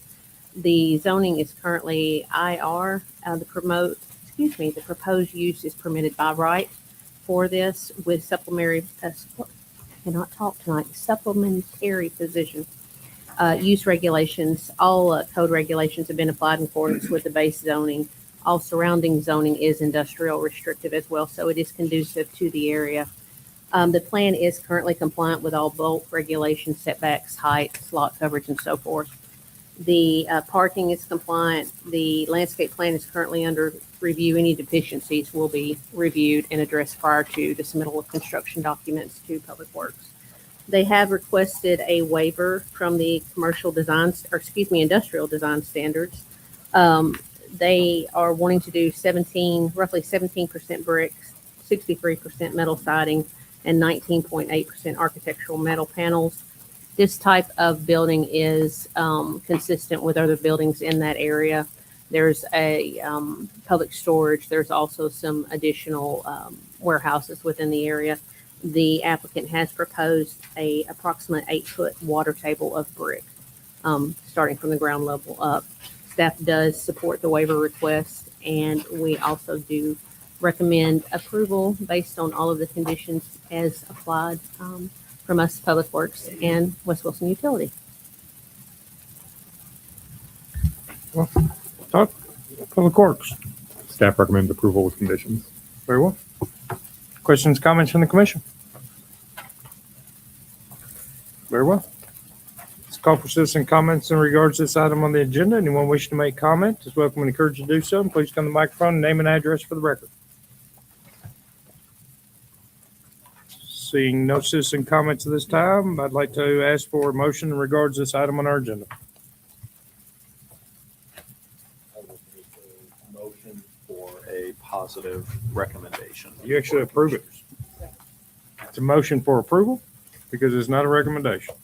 The zoning is currently IR. The proposed use is permitted by right for this with supplementary position. Use regulations, all code regulations have been applied in accordance with the base zoning. All surrounding zoning is industrial restrictive as well, so it is conducive to the area. The plan is currently compliant with all bulk regulations, setbacks, height, lot coverage, and so forth. The parking is compliant. The landscape plan is currently under review. Any deficiencies will be reviewed and addressed prior to the submittal of construction documents to Public Works. They have requested a waiver from the industrial design standards. They are wanting to do roughly 17% bricks, 63% metal siding, and 19.8% architectural metal panels. This type of building is consistent with other buildings in that area. There's a public storage. There's also some additional warehouses within the area. The applicant has proposed a approximate 8-foot water table of brick, starting from the ground level up. Staff does support the waiver request, and we also do recommend approval based on all of the conditions as applied from us, Public Works, and West Wilson Utility. Todd, Public Works. Staff recommends approval with conditions. Very well. Questions, comments from the commission? Very well. Let's call for citizen comments in regards to this item on the agenda. Anyone wishing to make comment is welcome and encouraged to do so. Please come to the microphone, name and address for the record. Seeing no citizen comments at this time, I'd like to ask for a motion in regards to this item on our agenda. I will make a motion for a positive recommendation. You actually approve it. It's a motion for approval because it's not a recommendation.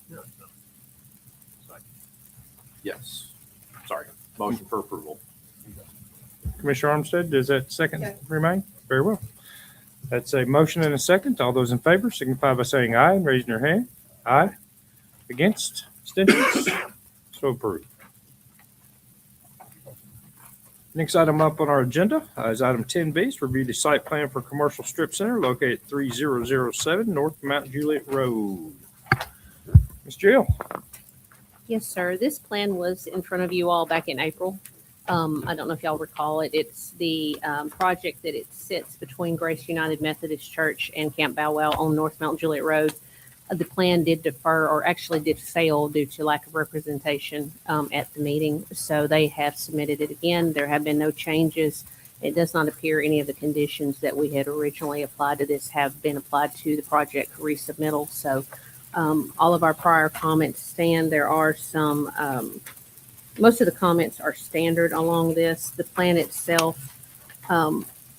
Yes. Sorry. Motion for approval. Commissioner Armstead, does that second remain? Very well. That's a motion and a second. All those in favor signify by saying aye and raising your hand. Aye. Against? Abstentions? So approved. Next item up on our agenda is item 10B, is review the site plan for commercial strip center located at 3007 North Mount Juliet Road. Ms. Jill? Yes, sir. This plan was in front of you all back in April. I don't know if y'all recall it. It's the project that it sits between Grace United Methodist Church and Camp Bow Wow on North Mount Juliet Road. The plan did defer, or actually did fail due to lack of representation at the meeting. So they have submitted it again. There have been no changes. It does not appear any of the conditions that we had originally applied to this have been applied to the project resubmittal. So all of our prior comments stand. There are some, most of the comments are standard along this. The plan itself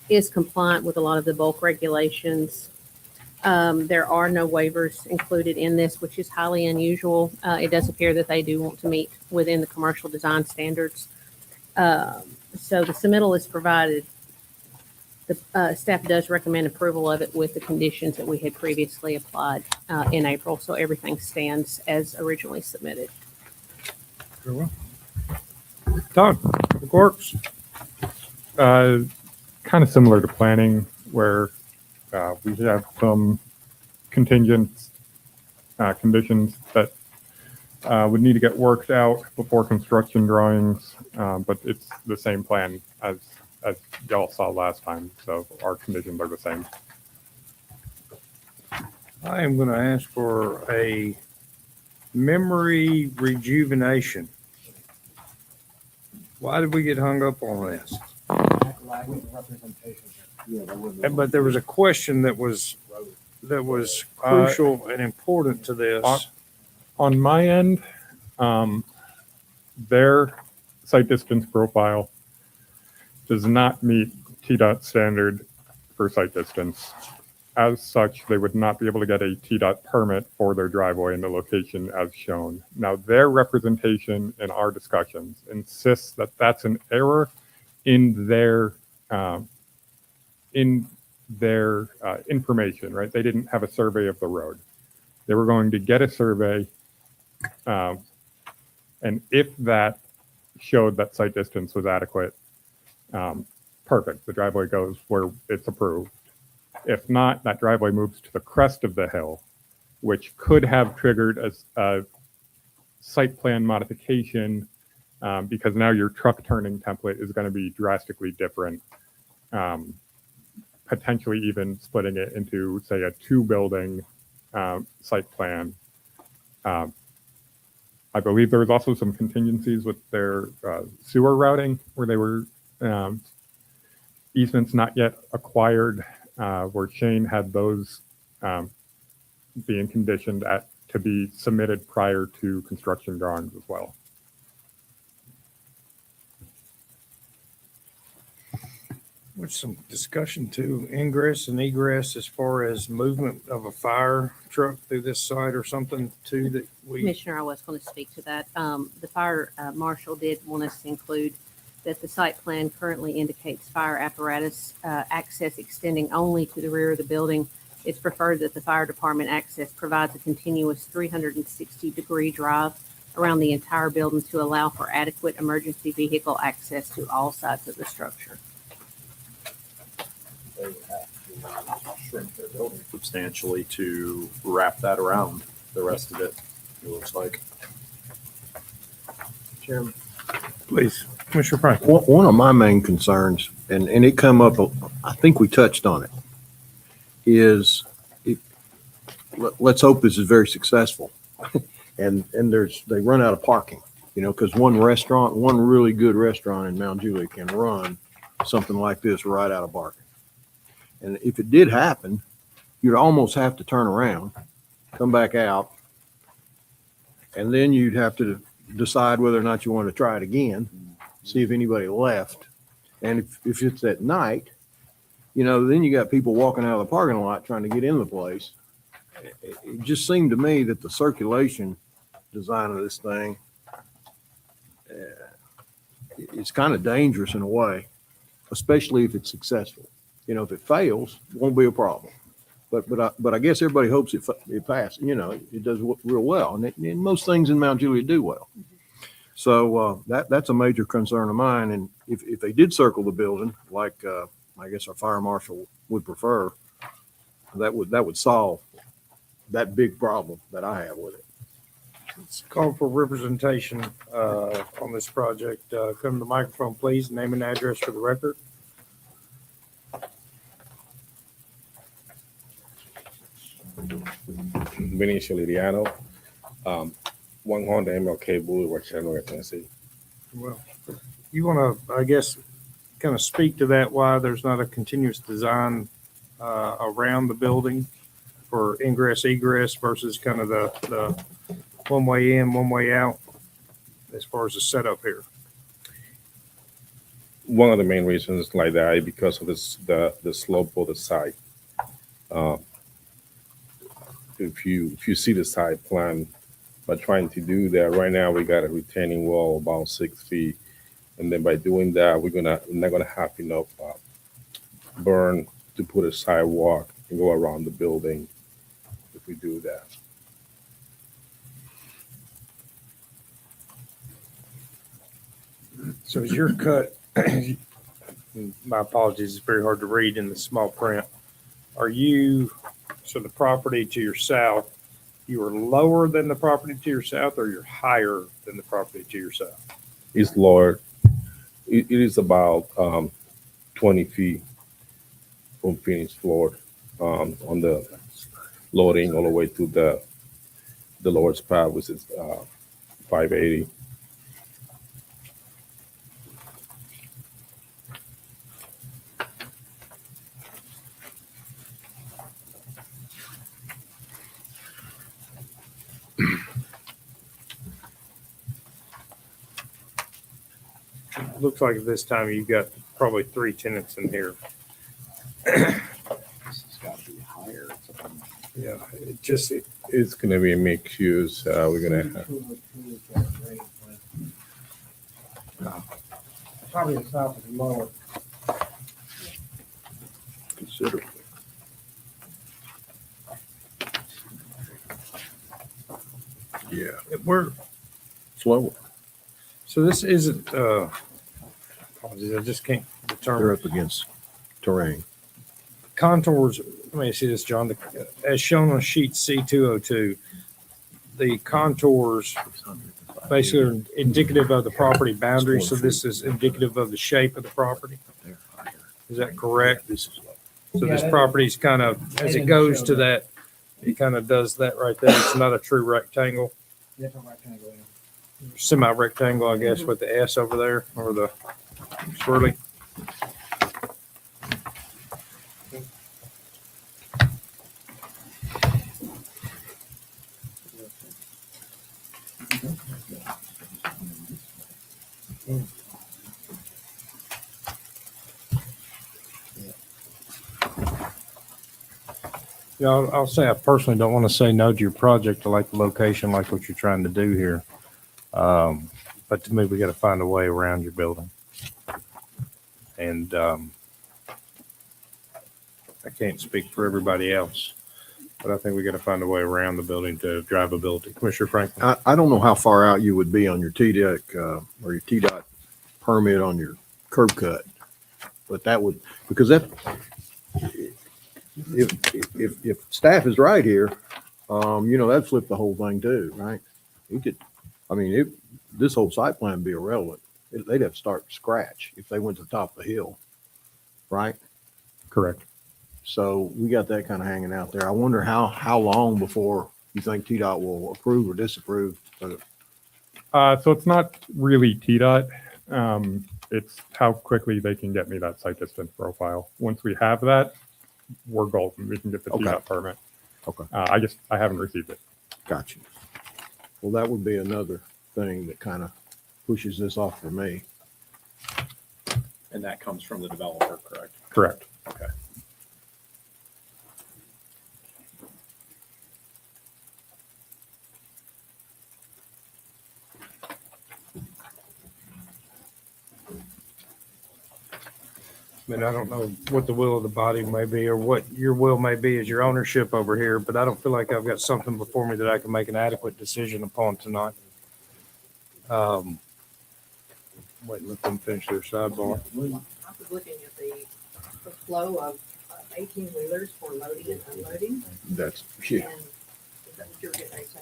is compliant with a lot of the bulk regulations. There are no waivers included in this, which is highly unusual. It does appear that they do want to meet within the commercial design standards. So the submittal is provided. The staff does recommend approval of it with the conditions that we had previously applied in April. So everything stands as originally submitted. Very well. Todd, Public Works. Kind of similar to planning, where we have some contingent conditions that would need to get worked out before construction drawings, but it's the same plan as y'all saw last time, so our conditions are the same. I am going to ask for a memory rejuvenation. Why did we get hung up on this? But there was a question that was crucial and important to this. On my end, their site distance profile does not meet TDOT standard for site distance. As such, they would not be able to get a TDOT permit for their driveway in the location as shown. Now, their representation in our discussions insists that that's an error in their information, right? They didn't have a survey of the road. They were going to get a survey, and if that showed that site distance was adequate, perfect. The driveway goes where it's approved. If not, that driveway moves to the crest of the hill, which could have triggered a site plan modification because now your truck turning template is going to be drastically different, potentially even splitting it into, say, a 2-building site plan. I believe there was also some contingencies with their sewer routing where they were easements not yet acquired, where Shane had those being conditioned to be submitted prior to construction drawings as well. With some discussion to ingress and egress as far as movement of a fire truck through this site or something too that we. Commissioner, I was going to speak to that. The fire marshal did want us to include that the site plan currently indicates fire apparatus access extending only to the rear of the building. It's preferred that the fire department access provides a continuous 360-degree drive around the entire building to allow for adequate emergency vehicle access to all sides of the structure. They would have to shrink their building substantially to wrap that around the rest of it, it looks like. Chairman. Please, Commissioner Frank. One of my main concerns, and it come up, I think we touched on it, is let's hope this is very successful. and they run out of parking, because one really good restaurant in Mount Juliet can run something like this right out of parking. And if it did happen, you'd almost have to turn around, come back out, and then you'd have to decide whether or not you want to try it again, see if anybody left. And if it's at night, then you got people walking out of the parking lot trying to get in the place. It just seemed to me that the circulation design of this thing, it's kind of dangerous in a way, especially if it's successful. If it fails, it won't be a problem. But I guess everybody hopes it passes. You know, it does real well, and most things in Mount Juliet do well. So that's a major concern of mine. And if they did circle the building, like I guess our fire marshal would prefer, that would solve that big problem that I have with it. Let's call for representation on this project. Come to the microphone, please. Name and address for the record. Benicio Liriano, 100 MLK Boulevard, Chattanooga, Tennessee. Well, you want to, I guess, kind of speak to that, why there's not a continuous design around the building for ingress, egress versus kind of the one way in, one way out as far as the setup here? One of the main reasons like that is because of the slope of the site. If you see the site plan, by trying to do that, right now we got a retaining wall about 6 feet, and then by doing that, we're not gonna have enough burn to put a sidewalk and go around the building if we do that. So as you're cut, my apologies, it's very hard to read in the small print. Are you, so the property to your south, you are lower than the property to your south, or you're higher than the property to your south? It's lower. It is about 20 feet from finished floor on the loading all the way to the lower spot, which is 580. Looks like at this time you've got probably 3 tenants in here. Yeah, it just, It's gonna be a mixed use. We're gonna have, probably the south is lower. Considerably. Yeah. We're, Slower. so this isn't, apologies, I just can't They're determine. up against terrain. Contours, let me see this, John. As shown on sheet C202, the contours basically are indicative of the property boundary, so this is indicative of the shape of the property. Is that correct? So this property's kind of, as it goes to that, it kind of does that right there. It's not a true rectangle. Semi-rectangle, I guess, with the S over there, or the swirly. Yeah, I'll say I personally don't want to say no to your project. I like the location, like what you're trying to do here. But to me, we got to find a way around your building. And I can't speak for everybody else, but I think we got to find a way around the building to drivability. Commissioner Franklin. I don't know how far out you would be on your TDEC or your TDOT permit on your curb cut, but that would, because that, if staff is right here, you know, that'd flip the whole thing too, right? You could, I mean, this whole site plan would be irrelevant. They'd have to start from scratch if they went to the top of the hill, right? Correct. So we got that kind of hanging out there. I wonder how long before you think TDOT will approve or disapprove. So it's not really TDOT. It's how quickly they can get me that site distance profile. Once we have that, we're golden. We can get the TDOT permit. Okay. I haven't received it. Gotcha. Well, that would be another thing that kind of pushes this off for me. And that comes from the developer, correct? Correct. Okay. mean, I don't know what the will of the body may be or what your will may be as your ownership over here, but I don't feel like I've got something before me that I can make an adequate decision upon tonight. Wait, let them finish their sidebar. I was looking at the flow of 18-wheelers for loading and unloading. That's, yeah. And is that what you were getting ready to say?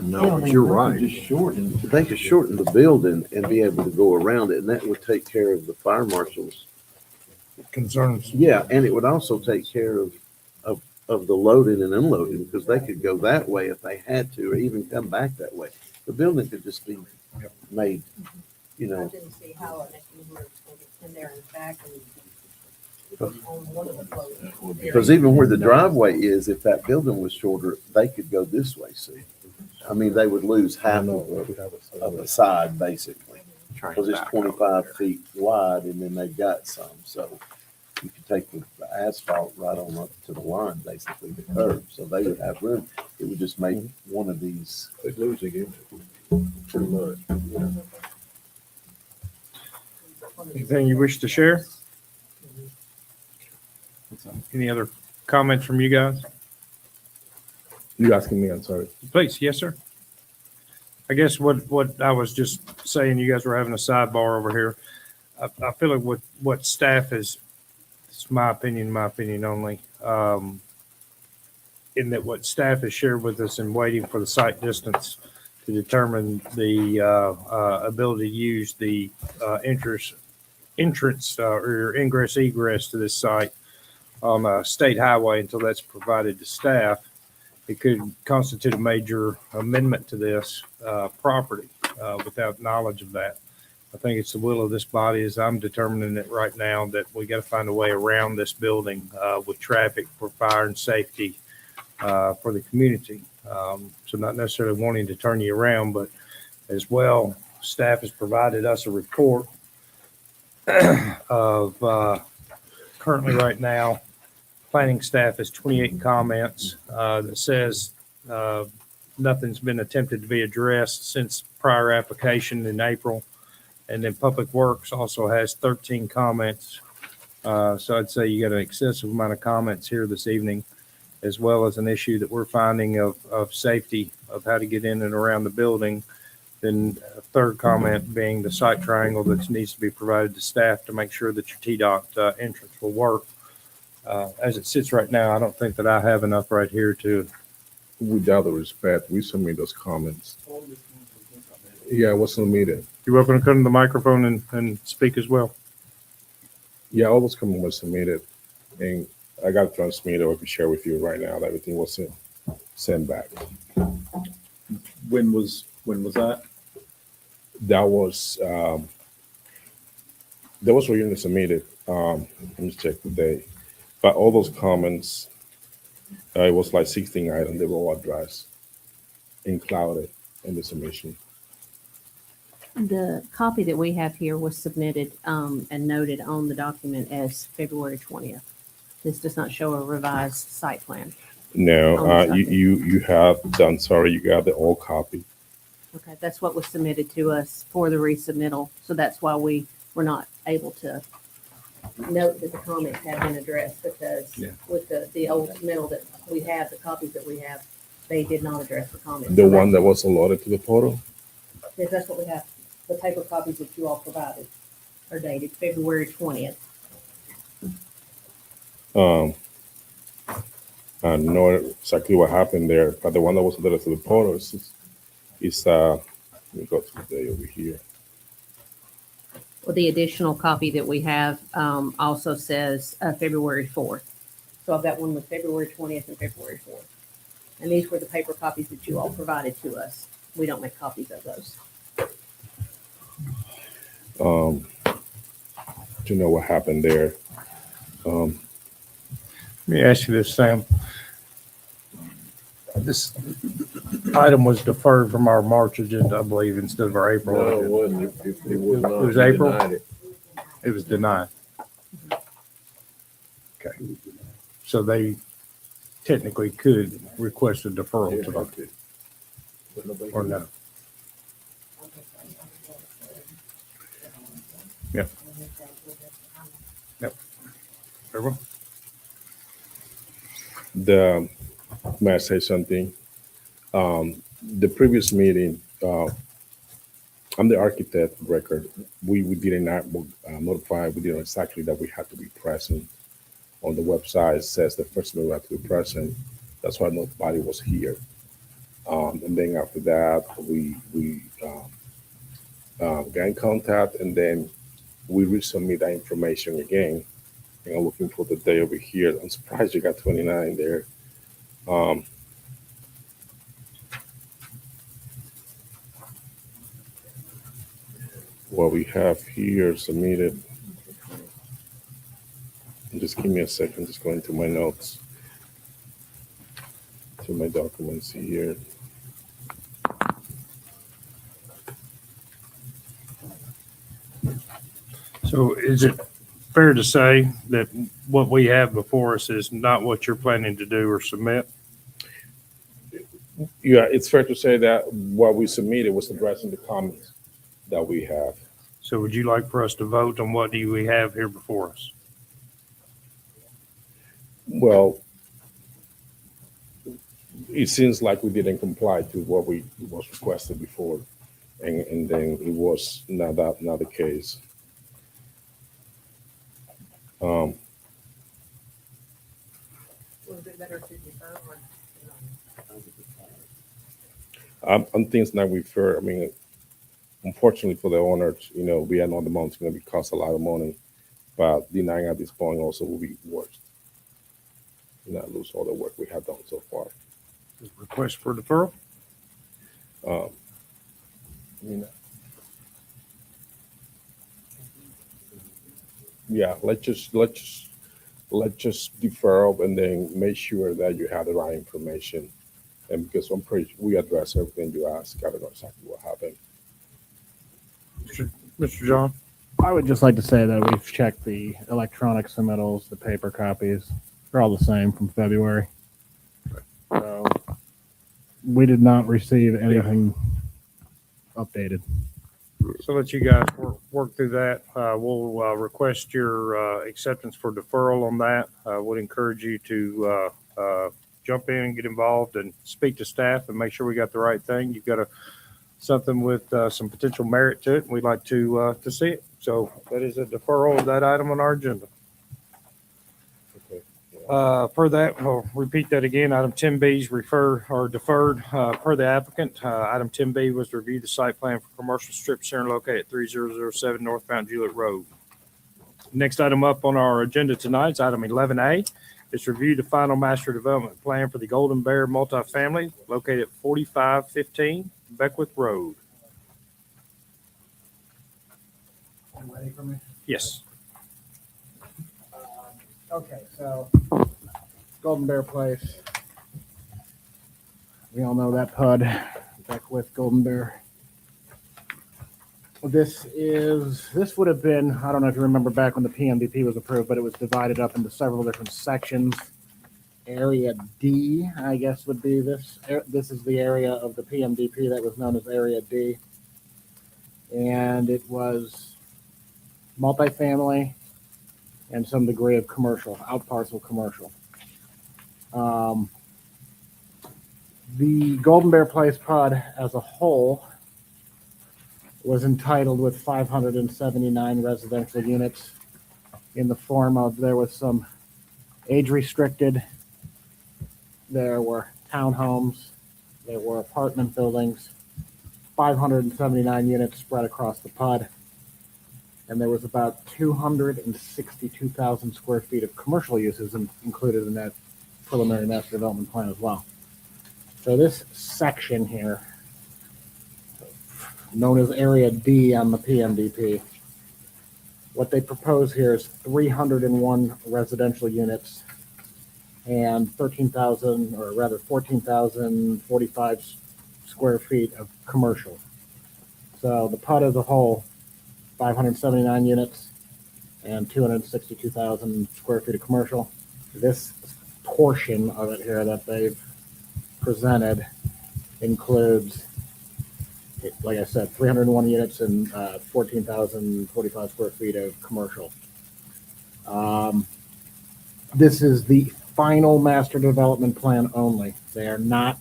No, but you're right. They could shorten the building and be able to go around it, and that would take care of the fire marshals. Concerns. Yeah, and it would also take care of the loading and unloading, because they could go that way if they had to, or even come back that way. The building could just be made, you I know. didn't see how an 18-wheeler was going to get in there and back and on one of the flows. Because even where the driveway is, if that building was shorter, they could go this way, see? I mean, they would lose half of the side, basically. Because it's 25 feet wide, and then they've got some, so you could take the asphalt right on up to the line, basically, the curb, so they would have room. It would just make one of these. They'd lose again, pretty much. Anything you wish to share? Any other comments from you guys? You asking me? I'm sorry. Please, yes, sir. I guess what I was just saying, you guys were having a sidebar over here. I feel like what staff is, it's my opinion only, in that what staff has shared with us in waiting for the site distance to determine the ability to use the entrance or ingress egress to this site on a state highway until that's provided to staff. It could constitute a major amendment to this property without knowledge of that. I think it's the will of this body, as I'm determining it right now, that we got to find a way around this building with traffic for fire and safety for the community. So not necessarily wanting to turn you around, but as well, staff has provided us a report of currently right now, planning staff has 28 comments that says nothing's been attempted to be addressed since prior application in April. And then Public Works also has 13 comments. So I'd say you got an excessive amount of comments here this evening, as well as an issue that we're finding of safety of how to get in and around the building. Then a third comment being the site triangle that needs to be provided to staff to make sure that your TDOT entrance will work. As it sits right now, I don't think that I have enough right here to. With all the respect, we submit those comments. Yeah, it was submitted. You're welcome to come to the microphone and speak as well. Yeah, all those comments were submitted, and I got to transmit it. I can share with you right now that everything was sent back. When was that? That was originally submitted. Let me check the date. But all those comments, it was like 16 items. They were all addressed and clouded in the submission. The copy that we have here was submitted and noted on the document as February 20th. This does not show a revised site plan. No, you have done. Sorry, you got the old copy. Okay, that's what was submitted to us for the resubmittal. So that's why we were not able to note that the comments have been addressed, because with the old submittal that we have, the copies that we have, they did not address the comments. The So one that was allotted to the portal. yes, that's what we have. The paper copies that you all provided are dated February 20th. I know exactly what happened there, but the one that was allotted to the portal is let me go to the day over here. Well, the additional copy that we have also says February 4th. So I've got one with February 20th and February 4th. And these were the paper copies that you all provided to us. We don't make copies of those. Do you know what happened there? Let me ask you this, Sam. This item was deferred from our March agenda, I believe, instead of our April. No, it agenda. wasn't. It was not. It was You April? denied it. It was denied. Okay. So they technically could request a deferral to them, or no? Yep. Yep. Very well. May I say something? The previous meeting, I'm the architect of record. We did not notify, we didn't exactly that we had to be present. On the website, it says the first we had to be present. That's why nobody was here. And then after that, we got in contact, and then we resubmit that information again. And I'm looking for the day over here. I'm surprised you got 29 there. What we have here submitted. Just give me a second, just going to my notes, to my documents here. So is it fair to say that what we have before us is not what you're planning to do or submit? Yeah, it's fair to say that what we submitted was addressing the comments that we have. So would you like for us to vote on what do we have here before us? Well, it seems like we didn't comply to what was requested before, and then it was not the case. Would it be better to defer or? On things that we fear, I mean, unfortunately for the owners, we are not the amount it's going to cost a lot of money, but denying at this point also will be worse. Not lose all the work we have done so far. Request for deferral? Yeah, let's just defer and then make sure that you have the right information. And because I'm pretty, we address everything you ask. I don't know exactly what happened. Mr. John? I would just like to say that we've checked the electronic submittals, the paper copies. They're all the same from February. So we did not receive anything updated. So let you guys work through that. We'll request your acceptance for deferral on that. Would encourage you to jump in and get involved and speak to staff and make sure we got the right thing. You've got something with some potential merit to it, and we'd like to see it. So that is a deferral of that item on our agenda. Per that, we'll repeat that again. Item 10B is deferred per the applicant. Item 10B was to review the site plan for commercial strip center located at 3007 North Mount Juliet Road. Next item up on our agenda tonight is item 11A. It's review the final master development plan for the Golden Bear multifamily located at 4515 Beckwith Road. You ready for me? Yes. Okay, so Golden Bear Place. We all know that PUD, Beckwith Golden Bear. This would have been, I don't know if you remember back when the PMDP was approved, but it was divided up into several different sections. Area D, I guess, would be this. This is the area of the PMDP that was known as Area D. And it was multifamily and some degree of commercial, out parcel commercial. The Golden Bear Place PUD as a whole was entitled with 579 residential units in the form of, there was some age restricted, there were townhomes, there were apartment buildings, 579 units spread across the PUD. And there was about 262,000 square feet of commercial uses included in that preliminary master development plan as well. So this section here, known as Area D on the PMDP, what they propose here is 301 residential units and 14,045 square feet of commercial. So the PUD as a whole, 579 units and 262,000 square feet of commercial. This portion of it here that they've presented includes, like I said, 301 units and 14,045 square feet of commercial. This is the final master development plan only. They are not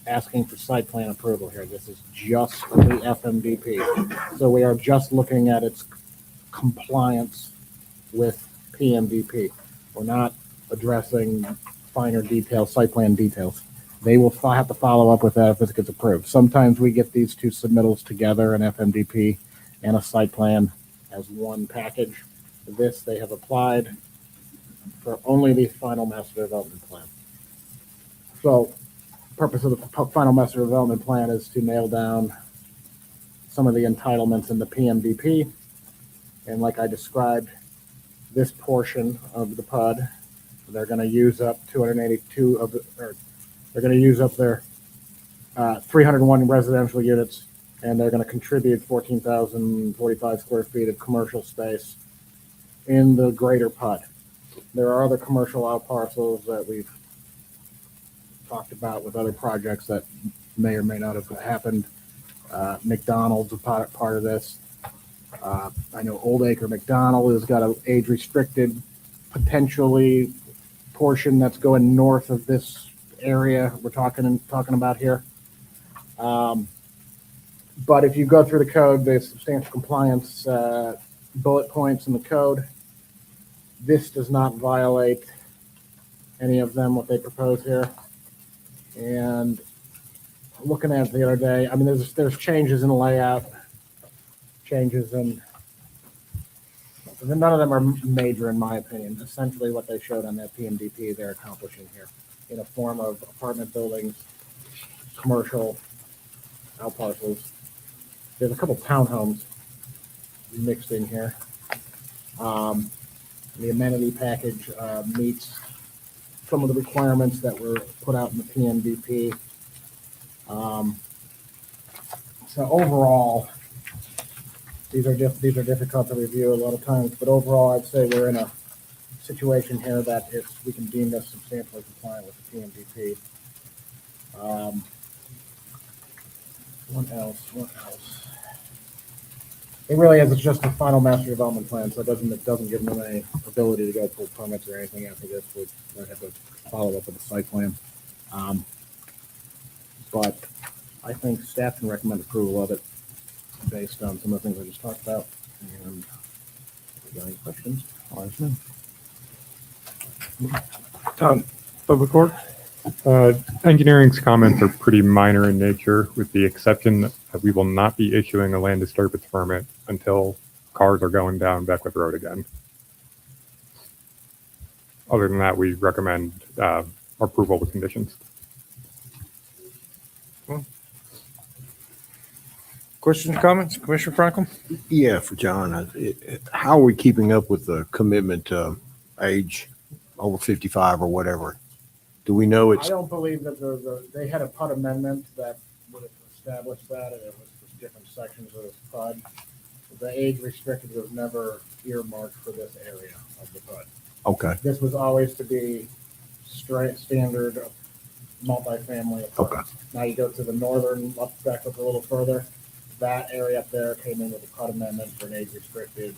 asking for site plan approval here. This is just for the FMDP. So we are just looking at its compliance with PMDP. We're not addressing finer details, site plan details. They will have to follow up with that if this gets approved. Sometimes we get these two submittals together, an FMDP and a site plan as one package. This, they have applied for only the final master development plan. So purpose of the final master development plan is to nail down some of the entitlements in the PMDP. And like I described, this portion of the PUD, they're going to use up 282 of the, or they're going to use up their 301 residential units, and they're going to contribute 14,045 square feet of commercial space in the greater PUD. There are other commercial out parcels that we've talked about with other projects that may or may not have happened. McDonald's a part of this. I know Old Acre McDonald has got an age restricted potentially portion that's going north of this area we're talking about here. But if you go through the code, there's substantial compliance bullet points in the code. This does not violate any of them, what they propose here. And looking at it the other day, I mean, there's changes in the layout, changes in, none of them are major in my opinion. Essentially what they showed on that PMDP, they're accomplishing here in a form of apartment buildings, commercial out parcels. There's a couple townhomes mixed in here. The amenity package meets some of the requirements that were put out in the PMDP. So overall, these are difficult to review a lot of times, but overall, I'd say we're in a situation here that if we can deem this substantially compliant with the PMDP. What else? It really is. It's just the final master development plan, so it doesn't give them any ability to go pull permits or anything after this. We'd have to follow up with the site plan. But I think staff can recommend approval of it based on some of the things I just talked about. And if you got any questions, I'll let you know. Tom, Public Works. Engineering's comments are pretty minor in nature, with the exception that we will not be issuing a land disturbance permit until cars are going down Beckwith Road again. Other than that, we recommend approval with conditions. Questions, comments, Commissioner Franklin? Yeah, for John, how are we keeping up with the commitment to age over 55 or whatever? Do we know I it's, don't believe that they had a PUD amendment that would have established that, and it was just different sections of this PUD. The age restricted was never earmarked for this area of the PUD. okay, This was always to be standard multifamily. okay, Now you go to the northern, up back up a little further, that area up there came in with a PUD amendment for an age restricted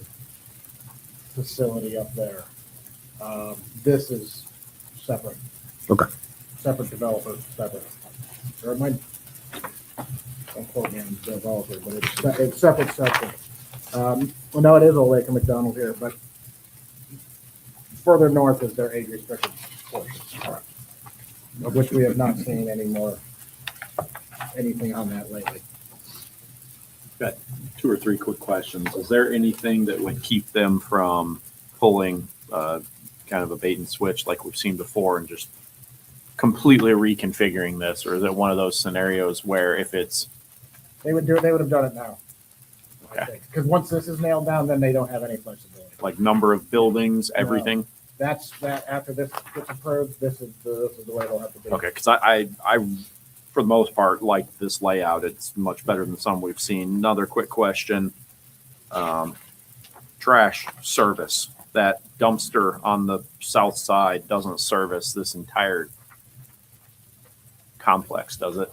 facility up there. This is separate. okay. Separate developer, separate. Or it might, don't quote me on the developer, but it's separate section. Well, no, it is Old Acre McDonald here, but further north is their age restricted portion, of which we have not seen anything on that lately. Got 2 or 3 quick questions. Is there anything that would keep them from pulling kind of a bait and switch like we've seen before and just completely reconfiguring this? Or is it one of those scenarios where if it's... They would have done it now. Okay. Because once this is nailed down, then they don't have any flexibility. Like number of buildings, everything? That's that, after this gets approved, this is the way it'll have to be. Okay, because I, for the most part, like this layout. It's much better than some we've seen. Another quick question. Trash service. That dumpster on the south side doesn't service this entire complex, does it?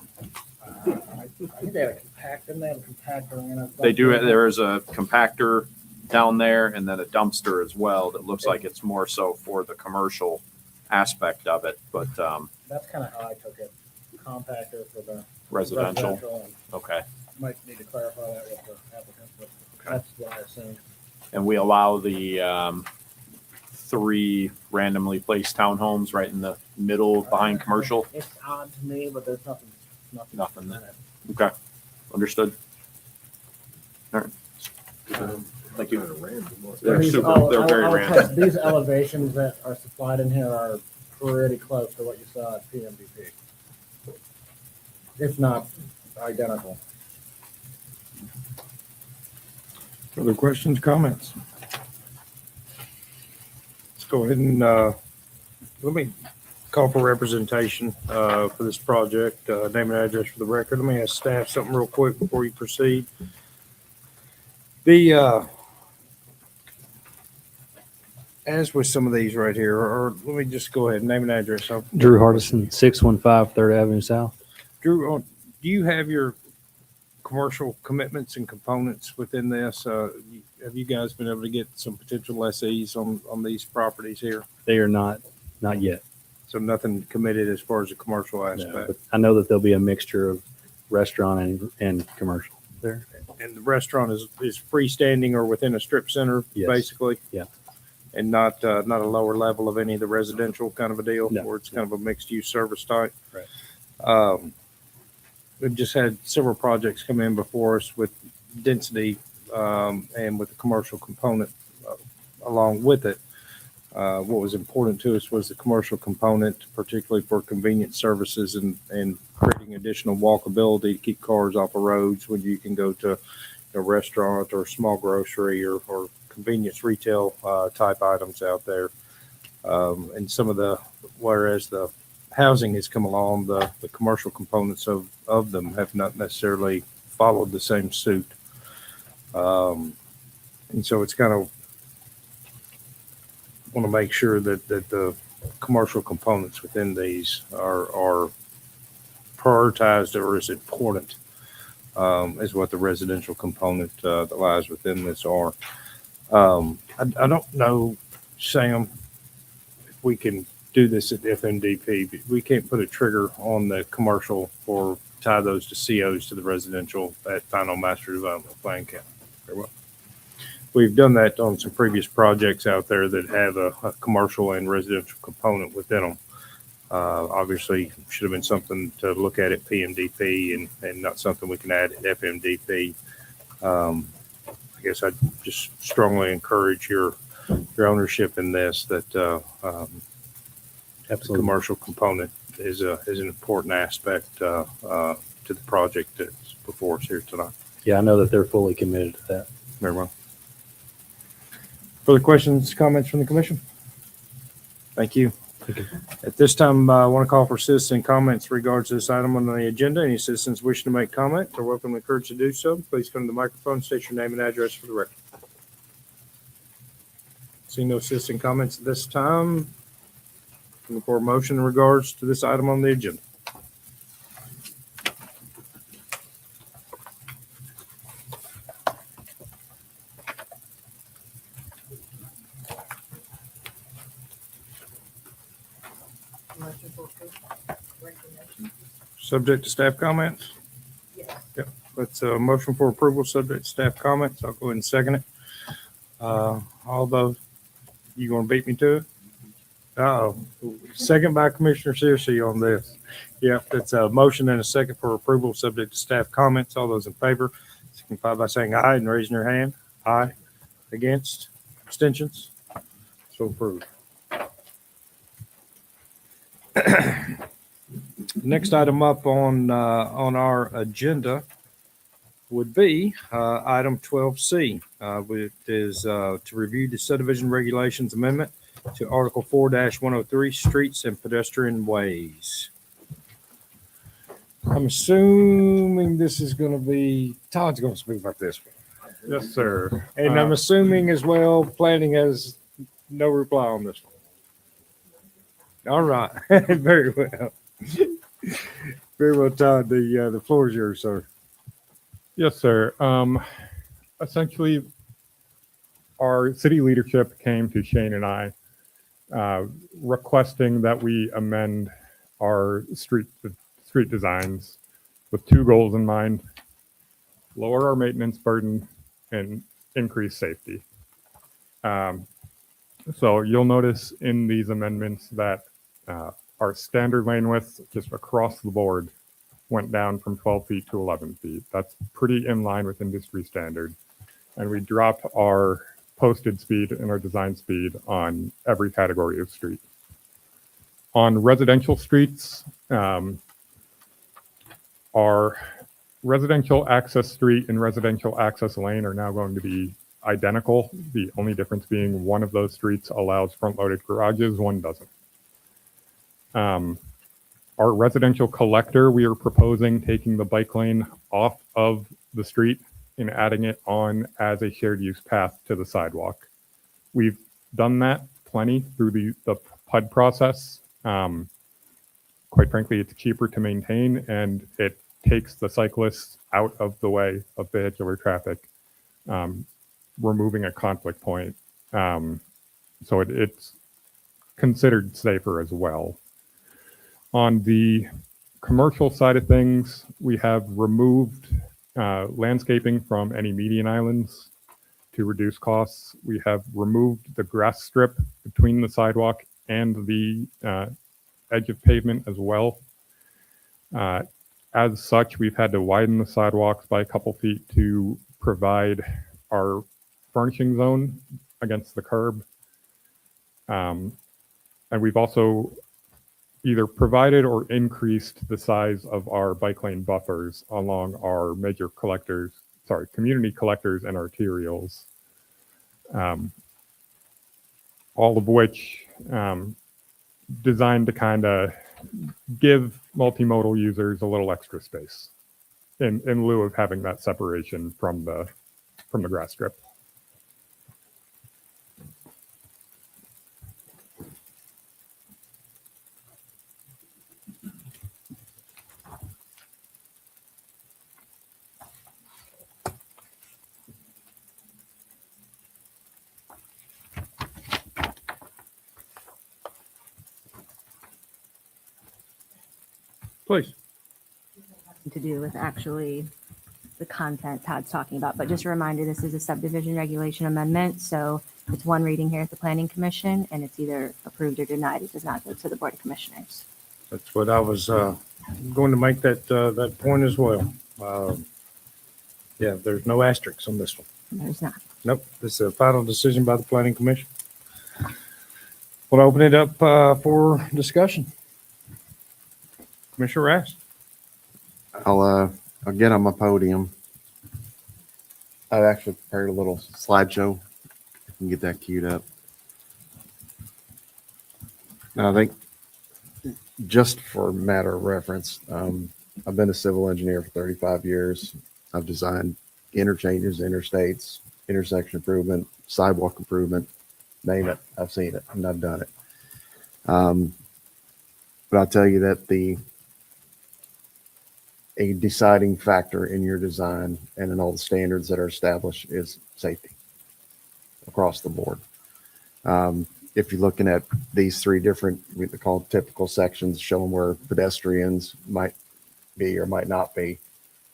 I think they had a compact, didn't they have a compactor in it? They do. There is a compactor down there and then a dumpster as well that looks like it's more so for the commercial aspect of it, but That's kind of how I took it. Compactor for the residential. and Okay. might need to clarify that with the applicant, but that's what I assumed. And we allow the 3 randomly placed townhomes right in the middle behind commercial. It's odd to me, but there's nothing. Nothing. Okay. Understood. All right. Thank you. They're These- super, oh, they're very I will tell you, random. These elevations that are supplied in here are pretty close to what you saw at PMDP. If not identical. Other questions, comments? Let's go ahead and, let me call for representation, for this project, name and address for the record. Let me ask staff something real quick before you proceed. As with some of these right here, or let me just go ahead and name and address. Drew Hardison, 615 3rd Avenue South. Drew, do you have your commercial commitments and components within this? Have you guys been able to get some potential lessees on these properties here? They are not yet. So nothing committed as far as the commercial No, aspect? but I know that there'll be a mixture of restaurant and commercial there. And the restaurant is freestanding or within a strip center, Yes. basically? Yeah. And not a lower level of any of the residential kind of a deal? No. Where it's kind of a mixed-use service type? Right. We've just had several projects come in before us with density and with the commercial component along with it. What was important to us was the commercial component, particularly for convenience services and creating additional walkability to keep cars off of roads when you can go to a restaurant or small grocery or convenience retail type items out there. And some of whereas the housing has come along, the commercial components of them have not necessarily followed the same suit. And so it's kind of want to make sure that the commercial components within these are prioritized or as important as what the residential component that lies within this are. I don't know, Sam, if we can do this at FMDP, but we can't put a trigger on the commercial or tie those to COs to the residential at final master development plan count. Very well. We've done that on some previous projects out there that have a commercial and residential component within them. Obviously, should have been something to look at PMDP and not something we can add at FMDP. I guess I'd just strongly encourage your ownership in this, that Absolutely. commercial component is an important aspect to the project that's before us here tonight. Yeah, I know that they're fully committed to that. Very well. Further questions, comments from the commission? Thank you. At this time, I want to call for citizen comments regards to this item on the agenda. Any citizens wishing to make comment are welcome and encouraged to do so. Please come to the microphone, state your name and address for the record. Seeing no citizen comments at this time, looking for a motion in regards to this item on the agenda. Subject to staff comments? Yes. Yep. That's a motion for approval, subject to staff comments. I'll go ahead and second it. All those, you gonna beat me to it? Uh-oh. Second by Commissioner Searcy on this. Yep, that's a motion and a second for approval, subject to staff comments. All those in favor, signify by saying aye and raising your hand. Aye. Against? Abstentions? So approved. Next item up on our agenda would be item 12C, which is to review the subdivision regulations amendment to Article 4-103, Streets and Pedestrian Ways. I'm assuming this is going to be, Todd's going to speak about this one. Yes, sir. And I'm assuming as well, planning has no reply on this one. All right, very well. Very well, Todd. The floor is yours, sir. Yes, sir. Essentially, our city leadership came to Shane and I requesting that we amend our street designs with two goals in mind: lower our maintenance burden and increase safety. So you'll notice in these amendments that our standard lane width just across the board went down from 12 feet to 11 feet. That's pretty in line with industry standard. And we dropped our posted speed and our design speed on every category of street. On residential streets, our residential access street and residential access lane are now going to be identical. The only difference being one of those streets allows front-loaded garages, one doesn't. Our residential collector, we are proposing taking the bike lane off of the street and adding it on as a shared use path to the sidewalk. We've done that plenty through the PUD process. Quite frankly, it's cheaper to maintain and it takes the cyclists out of the way of vehicular traffic, removing a conflict point. So it's considered safer as well. On the commercial side of things, we have removed landscaping from any median islands to reduce costs. We have removed the grass strip between the sidewalk and the edge of pavement as well. As such, we've had to widen the sidewalks by a couple feet to provide our furnishing zone against the curb. And we've also either provided or increased the size of our bike lane buffers along our major collectors, community collectors and arterials. All of which designed to kind of give multimodal users a little extra space in lieu of having that separation from the grass strip. Please. To do with actually the content Todd's talking about, but just a reminder, this is a subdivision regulation amendment, so it's one reading here at the Planning Commission, and it's either approved or denied. It does not go to the Board of Commissioners. That's what I was going to make that point as well. Yeah, there's no asterisks on this one. There's not. Nope, this is a final decision by the Planning Commission. We'll open it up for discussion. Commissioner Rass. I'll get on my podium. I've actually prepared a little slideshow. I can get that queued up. Now, I think just for a matter of reference, I've been a civil engineer for 35 years. I've designed interchanges, interstates, intersection improvement, sidewalk improvement, name it. I've seen it and I've done it. But I'll tell you that a deciding factor in your design and in all the standards that are established is safety across the board. If you're looking at these three different, we call typical sections, showing where pedestrians might be or might not be.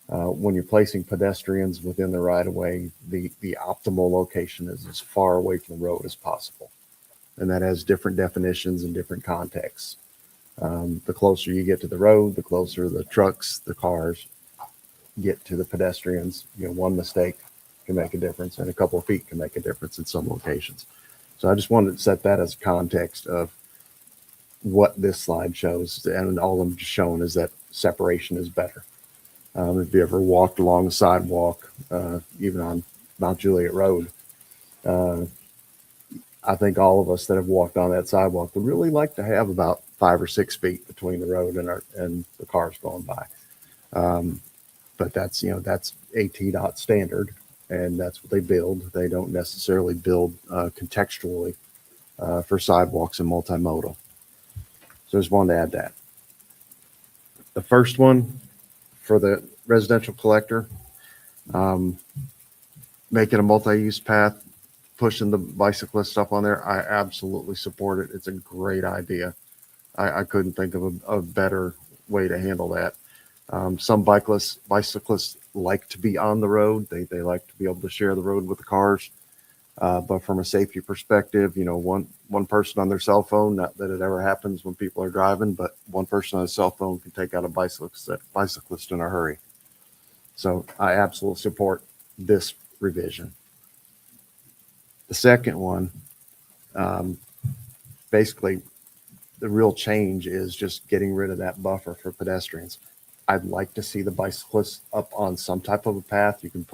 When you're placing pedestrians within the right of way, the optimal location is as far away from the road as possible. And that has different definitions and different contexts. The closer you get to the road, the closer the trucks, the cars get to the pedestrians. One mistake can make a difference, and a couple of feet can make a difference in some locations. So I just wanted to set that as context of what this slide shows, and all I'm just showing is that separation is better. If you ever walked along the sidewalk, even on Mount Juliet Road, I think all of us that have walked on that sidewalk would really like to have about 5 or 6 feet between the road and the cars going by. But that's ATDOT standard, and that's what they build. They don't necessarily build contextually for sidewalks and multimodal. So I just wanted to add that. The first one for the residential collector, make it a multi-use path. pushing the bicyclist up on there, I absolutely support it. It's a great idea. I couldn't think of a better way to handle that. Some bicyclists like to be on the road. They like to be able to share the road with the cars. But from a safety perspective, one person on their cell phone, not that it ever happens when people are driving, but one person on a cell phone can take out a bicyclist in a hurry. So I absolutely support this revision. The second one, basically, the real change is just getting rid of that buffer for pedestrians. I'd like to see the bicyclists up on some type of a path. You can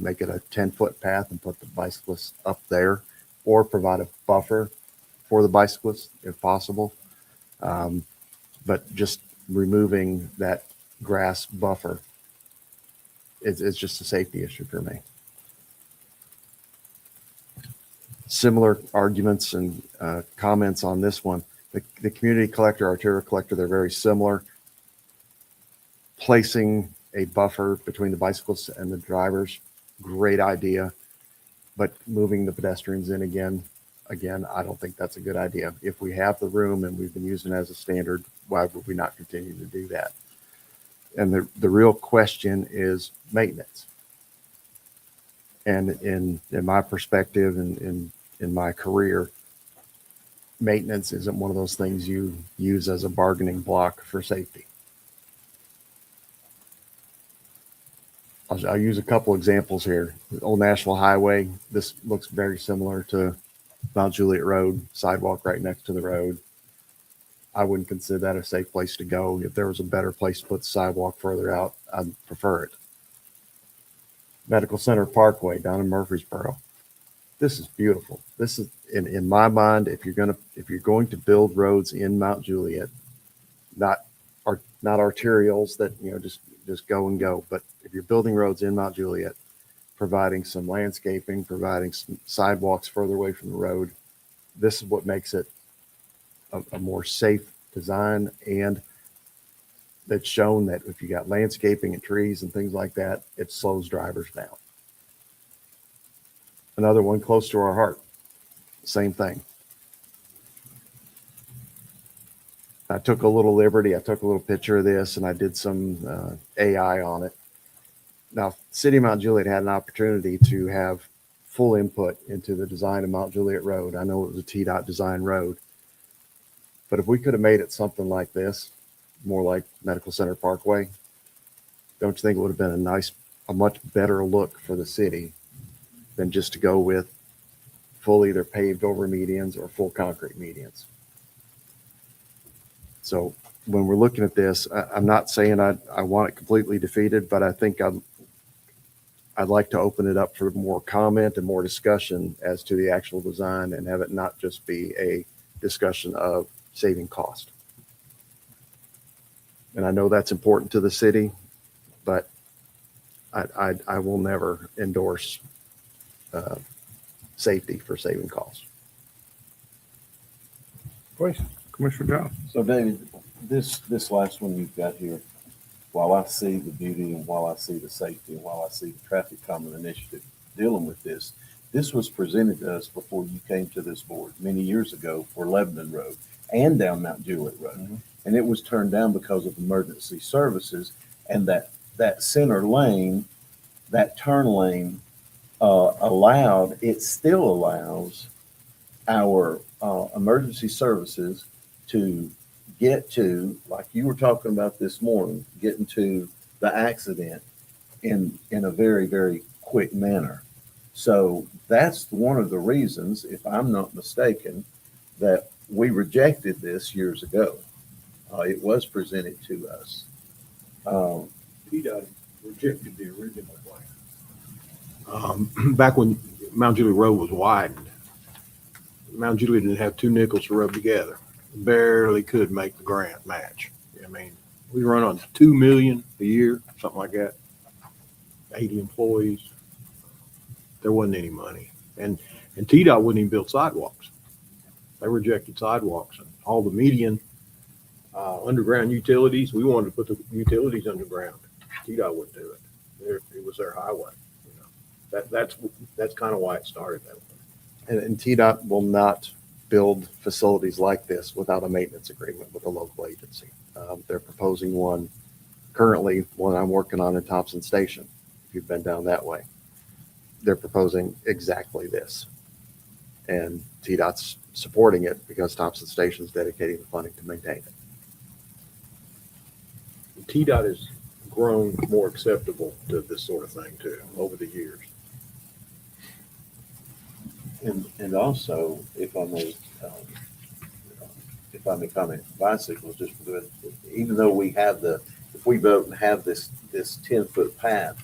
make it a 10-foot path and put the bicyclists up there, or provide a buffer for the bicyclists if possible. But just removing that grass buffer, it's just a safety issue for me. Similar arguments and comments on this one. The community collector, arterial collector, they're very similar. Placing a buffer between the bicyclists and the drivers, great idea. But moving the pedestrians in again, I don't think that's a good idea. If we have the room and we've been using it as a standard, why would we not continue to do that? And the real question is maintenance. And in my perspective and in my career, maintenance isn't one of those things you use as a bargaining block for safety. I'll use a couple examples here. Old National Highway, this looks very similar to Mount Juliet Road, sidewalk right next to the road. I wouldn't consider that a safe place to go. If there was a better place to put the sidewalk further out, I'd prefer it. Medical Center Parkway down in Murfreesboro. This is beautiful. This is in my mind, if you're going to build roads in Mount Juliet, not arterials that just go and go, but if you're building roads in Mount Juliet, providing some landscaping, providing some sidewalks further away from the road, this is what makes it a more safe design. And that's shown that if you got landscaping and trees and things like that, it slows drivers down. Another one close to our heart, same thing. I took a little liberty. I took a little picture of this and I did some AI on it. Now, City of Mount Juliet had an opportunity to have full input into the design of Mount Juliet Road. I know it was a TDOT design road, but if we could have made it something like this, more like Medical Center Parkway, don't you think it would have been a much better look for the city than just to go with full either paved over medians or full concrete medians? So when we're looking at this, I'm not saying I want it completely defeated, but I think I'd like to open it up for more comment and more discussion as to the actual design and have it not just be a discussion of saving cost. And I know that's important to the city, but I will never endorse safety for saving costs. Please, Commissioner John. So David, this last one you've got here, while I see the beauty and while I see the safety and while I see the traffic calming initiative dealing with this was presented to us before you came to this board many years ago for Lebanon Road and down Mount Juliet Road. Mm-hmm. And it was turned down because of emergency services, and that center lane, that turn lane it still allows our emergency services to get to, like you were talking about this morning, getting to the accident in a very, very quick manner. So that's one of the reasons, if I'm not mistaken, that we rejected this years ago. It was presented to us. TDOT rejected the original plan. Back when Mount Juliet Road was widened, Mount Juliet didn't have two nickels to rub together. Barely could make the grant match. I mean, we run on $2 million a year, something like that. 80 employees. There wasn't any money, and TDOT wouldn't even build sidewalks. They rejected sidewalks and all the median underground utilities. We wanted to put the utilities underground. TDOT wouldn't do it. It was their highway. That's kind of why it started that way. and TDOT will not build facilities like this without a maintenance agreement with a local agency. They're proposing one currently, one I'm working on in Thompson Station. If you've been down that way, they're proposing exactly this. And TDOT's supporting it because Thompson Station is dedicating the funding to maintain it. TDOT has grown more acceptable to this sort of thing too over the years. And also, if I may comment, bicycles, just for the, even though we have if we vote and have this 10-foot path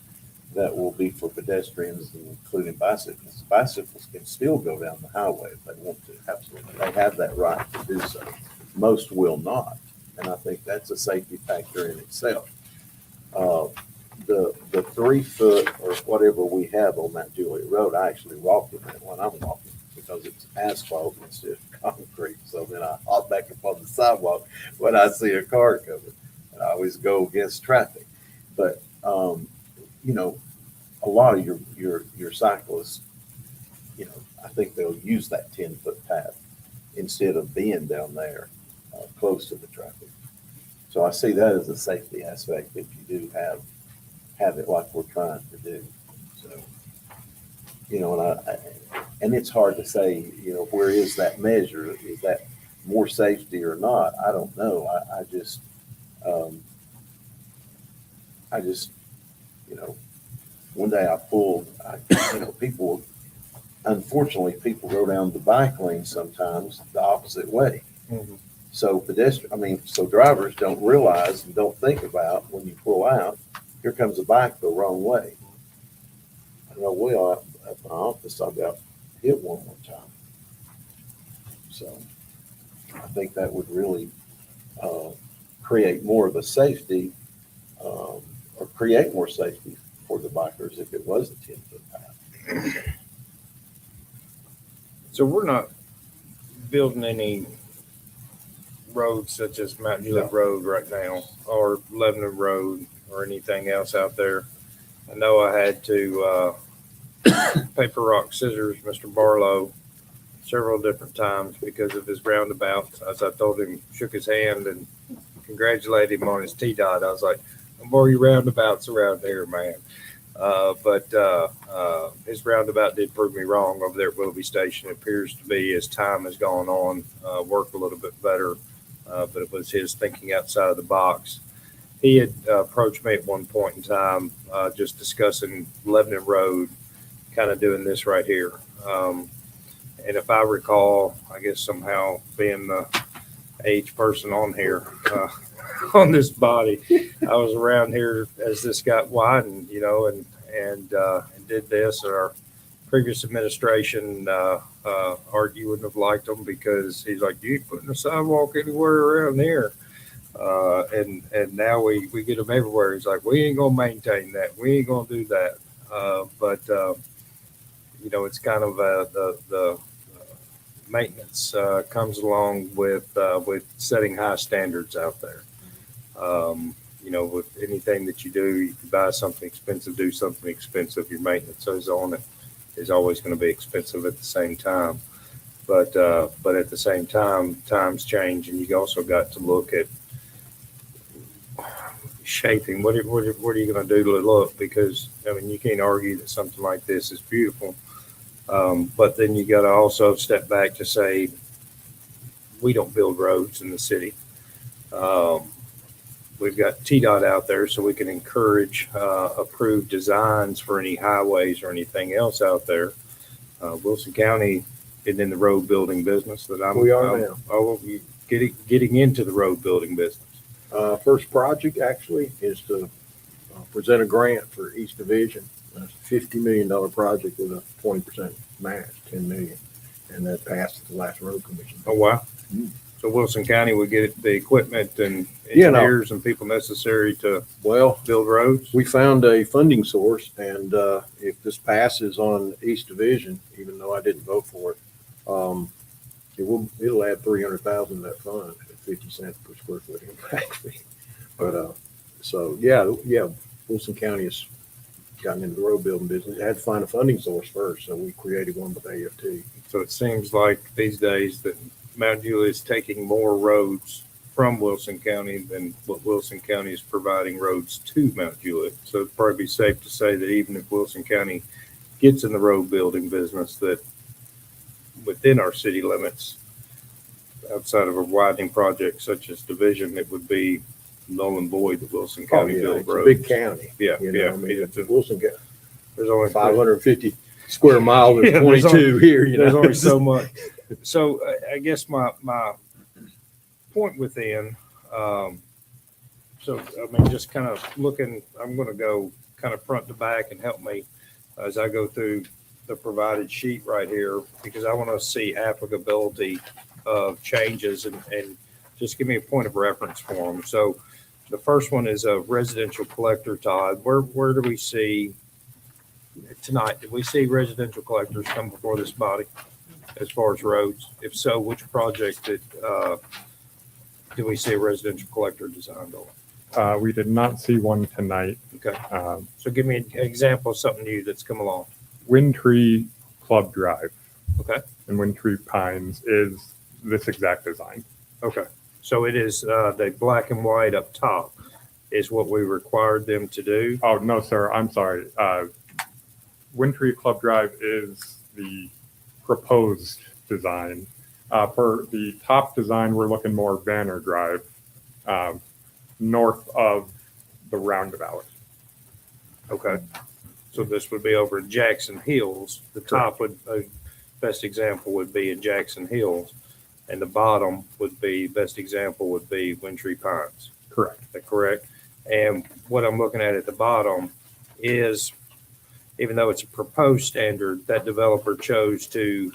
that will be for pedestrians, including bicyclists, bicycles can still go down the highway if they want to. Absolutely. They have that right to do so. Most will not. And I think that's a safety factor in itself. The 3 foot or whatever we have on that Juliet Road, I actually walk in that when I'm walking because it's asphalt instead of concrete. So then I hop back up on the sidewalk when I see a car coming. And I always go against traffic. But, you know, a lot of your cyclists, you know, I think they'll use that 10-foot path instead of being down there close to the traffic. So I see that as a safety aspect if you do have it like we're trying to do. So, you know, and it's hard to say, you know, where is that measure? Is that more safety or not? I don't know. I just, you know, one day I pulled, you know, unfortunately, people go down the bike lane sometimes the opposite way. Mhm. So so drivers don't realize and don't think about when you pull out, here comes a bike the wrong way. I know at my office, I got hit one more time. So I think that would really create more of a safety or create more safety for the bikers if it was a 10-foot path. So we're not building any roads such as Mount Juliet Road right now, or Lebanon Road, or anything else out there. I know I had to paper, rock, scissors Mr. Barlow several different times because of his roundabouts. As I told him, shook his hand and congratulated him on his TDOT. I was like, no more you roundabouts around here, man. But his roundabout did prove me wrong over there at Willoughby Station. It appears to be, as time has gone on, work a little bit better. But it was his thinking outside of the box. He had approached me at one point in time, just discussing Lebanon Road, kind of doing this right here. And if I recall, I guess somehow being the age person on here, on this body, I was around here as this got widened, you know, and did this. Our previous administration, Art, you wouldn't have liked them because he's like, you ain't putting a sidewalk anywhere around here. And now we get them everywhere. He's like, we ain't gonna maintain that. We ain't gonna do that. But you know, it's kind of the maintenance comes along with setting high standards out there. You know, with anything that you do, you buy something expensive, do something expensive, your maintenance is on it is always going to be expensive at the same time. But at the same time, times change, and you also got to look at shaping. What are you going to do to look? Because I mean, you can't argue that something like this is beautiful, but then you got to also step back to say we don't build roads in the city. We've got TDOT out there, so we can encourage approved designs for any highways or anything else out there. Wilson County isn't in the road building business that We are now. Getting into the road building business. First project actually is to present a grant for East Division. That's a $50 million project with a 20% match, $10 million. And that passed at the last road commission. Oh, wow. Mm. So Wilson County would get the equipment and engineers and people necessary to build roads? We found a funding source, and if this passes on East Division, even though I didn't vote for it, it'll add $300,000 to that fund at 50 cents per square foot impact fee. But so yeah, Wilson County has gotten into the road building business. It had to find a funding source first, so we created one with AFT. So it seems like these days that Mount Juliet is taking more roads from Wilson County than what Wilson County is providing roads to Mount Juliet. So it'd probably be safe to say that even if Wilson County gets in the road building business, that within our city limits, outside of a widening project such as Division, it would be null and void that Wilson County build It's a roads. big county. Yeah, You know, yeah. I mean, It's a- Wilson got There's only 550 square miles, Yeah, there's there's 22 only- here, you know. There's only so much. So I guess my point within, so I mean, just kind of looking, I'm going to go kind of front to back and help me as I go through the provided sheet right here, because I want to see applicability of changes and just give me a point of reference for them. So the first one is a residential collector, Todd. Where do we see tonight? Did we see residential collectors come before this body as far as roads? If so, which project did we see a residential collector designed on? We did not see one tonight. Okay. So give me an example of something new that's come along. Windtree Club Drive Okay. and Windtree Pines is this exact design. Okay. So it is the black and white up top is what we required them to do. Oh, no, sir. I'm sorry. Windtree Club Drive is the proposed design. For the top design, we're looking more Banner Drive, north of the roundabout. Okay. So this would be over in Jackson Hills. The top would, best example would be in Jackson Hills. And the bottom would be, best example would be Windtree Pines. Correct. Is that correct? And what I'm looking at the bottom is, even though it's a proposed standard, that developer chose to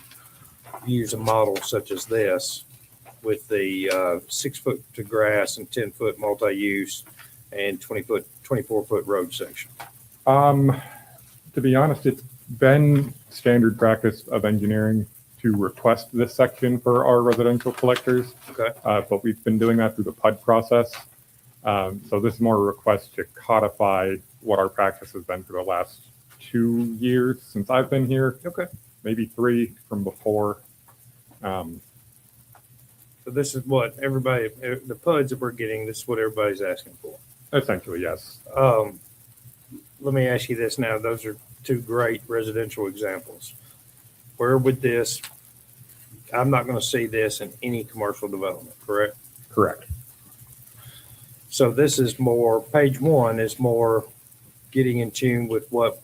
use a model such as this with the 6 foot to grass and 10 foot multi-use and 24 foot road section. To be honest, it's been standard practice of engineering to request this section for our residential collectors. Okay. But we've been doing that through the PUD process. So this is more a request to codify what our practice has been for the last 2 years since I've been here. Okay. Maybe 3 from before. So this is what everybody, the PUDs that we're getting, this is what everybody's asking for. Essentially, yes. Let me ask you this now. Those are two great residential examples. Where would this, I'm not going to see this in any commercial development, correct? Correct. So this is more, page 1 is more getting in tune with what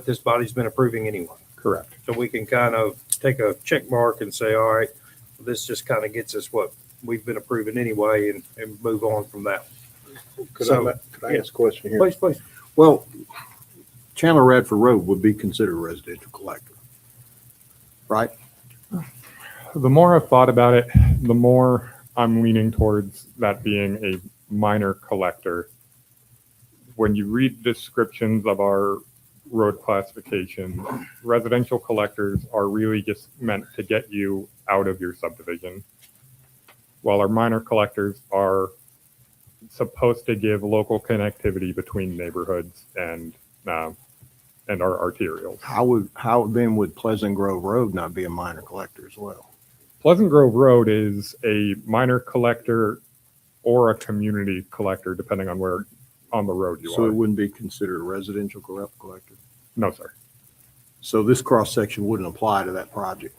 this body's been approving anyway. Correct. So we can kind of take a check mark and say, all right, this just kind of gets us what we've been approving anyway and move on from that. Could So, I ask a question here? Please, please. Well, Chandler Radford Road would be considered a residential collector, right? The more I've thought about it, the more I'm leaning towards that being a minor collector. When you read descriptions of our road classification, residential collectors are really just meant to get you out of your subdivision, while our minor collectors are supposed to give local connectivity between neighborhoods and our arterials. How then would Pleasant Grove Road not be a minor collector as well? Pleasant Grove Road is a minor collector or a community collector, depending on where on the road you So are. it wouldn't be considered a residential collector? No, sir. So this cross section wouldn't apply to that project?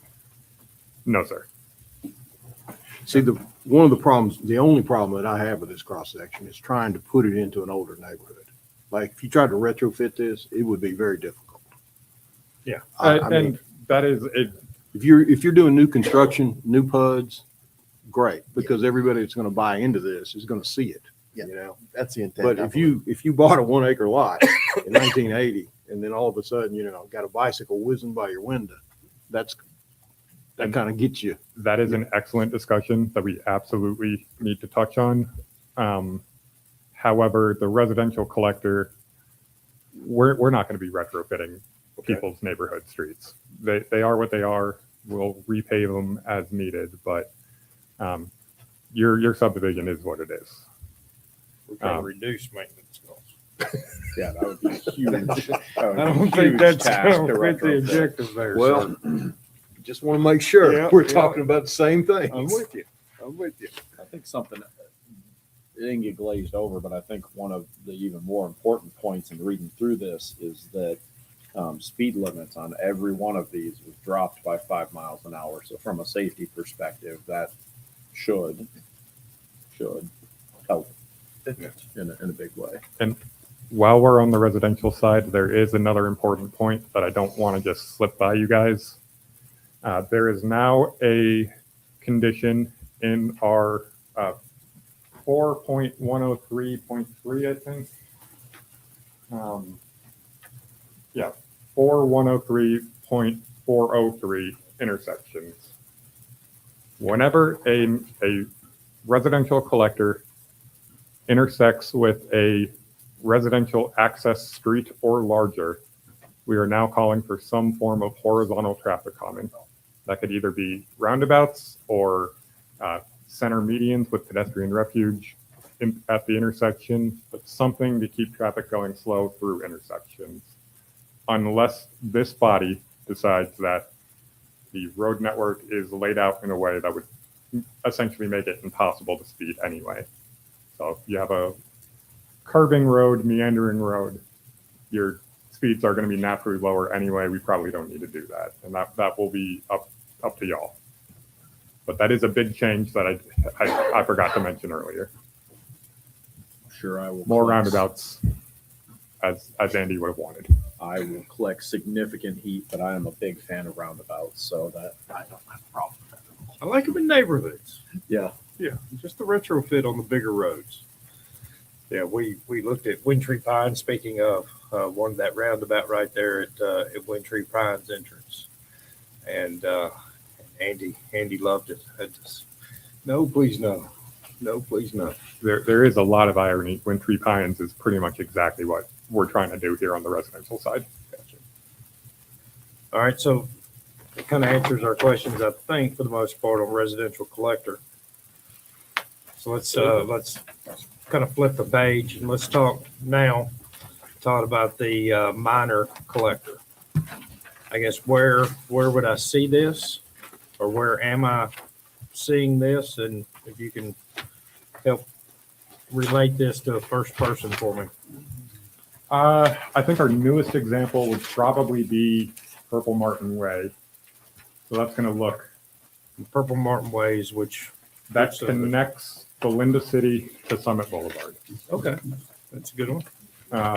No, sir. See, one of the problems, the only problem that I have with this cross section is trying to put it into an older neighborhood. Like if you tried to retrofit this, it would be very difficult. Yeah. I And mean, that is it. if you're doing new construction, new PUDs, great, because everybody that's going to buy into this is going to see it. Yeah, you know, that's the intent. but if you bought a 1 acre lot in 1980 and then all of a sudden, got a bicycle whizzing by your window, that kind of gets you. That is an excellent discussion that we absolutely need to touch on. However, the residential collector, we're not going to be retrofitting people's neighborhood streets. They are what they are. We'll repave them as needed, but your subdivision is what it is. We're going to reduce maintenance costs. Yeah, that would be huge. I don't think that's the objective there. Well, Just want to make sure Yeah, we're yeah. talking about the same thing. I'm with you. I'm with you. I think something, it didn't get glazed over, but I think one of the even more important points in reading through this is that speed limits on every one of these was dropped by 5 miles an hour. So from a safety perspective, that should help in a big way. And while we're on the residential side, there is another important point that I don't want to just slip by you guys. There is now a condition in our 4.103.3, I think. Yeah, 4103.403 intersections. Whenever a residential collector intersects with a residential access street or larger, we are now calling for some form of horizontal traffic calming. That could either be roundabouts or center medians with pedestrian refuge at the intersection, but something to keep traffic going slow through intersections. Unless this body decides that the road network is laid out in a way that would essentially make it impossible to speed anyway. So if you have a curving road, meandering road, your speeds are going to be naturally lower anyway. We probably don't need to do that. And that will be up to y'all. But that is a big change that I forgot to mention earlier. Sure, I will. More collect- roundabouts as Andy would have wanted. I will collect significant heat, but I am a big fan of roundabouts, so that I don't have a problem with that. I like them in neighborhoods. Yeah. Yeah, just the retrofit on the bigger roads. Yeah, we looked at Wintry Pines, speaking of one, that roundabout right there at Wintry Pines entrance. And Andy loved it. I just, no, please no. No, please no. There is a lot of irony. Wintry Pines is pretty much exactly what we're trying to do here on the residential side. Gotcha. All right, so it kind of answers our questions, I think, for the most part on residential collector. So let's kind of flip the page and let's talk now, Todd, about the minor collector. I guess where would I see this, or where am I seeing this? And if you can help relate this to a first person for me. I think our newest example would probably be Purple Martin Way. So that's going to look. Purple Martin Ways, which that connects Belinda City to Summit Boulevard. Okay, that's a good one. I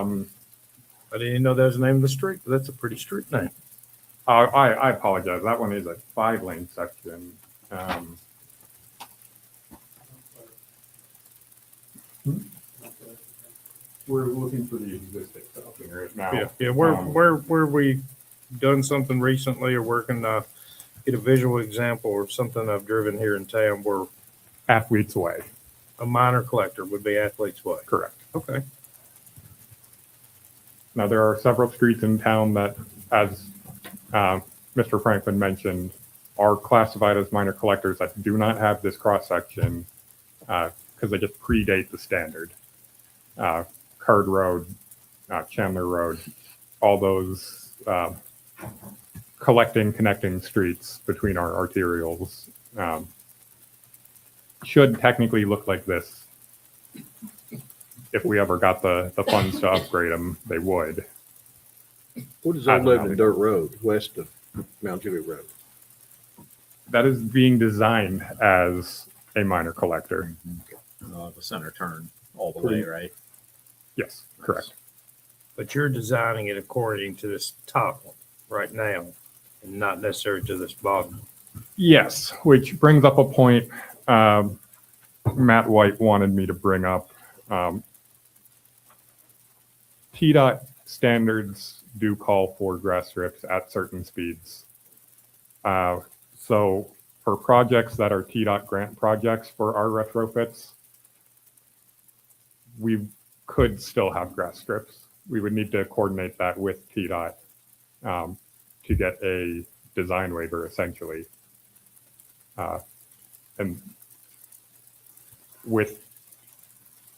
didn't even know that was the name of the street, but that's a pretty street name. I apologize. That one is a 5-lane section. We're looking for the existing stuff right now. Yeah. Where we done something recently, or where can get a visual example or something I've driven here in town where Athletes Way. A minor collector would be Athletes Way. Correct. Okay. Now, there are several streets in town that, as Mr. Franklin mentioned, are classified as minor collectors that do not have this cross-section because they just predate the standard. Card Road, Chandler Road, all those connecting streets between our arterials should technically look like this. If we ever got the funds to upgrade them, they would. What is Old Lebanon Dirt Road west of Mount Juliet Road? That is being designed as a minor collector. The center turn all the way, right? Yes, correct. But you're designing it according to this top one right now, and not necessarily to this bottom. Yes, which brings up a point Matt White wanted me to bring up. TDOT standards do call for grass strips at certain speeds. So for projects that are TDOT grant projects for our retrofits, we could still have grass strips. We would need to coordinate that with TDOT to get a design waiver, essentially. And with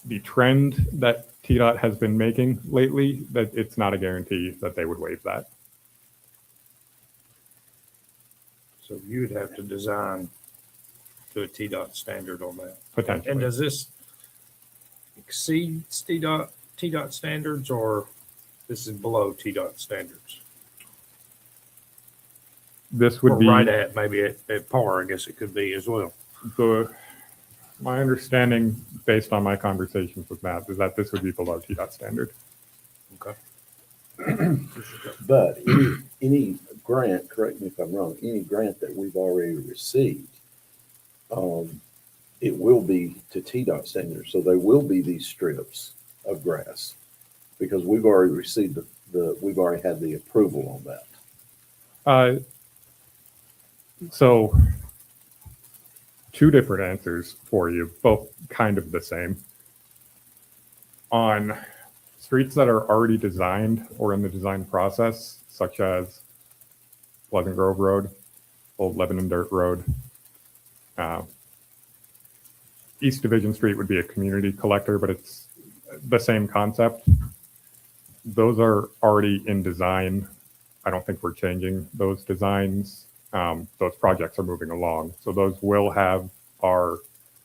the trend that TDOT has been making lately, that it's not a guarantee that they would waive that. So you would have to design to a TDOT standard on that. Potentially. And does this exceed TDOT standards, or this is below TDOT standards? This would Or be right at, maybe at par, I guess it could be as well. My understanding, based on my conversations with Matt, is that this would be below TDOT standard. Okay. But any grant, correct me if I'm wrong, any grant that we've already received, it will be to TDOT standards. So there will be these strips of grass because we've already received we've already had the approval on that. So two different answers for you, both kind of the same. On streets that are already designed or in the design process, such as Pleasant Grove Road, Old Lebanon Dirt Road, East Division Street would be a community collector, but it's the same concept. Those are already in design. I don't think we're changing those designs. Those projects are moving along. So those will have our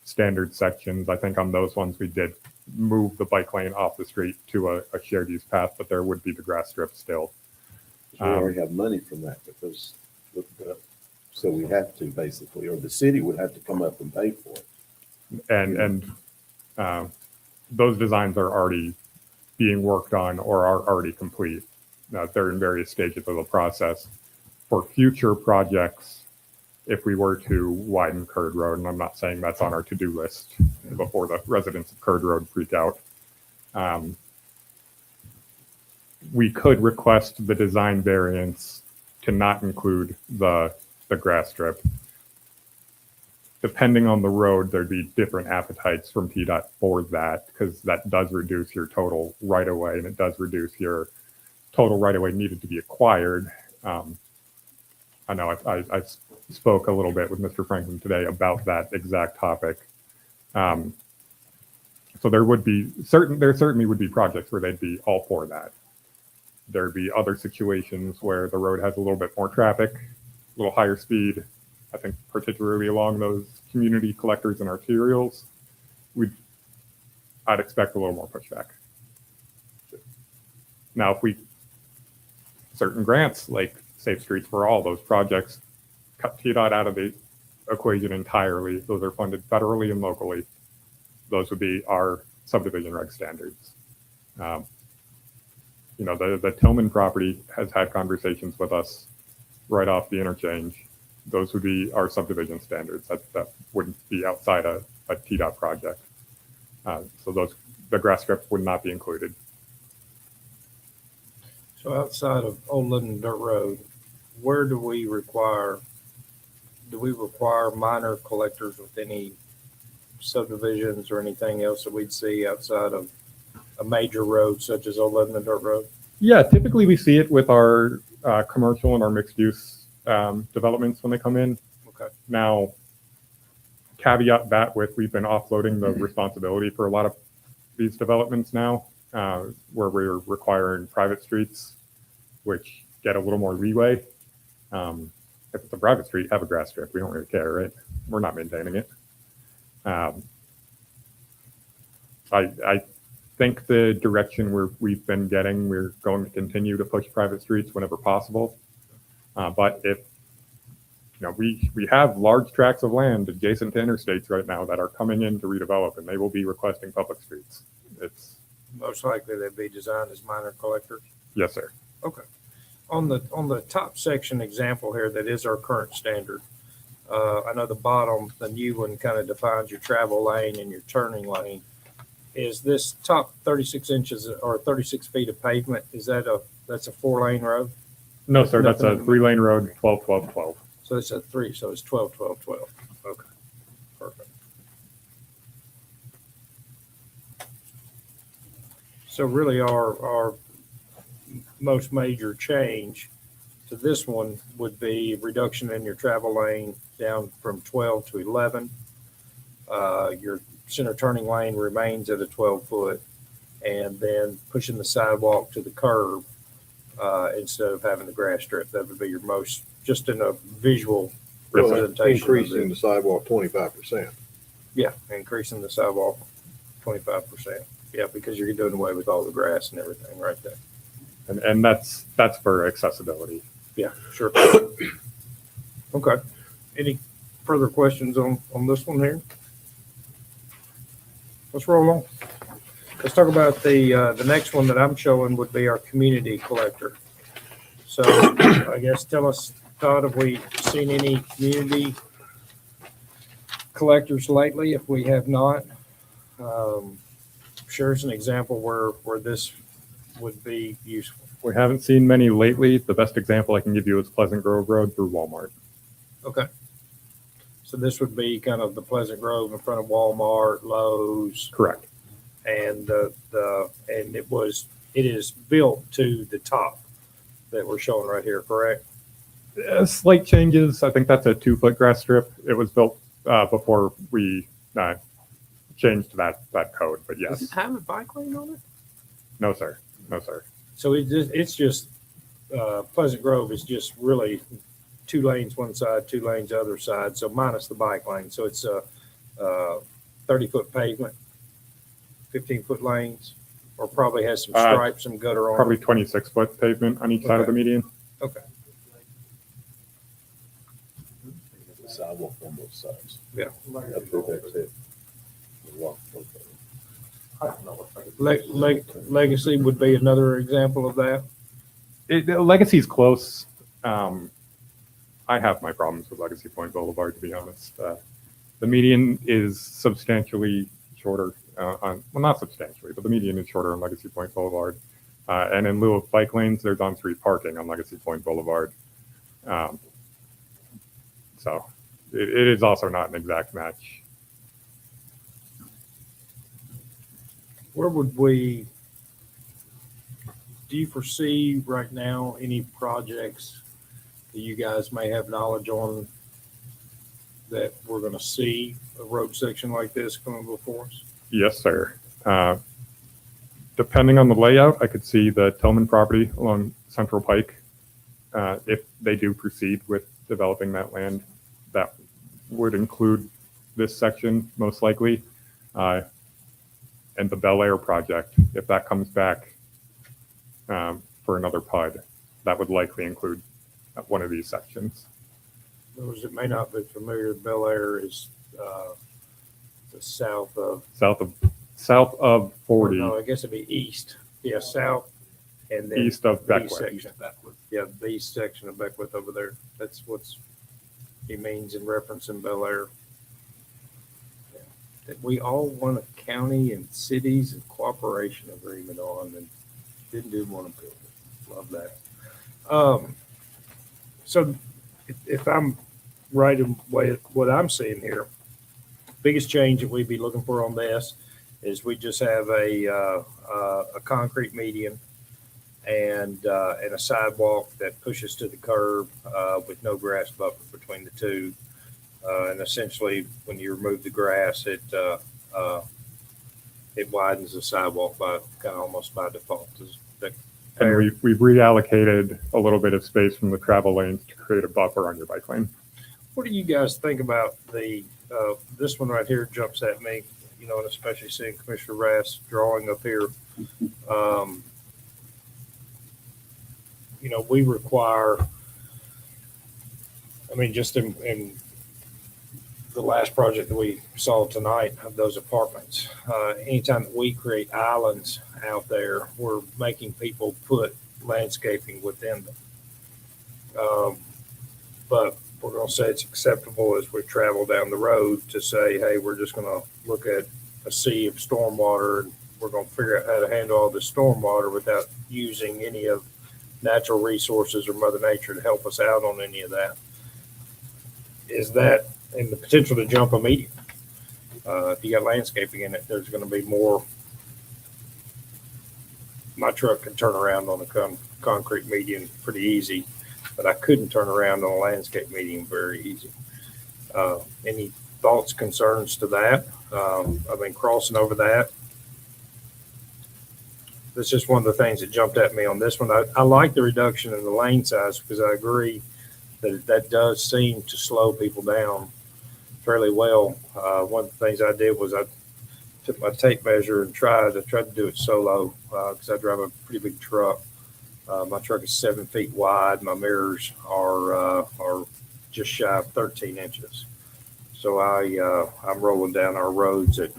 standard sections. I think on those ones, we did move the bike lane off the street to a shared use path, but there would be the grass strip still. We already have money from that because, so we have to basically, or the city would have to come up and pay for it. And those designs are already being worked on or are already complete. They're in various stages of the process. For future projects, if we were to widen Curd Road, and I'm not saying that's on our to-do list before the residents of Curd Road freak out, we could request the design variance to not include the grass strip. Depending on the road, there'd be different appetites from TDOT for that, because that does reduce your total right-of-way, and it does reduce your total right-of-way needed to be acquired. I know I spoke a little bit with Mr. Franklin today about that exact topic. So there certainly would be projects where they'd be all for that. There'd be other situations where the road has a little bit more traffic, a little higher speed. I think particularly along those community collectors and arterials, I'd expect a little more pushback. Now, if certain grants like Safe Streets for All, those projects cut TDOT out of the equation entirely. Those are funded federally and locally. Those would be our subdivision reg standards. The Tillman property has had conversations with us right off the interchange. Those would be our subdivision standards. That wouldn't be outside a TDOT project. So the grass strip would not be included. So outside of Old Lebanon Dirt Road, where do we require minor collectors with any subdivisions or anything else that we'd see outside of a major road such as Old Lebanon Dirt Road? Yeah, typically we see it with our commercial and our mixed use developments when they come in. Okay. Now, caveat that with we've been offloading the responsibility for a lot of these developments now, where we're requiring private streets, which get a little more leeway. If it's a private street, have a grass strip. We don't really care, right? We're not maintaining it. I think the direction we've been getting, we're going to continue to push private streets whenever possible. But if we have large tracts of land adjacent to interstates right now that are coming in to redevelop, and they will be requesting public streets. It's Most likely they'd be designed as minor collectors. yes, sir. Okay. On the top section example here, that is our current standard. I know the bottom, the new one kind of defines your travel lane and your turning lane. Is this top 36 inches or 36 feet of pavement, that's a 4-lane road? No, sir. That's a 3-lane road, 12, 12, 12. So it's a 3, so it's 12, 12, 12. Okay, perfect. So really our most major change to this one would be reduction in your travel lane down from 12 to 11. Your center turning lane remains at a 12-foot, and then pushing the sidewalk to the curb instead of having the grass strip. That would be your most, just in a visual representation. Increasing the sidewalk 25%. Yeah, increasing the sidewalk 25%. Yeah, because you're doing away with all the grass and everything right there. And that's for accessibility. Yeah, sure. Okay. Any further questions on this one here? Let's roll on. Let's talk about the next one that I'm showing would be our community collector. So I guess tell us, Todd, have we seen any community collectors lately? If we have not, here's an example where this would be useful. We haven't seen many lately. The best example I can give you is Pleasant Grove Road through Walmart. Okay. So this would be kind of the Pleasant Grove in front of Walmart, Lowe's. Correct. And it is built to the top that we're showing right here, correct? Slight changes. I think that's a 2-foot grass strip. It was built before we changed that code, but yes. Does it have a bike lane on it? No, sir. No, sir. So it's just Pleasant Grove is just really 2 lanes one side, 2 lanes the other side. So minus the bike lane. So it's a 30-foot pavement, 15-foot lanes, or probably has some stripes, some gutter on Probably it. 26-foot pavement on each side of the median. Okay. Sidewalk on both sides. Yeah. That's it. Legacy would be another example of that. Legacy's close. I have my problems with Legacy Point Boulevard, to be honest. The median is substantially shorter well, not substantially, but the median is shorter on Legacy Point Boulevard. And in lieu of bike lanes, there's on-street parking on Legacy Point Boulevard. So it is also not an exact match. Where would do you foresee right now any projects that you guys may have knowledge on that we're going to see a road section like this coming before us? Yes, sir. Depending on the layout, I could see the Tillman property along Central Pike. If they do proceed with developing that land, that would include this section most likely. And the Bel Air project, if that comes back for another PUD, that would likely include one of these sections. Those that may not be familiar, Bel Air is the south of South of 40. No, I guess it'd be east. Yeah, south and then East of the east Beckwith. section. Yeah, the east section of Beckwith over there. That's what's he means in referencing Bel Air. Yeah. That we all want a county and cities and cooperation agreement on, and didn't do one of them. Love that. So if I'm right in what I'm seeing here, biggest change that we'd be looking for on this is we just have a concrete median and a sidewalk that pushes to the curb with no grass buffer between the two. And essentially, when you remove the grass, it widens the sidewalk by kind of almost by default. Is that fair? And we've reallocated a little bit of space from the travel lanes to create a buffer on your bike lane. What do you guys think about this one right here jumps at me, you know, and especially seeing Commissioner Rass drawing up here. You know, we require, I mean, just in the last project that we saw tonight of those apartments, anytime that we create islands out there, we're making people put landscaping within them. But we're going to say it's acceptable as we travel down the road to say, hey, we're just going to look at a sea of stormwater and we're going to figure out how to handle all this stormwater without using any of natural resources or Mother Nature to help us out on any of that. Is that, and the potential to jump a median? If you got landscaping in it, there's going to be more. My truck can turn around on a concrete median pretty easy, but I couldn't turn around on a landscape median very easy. Any thoughts, concerns to that? I've been crossing over that. That's just one of the things that jumped at me on this one. I like the reduction in the lane size because I agree that does seem to slow people down fairly well. One of the things I did was I took my tape measure and tried to do it solo because I drive a pretty big truck. My truck is 7 feet wide. My mirrors are just shy of 13 inches. So I'm rolling down our roads at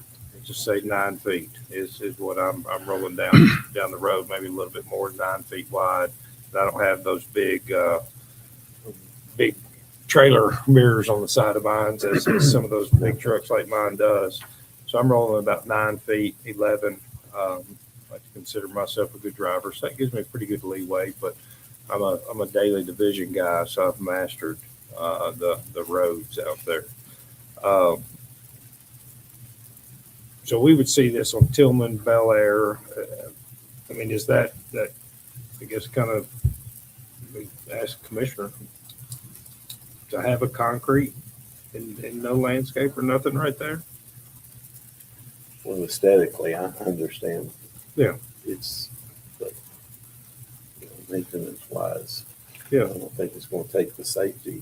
just say 9 feet is what I'm rolling down the road, maybe a little bit more than 9 feet wide. And I don't have those big trailer mirrors on the side of mine as some of those big trucks like mine does. So I'm rolling about 9 feet, 11. I consider myself a good driver, so that gives me a pretty good leeway. But I'm a daily division guy, so I've mastered the roads out there. So we would see this on Tillman, Bel Air. I mean, is that I guess kind of ask Commissioner to have a concrete and no landscape or nothing right there? Well, aesthetically, I understand. Yeah. It's, but, you know, maintenance wise, Yeah. I don't think it's going to take the safety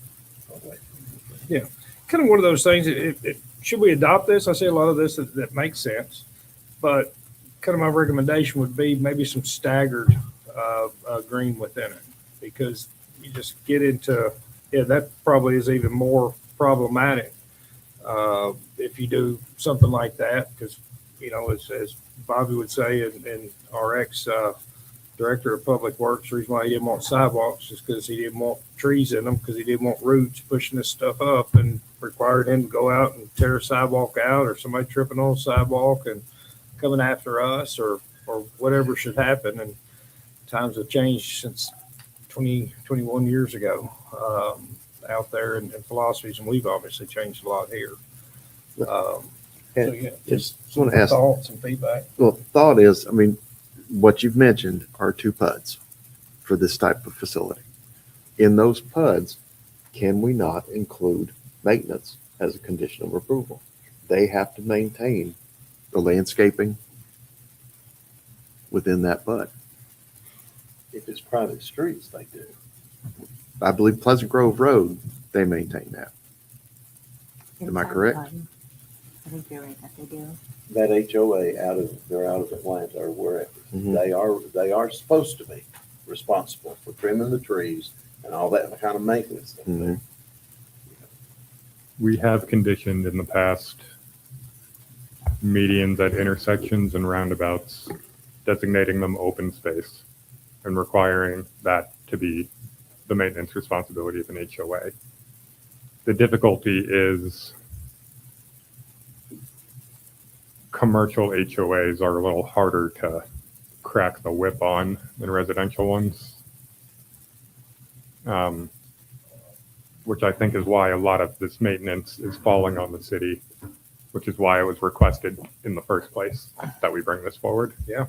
away. Yeah. Kind of one of those things. Should we adopt this? I see a lot of this that makes sense, but kind of my recommendation would be maybe some staggered green within it, because you just get into, that probably is even more problematic if you do something like that, because, as Bobby would say, and our ex director of public works, the reason why he didn't want sidewalks is because he didn't want trees in them, because he didn't want roots pushing this stuff up and required him to go out and tear a sidewalk out, or somebody tripping on a sidewalk and coming after us, or whatever should happen. And times have changed since 21 years ago out there in philosophies, and we've obviously changed a lot here. Just want to ask thoughts and feedback. Well, thought is, I mean, what you've mentioned are 2 PUDs for this type of facility. In those PUDs, can we not include maintenance as a condition of approval? They have to maintain the landscaping within that PUD. If it's private streets, they do. I believe Pleasant Grove Road, they maintain that. Am I correct? I think you're right that they do. That HOA they're out of Atlanta or wherever. They are supposed to be responsible for trimming the trees and all that kind of maintenance. We have conditioned in the past medians at intersections and roundabouts, designating them open space and requiring that to be the maintenance responsibility of an HOA. The difficulty is commercial HOAs are a little harder to crack the whip on than residential ones, which I think is why a lot of this maintenance is falling on the city, which is why it was requested in the first place that we bring this forward. Yeah.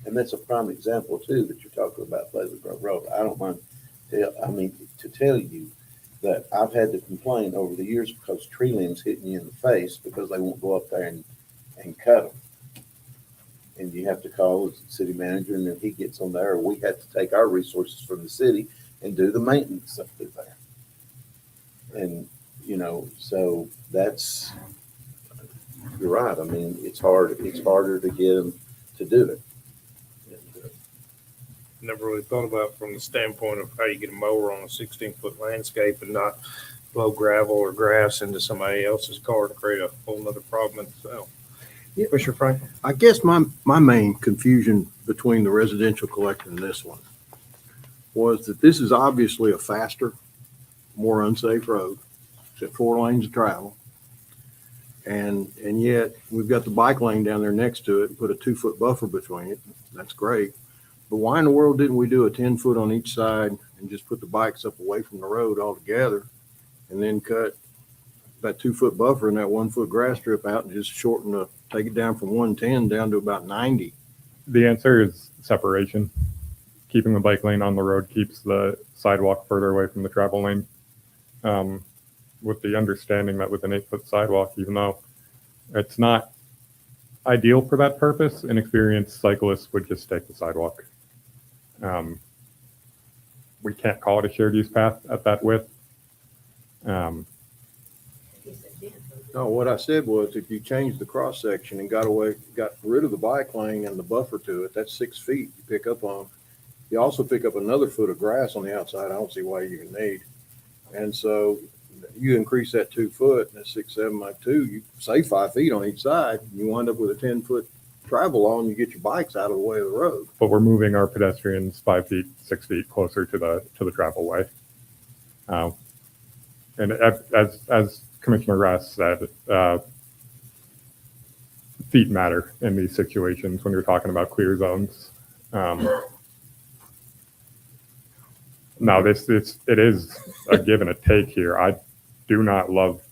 And that's a prime example too that you're talking about, Pleasant Grove Road. I don't mind. To tell you that I've had to complain over the years because tree limbs hitting you in the face because they won't go up there and cut them. And you have to call the city manager, and then he gets on there, or we have to take our resources from the city and do the maintenance up through there. And, so that's, you're right. I mean, it's harder to get them to do it. Never really thought about it from the standpoint of how you get a mower on a 16-foot landscape and not blow gravel or grass into somebody else's car to create a whole nother problem itself. Yeah. Commissioner Franklin? I guess my main confusion between the residential collector and this one was that this is obviously a faster, more unsafe road. It's at 4 lanes of travel. And yet we've got the bike lane down there next to it and put a 2-foot buffer between it. That's great. But why in the world didn't we do a 10-foot on each side and just put the bikes up away from the road altogether, and then cut that 2-foot buffer and that 1-foot grass strip out and just take it down from 110 down to about 90? The answer is separation. Keeping the bike lane on the road keeps the sidewalk further away from the travel lane. With the understanding that with an 8-foot sidewalk, even though it's not ideal for that purpose, inexperienced cyclists would just take the sidewalk. we can't call it a shared use path at that width. Um, No, what I said was if you change the cross section and got rid of the bike lane and the buffer to it, that's 6 feet you pick up on. You also pick up another foot of grass on the outside. I don't see why you can need. And so you increase that 2 foot, and that's 6, 7 by 2, you save 5 feet on each side. You wind up with a 10-foot travel on, you get your bikes out of the way of the road. but we're moving our pedestrians 5 feet, 6 feet closer to the travel way. And as Commissioner Rass said, feet matter in these situations when you're talking about clear zones. Now, it is a give and a take here. I do not love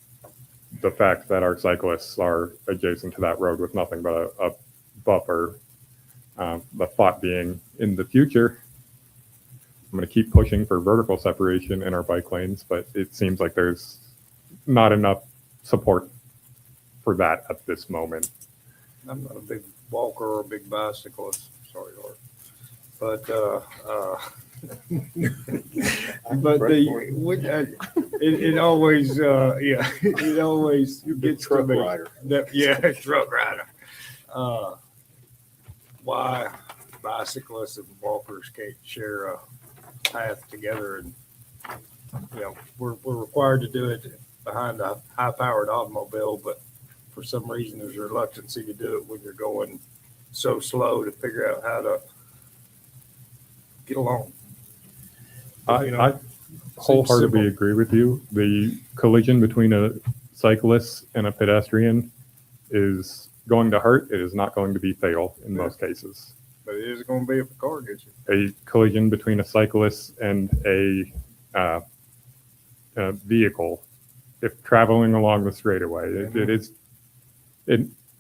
the fact that our cyclists are adjacent to that road with nothing but a buffer. The thought being, in the future, I'm going to keep pushing for vertical separation in our bike lanes, but it seems like there's not enough support for that at this moment. I'm not a big walker or a big bicyclist, sorry, Art. But, it always, yeah, it always gets to truck me. rider. Yeah, truck rider. Why bicyclists and walkers can't share a path together, and, you know, we're required to do it behind a high-powered automobile, but for some reason there's a reluctancy to do it when you're going so slow to figure out how to get along. I wholeheartedly agree with you. The collision between a cyclist and a pedestrian is going to hurt. It is not going to be fatal in most cases. But it is going to be if a car gets you. A collision between a cyclist and a vehicle, if traveling along the straightaway,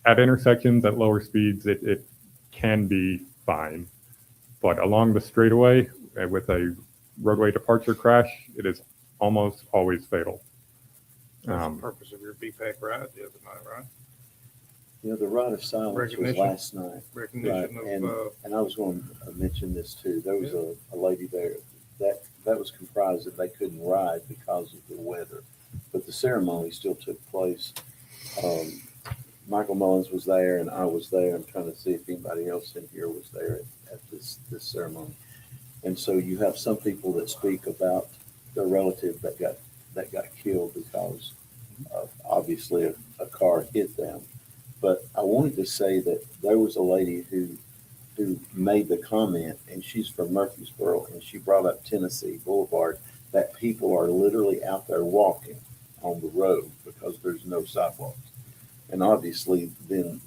at intersections at lower speeds, it can be fine. But along the straightaway with a roadway departure crash, it is almost always fatal. That's the purpose of your BPAC ride the other night, right? You know, the ride of silence was Recognition. last night. Recognition Right, of, and I was going to mention this too. There was a lady there that was comprised that they couldn't ride because of the weather, but the ceremony still took place. Michael Mullins was there and I was there. I'm trying to see if anybody else in here was there at this ceremony. And so you have some people that speak about their relative that got killed because of obviously a car hit them. But I wanted to say that there was a lady who made the comment, and she's from Murfreesboro, and she brought up Tennessee Boulevard, that people are literally out there walking on the road because there's no sidewalks. And obviously then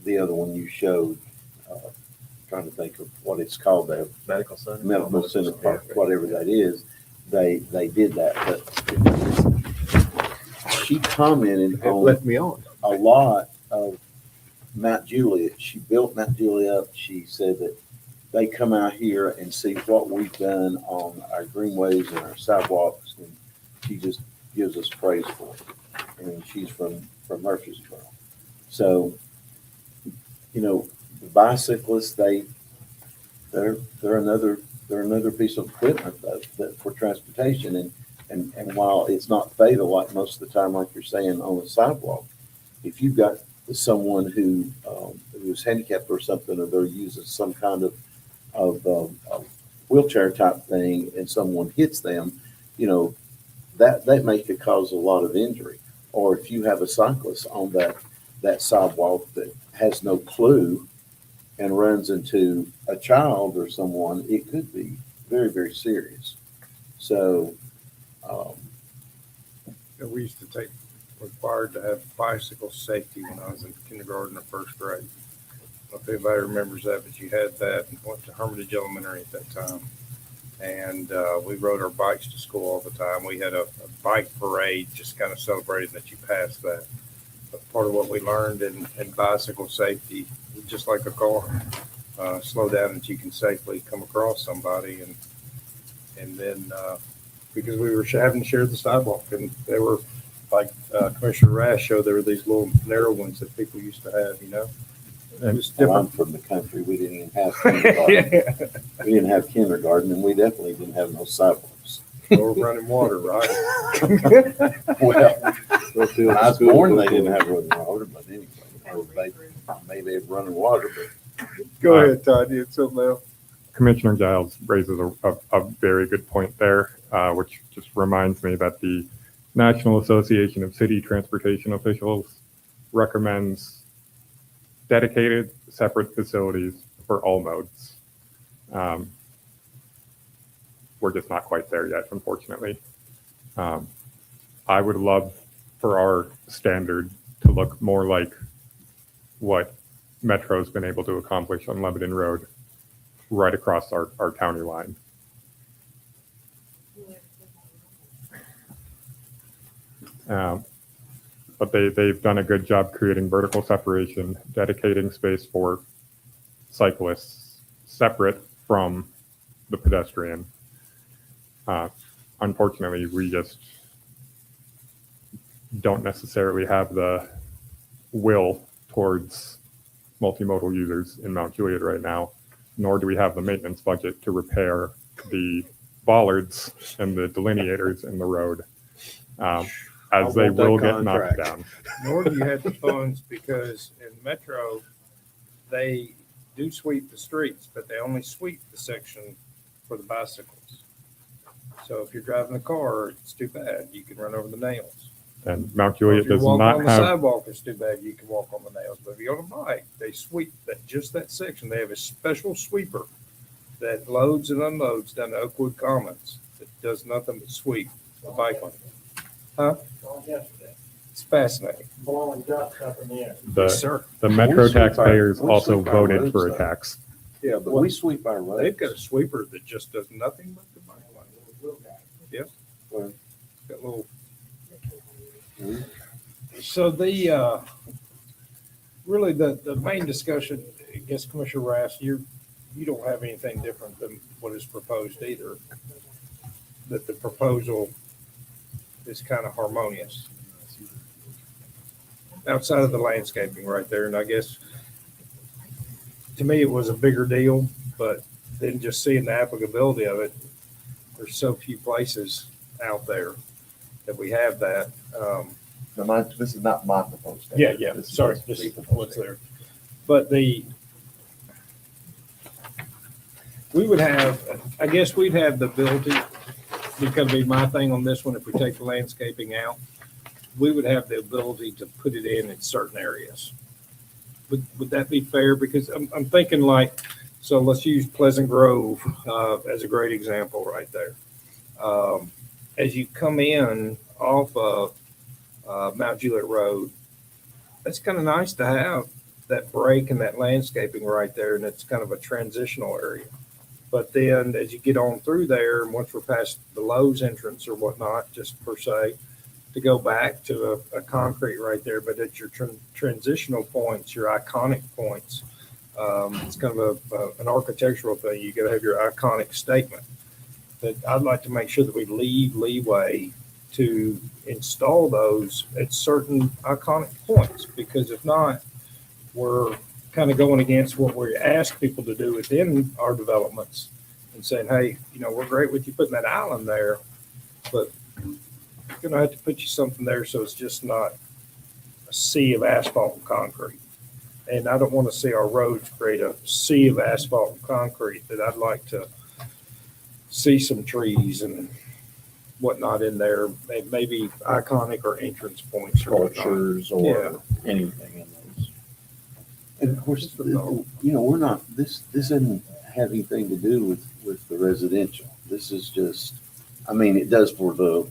the other one you showed, trying to think of what it's called there. Medical center. Medical Center Park, whatever that is, they did that. But she commented on Let me on. a lot of Mount Juliet. She built Mount Juliet up. She said that they come out here and see what we've done on our greenways and our sidewalks, and she just gives us praise for it. And she's from Murfreesboro. So, you know, the bicyclists, they're another piece of equipment that for transportation, and while it's not fatal like most of the time, like you're saying on the sidewalk, if you've got someone who's handicapped or something, or they're using some kind of wheelchair type thing, and someone hits them, you know, that may could cause a lot of injury. Or if you have a cyclist on that sidewalk that has no clue and runs into a child or someone, it could be very, very serious. So, we used to required to have bicycle safety when I was in kindergarten or first grade. I don't know if anybody remembers that, but you had that, and went to Hermitage Elementary at that time. And we rode our bikes to school all the time. We had a bike parade, just kind of celebrating that you passed that. But part of what we learned in bicycle safety, just like a car, slow down that you can safely come across somebody. And then because we were having to share the sidewalk, and they were, like Commissioner Rash showed, there were these little narrow ones that people used to have, you know. It's Well, I'm different. from the country. We didn't even have kindergarten. We didn't have kindergarten, and we definitely didn't have no sidewalks. Or running water, right? Well, Go to when I was school, born, go they to- didn't have running water, but anyway, or they maybe have running water, but Go ahead, Todd. You had something else? Commissioner Giles raises a very good point there, which just reminds me that the National Association of City Transportation Officials recommends dedicated, separate facilities for all modes. We're just not quite there yet, unfortunately. I would love for our standard to look more like what Metro's been able to accomplish on Lebanon Road right across our county line. But they've done a good job creating vertical separation, dedicating space for cyclists separate from the pedestrian. Unfortunately, we just don't necessarily have the will towards multimodal users in Mount Juliet right now, nor do we have the maintenance budget to repair the bollards and the delineators in the road, as they want that will get knocked contract. down. Nor do you have the funds because in Metro, they do sweep the streets, but they only sweep the section for the bicycles. So if you're driving a car, it's too bad. You can run over the nails. And Mount Or Juliet if you're does walking not on the have, sidewalk, it's too bad. You can walk on the nails. But if you're on a bike, they sweep just that section. They have a special sweeper that loads and unloads down to Oakwood Commons. It does nothing but sweep the bike lane. Huh? It's fascinating. Blowing dust up in the air. Yes, sir. the Metro We sweep our- taxpayers we also sweep our voted roads, for a though. tax. Yeah, but we sweep our roads. They've got a sweeper that just does nothing but the bike lane. Yep. Well, It's got little. Mhm. So the, really the main discussion, I guess Commissioner Rass, you don't have anything different than what is proposed either. That the proposal is kind of harmonious. Outside of the landscaping right there, and I guess to me, it was a bigger deal, but then just seeing the applicability of it, there's so few places out there that we have that. No, this is not my proposed. Yeah, standard. yeah, This is sorry, supposed this to be is proposed what's standard. there. But we would have, I guess we'd have the ability, it's gonna be my thing on this one, if we take the landscaping out, we would have the ability to put it in certain areas. Would that be fair? Because I'm thinking like, so let's use Pleasant Grove, as a great example right there. As you come in off of, Mount Juliet Road, that's kind of nice to have that break and that landscaping right there, and it's kind of a transitional area. But then as you get on through there, and once we're past the Lowe's entrance or whatnot, just per se, to go back to a concrete right there, but at your transitional points, your iconic points, it's kind of an architectural thing. You got to have your iconic statement. But I'd like to make sure that we leave leeway to install those at certain iconic points, because if not, we're kind of going against what we ask people to do within our developments and saying, hey, we're great with you putting that island there, but we're going to have to put you something there so it's just not a sea of asphalt and concrete. And I don't want to see our roads create a sea of asphalt and concrete. That I'd like to see some trees and whatnot in there, maybe iconic or entrance points or whatnot. Sculptures or anything in those. And of course, we're not, this doesn't have anything to do with the residential. This is just, it does for the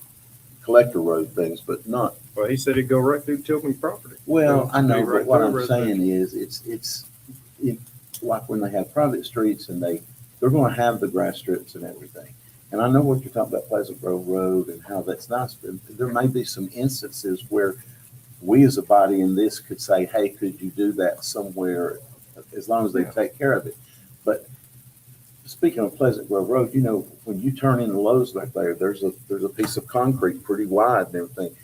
collector road things, but not. Well, he said it'd go right through Tillman property. Well, I know, Right but what through I'm residential. saying is, it's like when they have private streets and they're gonna have the grass strips and everything. And I know what you're talking about, Pleasant Grove Road and how that's nice, but there may be some instances where we as a body in this could say, hey, could you do that somewhere, as long as they take care of it. But speaking of Pleasant Grove Road, when you turn into Lowe's back there, there's a piece of concrete pretty wide and everything.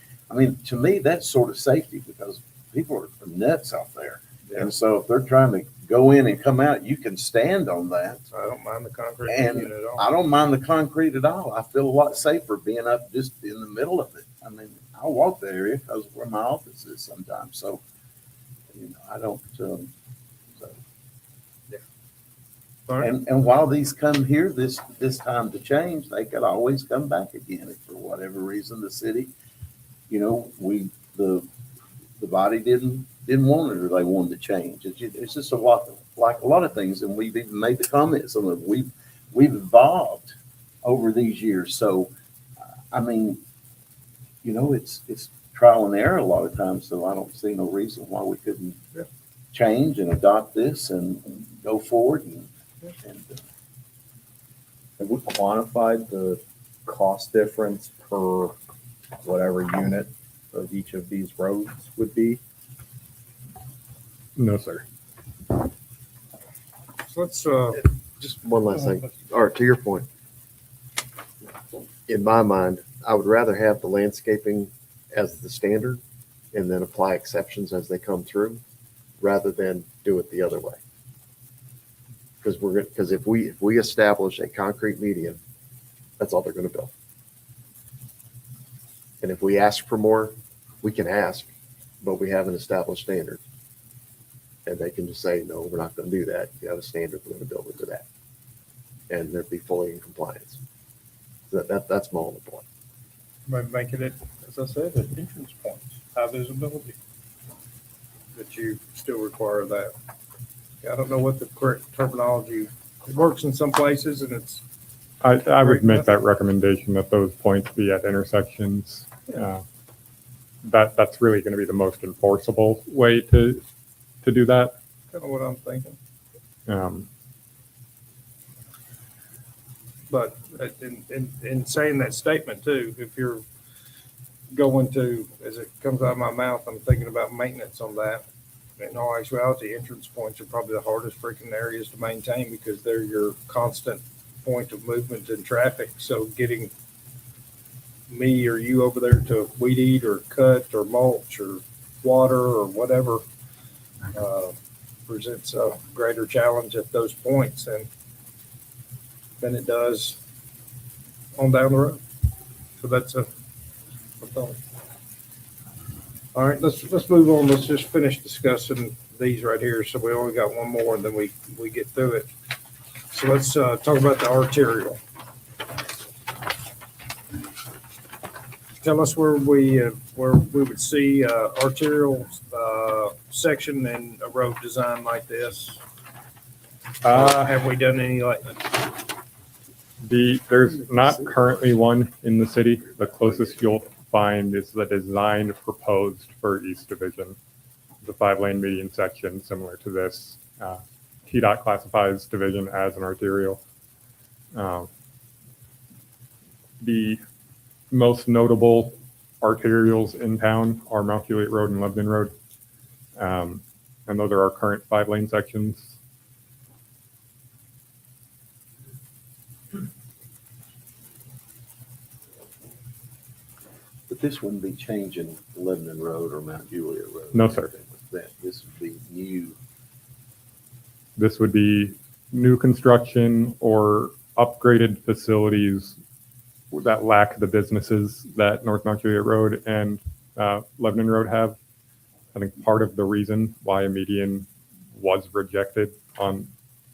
To me, that's sort of safety, because people are nuts out there. And so if they're trying to go in and come out, you can stand on that. I don't mind the concrete And median at all. I don't mind the concrete at all. I feel a lot safer being up just in the middle of it. I mean, I walk the area because of where my office is sometimes. So, I don't, so. All right. And while these come here this time to change, they could always come back again if for whatever reason the city, the body didn't want it or they wanted to change. It's just a lot, like a lot of things, and we've even made the comments on it. We've evolved over these years. So, I mean, it's trial and error a lot of times. So I don't see no reason why we couldn't change and adopt this and go forward. Have we quantified the cost difference per whatever unit of each of these roads would be? No, sir. So let's, Just one last thing. Art, to your point, in my mind, I would rather have the landscaping as the standard and then apply exceptions as they come through rather than do it the other way. Because if we establish a concrete median, that's all they're going to build. And if we ask for more, we can ask, but we have an established standard. And they can just say, no, we're not going to do that. You have a standard, we're going to build it to that. And they'd be fully in compliance. That's my only point. by making it, as I said, at entrance points, high visibility. That you still require that. I don't know what the correct terminology, it works in some places and it's. I would make that recommendation that those points be at intersections. That's really going to be the most enforceable way to do that. Kind of what I'm thinking. But in saying that statement too, if you're going to, as it comes out of my mouth, I'm thinking about maintenance on that. In all actuality, entrance points are probably the hardest freaking areas to maintain because they're your constant point of movement in traffic. So getting me or you over there to weed eat or cut or mulch or water or whatever presents a greater challenge at those points than it does on down the road. So that's a thought. All right, let's move on. Let's just finish discussing these right here. So we only got one more and then we get through it. So let's talk about the arterial. Tell us where we would see arterial section in a road design like this. Have we done any like? There's not currently one in the city. The closest you'll find is the design proposed for East Division, the 5-lane median section similar to this. TDOT classifies Division as an arterial. The most notable arterials in town are Mount Juliet Road and Lebanon Road. And those are our current 5-lane sections. But this wouldn't be changing Lebanon Road or Mount Juliet Road. No, sir. This would be new. This would be new construction or upgraded facilities that lack the businesses that North Mount Juliet Road and Lebanon Road have. I think part of the reason why a median was rejected on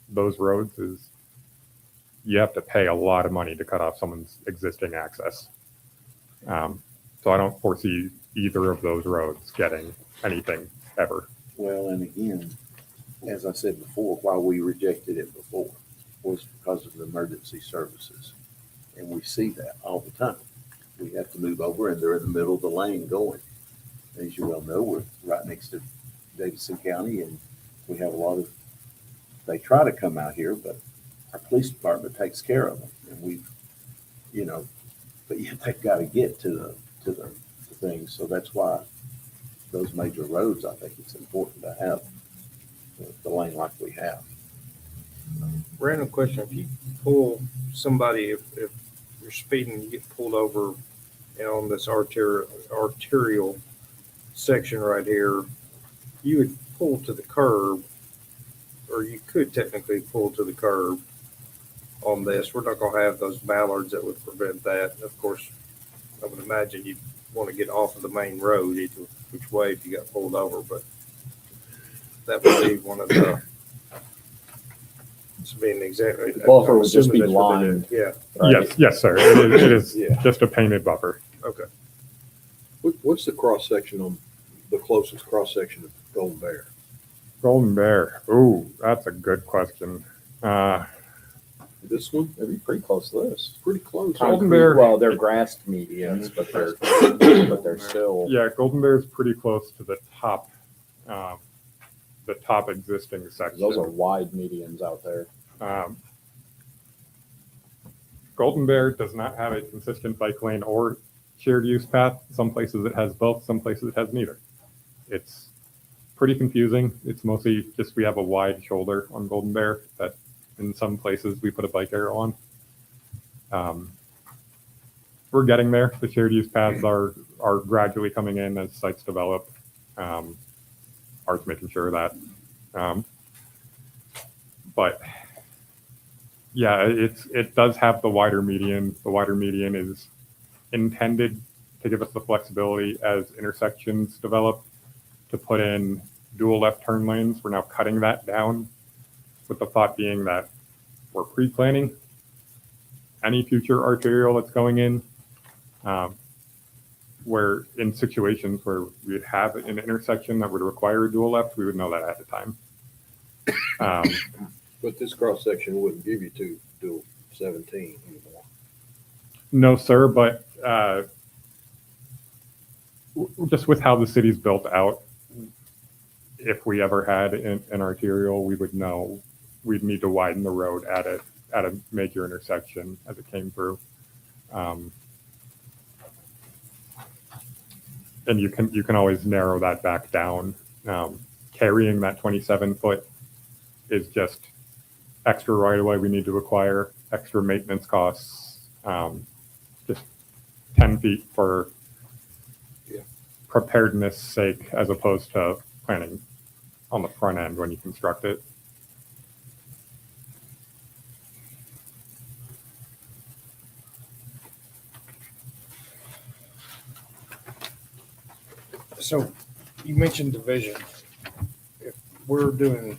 those roads is you have to pay a lot of money to cut off someone's existing access. So I don't foresee either of those roads getting anything ever. Well, and again, as I said before, why we rejected it before was because of the emergency services. And we see that all the time. We have to move over and they're in the middle of the lane going. As you well know, we're right next to Davidson County and we have a lot of, they try to come out here, but our police department takes care of them. And we've, but yet they've got to get to the things. So that's why those major roads, I think it's important to have the lane like we have. Random question: if you pull somebody, if you're speeding, you get pulled over, on this arterial section right here, you would pull to the curb, or you could technically pull to the curb on this. We're not gonna have those mallards that would prevent that. Of course, I would imagine you'd want to get off of the main road either which way if you got pulled over, but that would be one of the, this would be an example. The buffer would just be I'm assuming that's what they do. lined. Yeah. Yes, yes, sir. It is Yeah. just a painted buffer. Okay. What's the cross section on the closest cross section of Golden Bear? Golden Bear. Ooh, that's a good question. This one? They'd be pretty close to this. Pretty close. Golden Bear. Well, they're grassed medians, but they're still. Yeah, Golden Bear is pretty close to the top existing section. Those are wide medians out there. Golden Bear does not have a consistent bike lane or shared use path. Some places it has both, some places it has neither. It's pretty confusing. It's mostly just we have a wide shoulder on Golden Bear that in some places we put a bike arrow on. We're getting there. The shared use paths are gradually coming in as sites develop. Art's making sure of that. But yeah, it does have the wider median. The wider median is intended to give us the flexibility as intersections develop to put in dual left turn lanes. We're now cutting that down with the thought being that we're pre-planning any future arterial that's going in, where in situations where we'd have an intersection that would require a dual left, we would know that at the time. But this cross section wouldn't give you two dual 17 anymore. No, sir, but just with how the city's built out, if we ever had an arterial, we would know we'd need to widen the road at a major intersection as it came through. And you can always narrow that back down. Carrying that 27-foot is just extra right away we need to acquire, extra maintenance costs, just 10 feet for preparedness sake as opposed to planning on the front end when you construct it. So you mentioned division. If we're doing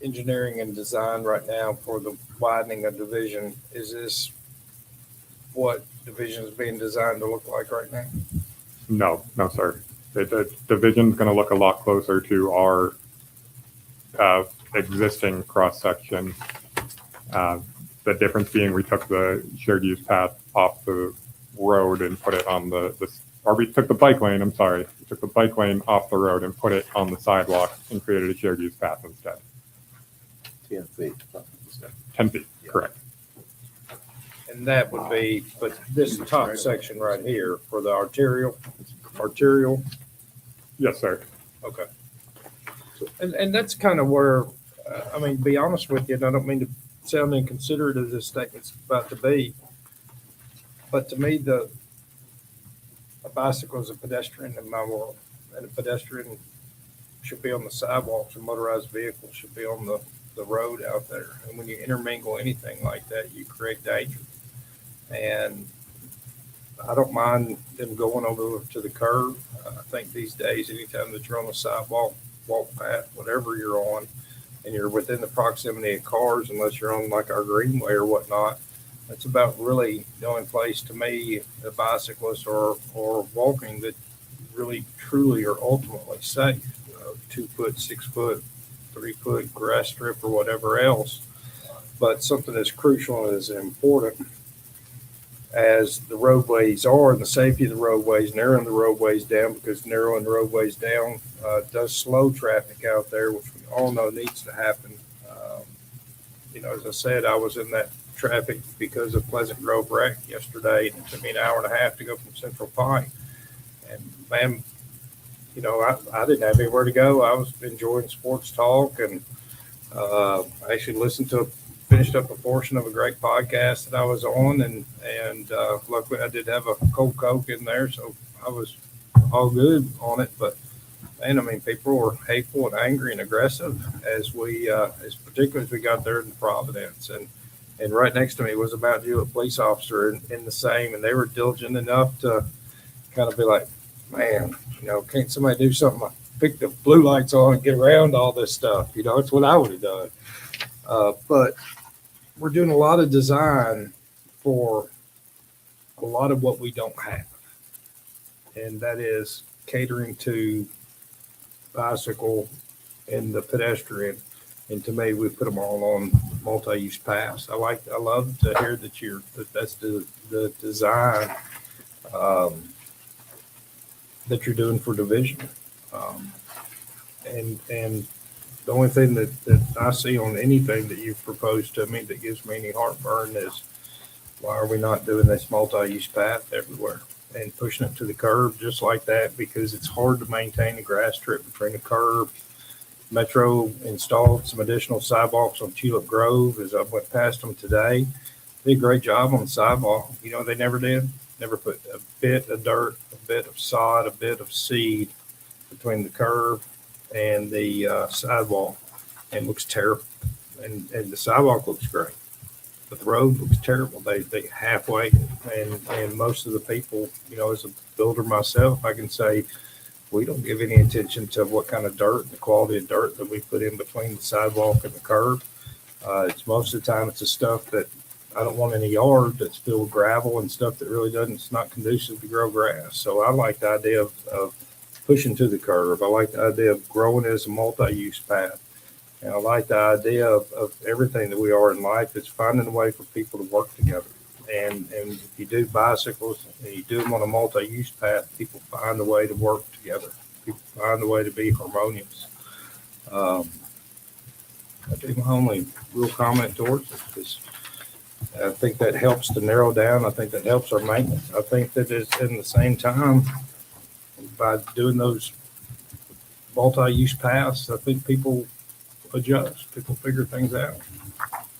engineering and design right now for the widening of division, is this what division is being designed to look like right now? No, sir. The division's going to look a lot closer to our existing cross section. The difference being we took the shared use path off the road and put it on or we took the bike lane, I'm sorry. We took the bike lane off the road and put it on the sidewalk and created a shared use path instead. 10 feet. 10 feet, correct. And that would be, but this top section right here for the arterial. Yes, sir. Okay. And that's kind of where, I mean, to be honest with you, and I don't mean to sound inconsiderate of this statement's about to be, but to me, a bicycle is a pedestrian in my world, and a pedestrian should be on the sidewalks, and motorized vehicles should be on the road out there. And when you intermingle anything like that, you create danger. And I don't mind them going over to the curb. I think these days, anytime that you're on the sidewalk, walk path, whatever you're on, and you're within the proximity of cars, unless you're on like our greenway or whatnot, that's about really the only place to me, a bicyclist or walking, that really truly are ultimately safe. 2 foot, 6 foot, 3 foot grass strip or whatever else. But something as crucial and as important as the roadways are, and the safety of the roadways, narrowing the roadways down, because narrowing the roadways down does slow traffic out there, which we all know needs to happen. As I said, I was in that traffic because of Pleasant Grove wreck yesterday, and it took me an hour and a half to go from Central Pike. And man, I didn't have anywhere to go. I was enjoying sports talk, and actually finished up a portion of a great podcast that I was on, and luckily I did have a cold Coke in there, so I was all good on it. But And I mean, people were hateful and angry and aggressive as particularly as we got there in Providence. And right next to me was a Mount Juliet police officer in the same, and they were diligent enough to kind of be like, man, can't somebody do something like pick the blue lights on and get around all this stuff? It's what I would have done. But we're doing a lot of design for a lot of what we don't have. And that is catering to bicycle and the pedestrian. And to me, we put them all on multi-use paths. I love to hear that's the design that you're doing for division. And the only thing that I see on anything that you've proposed to me that gives me any heartburn is why are we not doing this multi-use path everywhere and pushing it to the curb just like that? Because it's hard to maintain a grass strip between the curb. Metro installed some additional sidewalks on Tulip Grove as I went past them today. They did a great job on the sidewalk. They never did. Never put a bit of dirt, a bit of sod, a bit of seed between the curb and the sidewalk. And it looks terrible. And the sidewalk looks great, but the road looks terrible. They halfway, and most of the people, as a builder myself, I can say we don't give any attention to what kind of dirt and the quality of dirt that we put in between the sidewalk and the curb. It's most of the time it's the stuff that I don't want in a yard that's filled with gravel and stuff that really it's not conducive to grow grass. So I like the idea of pushing to the curb. I like the idea of growing it as a multi-use path. And I like the idea of everything that we are in life. It's finding a way for people to work together. And if you do bicycles and you do them on a multi-use path, people find a way to work together. People find a way to be harmonious. I think my only real comment towards it is I think that helps to narrow down. I think that helps our maintenance. I think that it's in the same time by doing those multi-use paths, I think people adjust. People figure things out.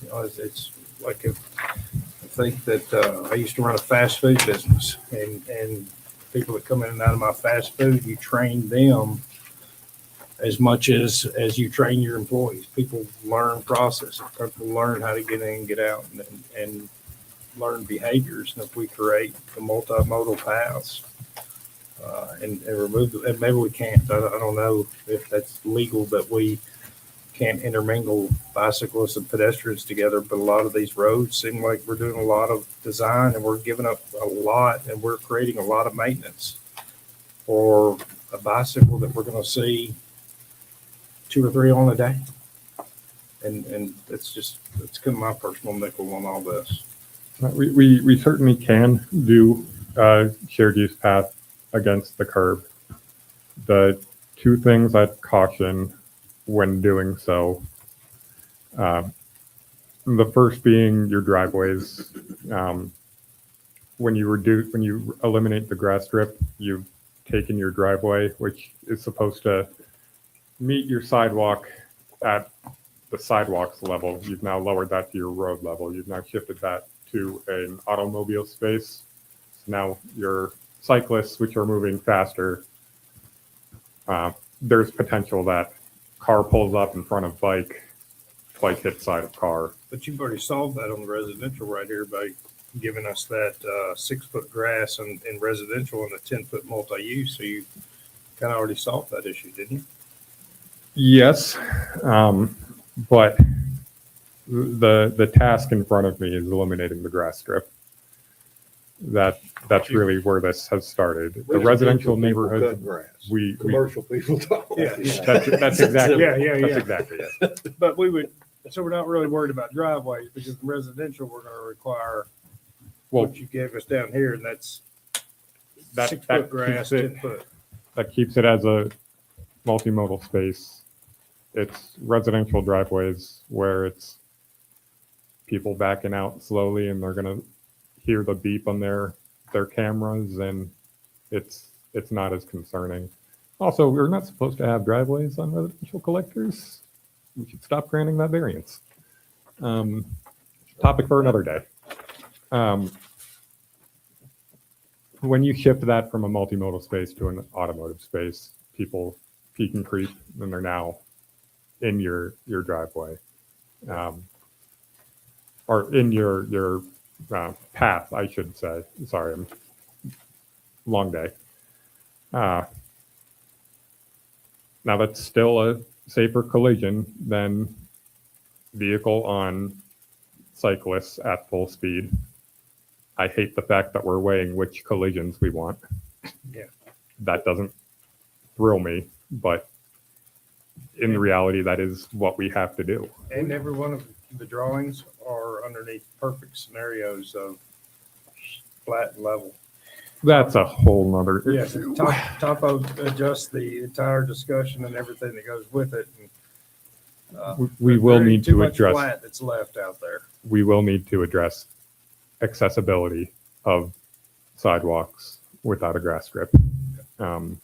It's like I think that I used to run a fast food business, and people that come in and out of my fast food, you train them as much as you train your employees. People learn processes. People learn how to get in and get out and learn behaviors. And if we create the multimodal paths and remove them, and maybe we can't. I don't know if that's legal, that we can't intermingle bicyclists and pedestrians together, but a lot of these roads seem like we're doing a lot of design and we're giving up a lot and we're creating a lot of maintenance for a bicycle that we're going to see 2 or 3 on a day. And it's kind of my personal nickel on all this. We certainly can do shared use path against the curb. The 2 things I'd caution when doing so, the first being your driveways. When you eliminate the grass strip, you've taken your driveway, which is supposed to meet your sidewalk at the sidewalks level. You've now lowered that to your road level. You've now shifted that to an automobile space. So now your cyclists, which are moving faster, there's potential that car pulls up in front of bike hits side of car. But you've already solved that on the residential right here by giving us that 6-foot grass in residential and a 10-foot multi-use. So you kind of already solved that issue, didn't you? Yes, but the task in front of me is eliminating the grass strip. That's really where this has started. The residential neighborhoods, Commercial people don't. Yeah. That's exactly Yeah. that's exactly it. But so we're not really worried about driveways, because in residential, we're going to require what you gave us down here, and that's 6-foot grass, 10-foot. That keeps it as a multimodal space. It's residential driveways where it's people backing out slowly and they're going to hear the beep on their cameras, and it's not as concerning. Also, we're not supposed to have driveways on residential collectors. We should stop granting that variance. Topic for another day. When you shift that from a multimodal space to an automotive space, people peak and creep, and they're now in your driveway, or in your path, I should say. Sorry, long day. Now that's still a safer collision than vehicle on cyclists at full speed. I hate the fact that we're weighing which collisions we want. Yeah. That doesn't thrill me, but in reality, that is what we have to do. And every one of the drawings are underneath perfect scenarios of flat and level. That's a whole nother. Yes, topo adjust the entire discussion and everything that goes with it. And, We will very need too to much address. flat that's left out there. We will need to address accessibility of sidewalks without a grass strip. That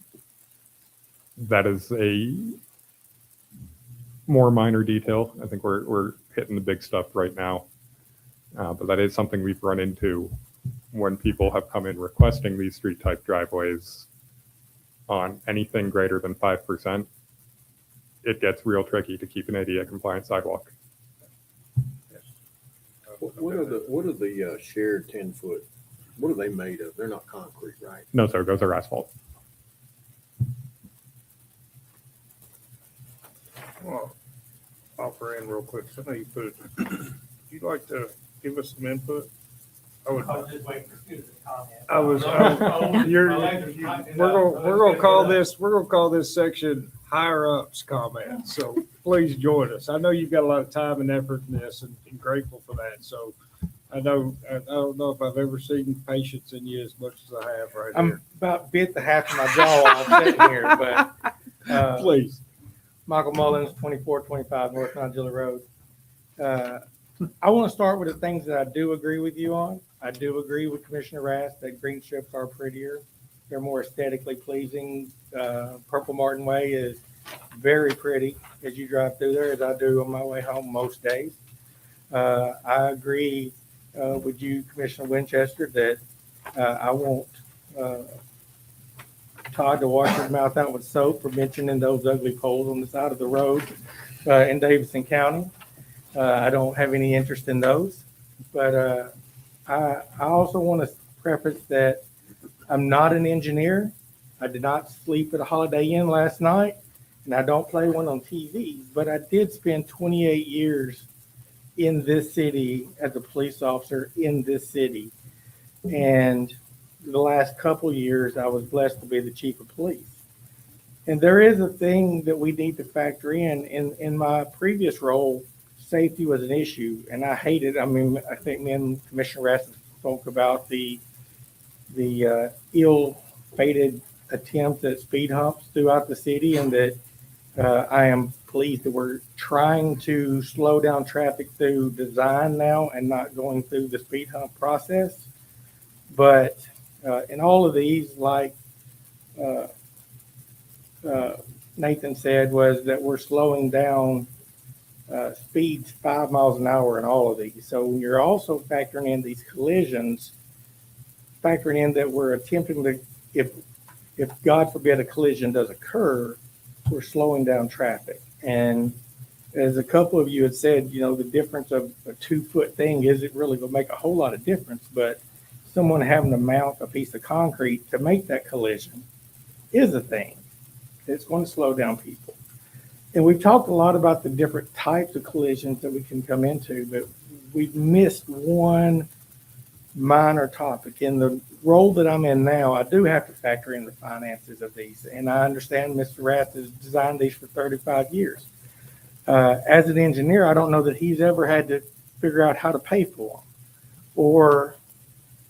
is a more minor detail. I think we're hitting the big stuff right now. But that is something we've run into when people have come in requesting these street type driveways on anything greater than 5%. It gets real tricky to keep an ADA compliant sidewalk. What are the shared 10-foot? What are they made of? They're not concrete, right? No, sir, those are asphalt. Well, offer in real quick. So I know you put it. Would you like to give us some input? I would. just waiting for you to comment. We're gonna call this section higher ups comments. So please join us. I know you've got a lot of time and effort in this, and grateful for that. So I don't know if I've ever seen patience in you as much as I have right I'm here. about bit the half of my jaw while I'm sitting here, but Please. Michael Mullins, 2425 North Mount Juliet Road. I want to start with the things that I do agree with you on. I do agree with Commissioner Rath that green strips are prettier. They're more aesthetically pleasing. Purple Martin Way is very pretty as you drive through there, as I do on my way home most days. I agree with you, Commissioner Winchester, that I want Todd to wash his mouth out with soap for mentioning those ugly poles on the side of the road in Davidson County. I don't have any interest in those, but I also want to preface that I'm not an engineer. I did not sleep at a Holiday Inn last night, and I don't play one on TV, but I did spend 28 years in this city as a police officer in this city. And the last couple of years, I was blessed to be the chief of police. And there is a thing that we need to factor in. In my previous role, safety was an issue, and I hated. I mean, I think me and Commissioner Rath spoke about the ill-fated attempts at speed humps throughout the city, and that I am pleased that we're trying to slow down traffic through design now and not going through the speed hump process. But in all of these, like Nathan said, was that we're slowing down speeds 5 miles an hour in all of these. So you're also factoring in these collisions, factoring in that we're attempting to, if God forbid a collision does occur, we're slowing down traffic. And as a couple of you had said, you know, the difference of a 2-foot thing isn't really going to make a whole lot of difference, but someone having to mount a piece of concrete to make that collision is a thing. It's going to slow down people. And we've talked a lot about the different types of collisions that we can come into, but we've missed one minor topic. In the role that I'm in now, I do have to factor in the finances of these. And I understand Mr. Rath has designed these for 35 years. As an engineer, I don't know that he's ever had to figure out how to pay for them, or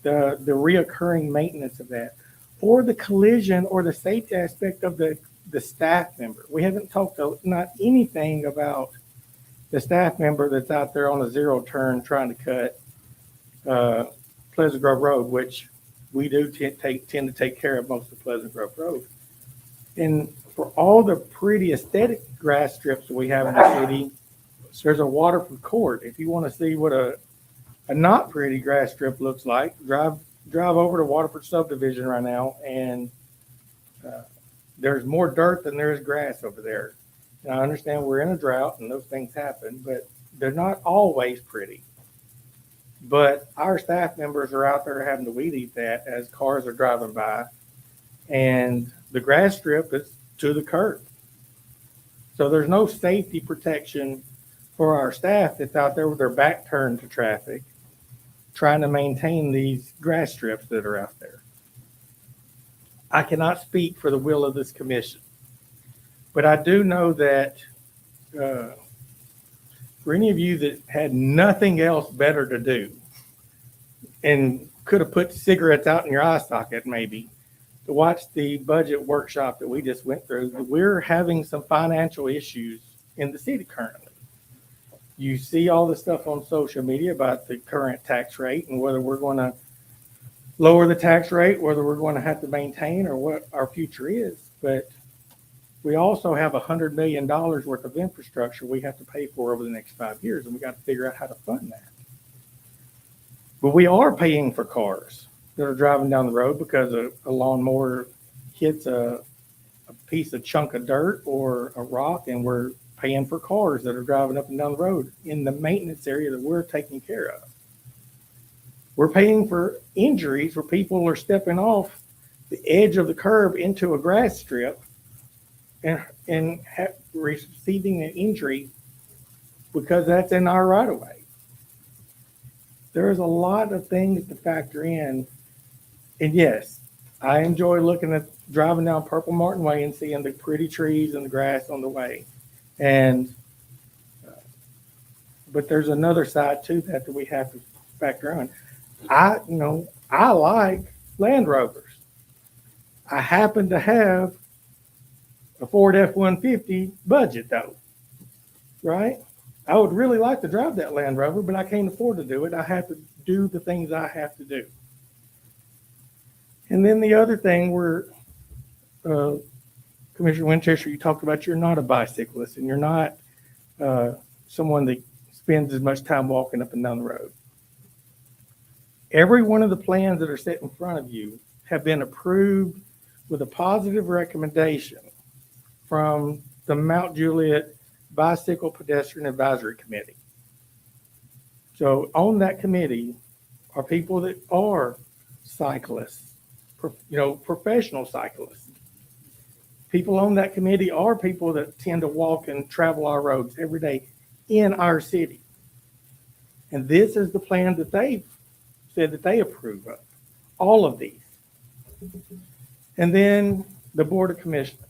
the reoccurring maintenance of that, or the collision or the safety aspect of the staff member. We haven't talked not anything about the staff member that's out there on a zero turn trying to cut Pleasant Grove Road, which we do tend to take care of most of Pleasant Grove Road. And for all the pretty aesthetic grass strips that we have in the city, there's a Waterford Court. If you want to see what a not pretty grass strip looks like, drive over to Waterford subdivision right now, and there's more dirt than there is grass over there. And I understand we're in a drought and those things happen, but they're not always pretty. But our staff members are out there having to weed eat that as cars are driving by, and the grass strip is to the curb. So there's no safety protection for our staff that's out there with their back turned to traffic, trying to maintain these grass strips that are out there. I cannot speak for the will of this commission, but I do know that for any of you that had nothing else better to do and could have put cigarettes out in your eye socket maybe to watch the budget workshop that we just went through, we're having some financial issues in the city currently. You see all the stuff on social media about the current tax rate and whether we're going to lower the tax rate, whether we're going to have to maintain or what our future is. But we also have $100 million worth of infrastructure we have to pay for over the next 5 years, and we got to figure out how to fund that. But we are paying for cars that are driving down the road because a lawnmower hits a piece of chunk of dirt or a rock, and we're paying for cars that are driving up and down the road in the maintenance area that we're taking care of. We're paying for injuries where people are stepping off the edge of the curb into a grass strip and receiving an injury because that's in our right of way. There's a lot of things to factor in. And yes, I enjoy looking at driving down Purple Martin Way and seeing the pretty trees and the grass on the way. And but there's another side to that we have to factor on. I like Land Rovers. I happen to have a Ford F-150 budget though, right? I would really like to drive that Land Rover, but I can't afford to do it. I have to do the things I have to do. And then the other thing where Commissioner Winchester, you talked about you're not a bicyclist and you're not someone that spends as much time walking up and down the road. Every one of the plans that are set in front of you have been approved with a positive recommendation from the Mount Juliet Bicycle Pedestrian Advisory Committee. So on that committee are people that are cyclists, professional cyclists. People on that committee are people that tend to walk and travel our roads every day in our city. And this is the plan that they've said that they approve of, all of these. And then the Board of Commissioners.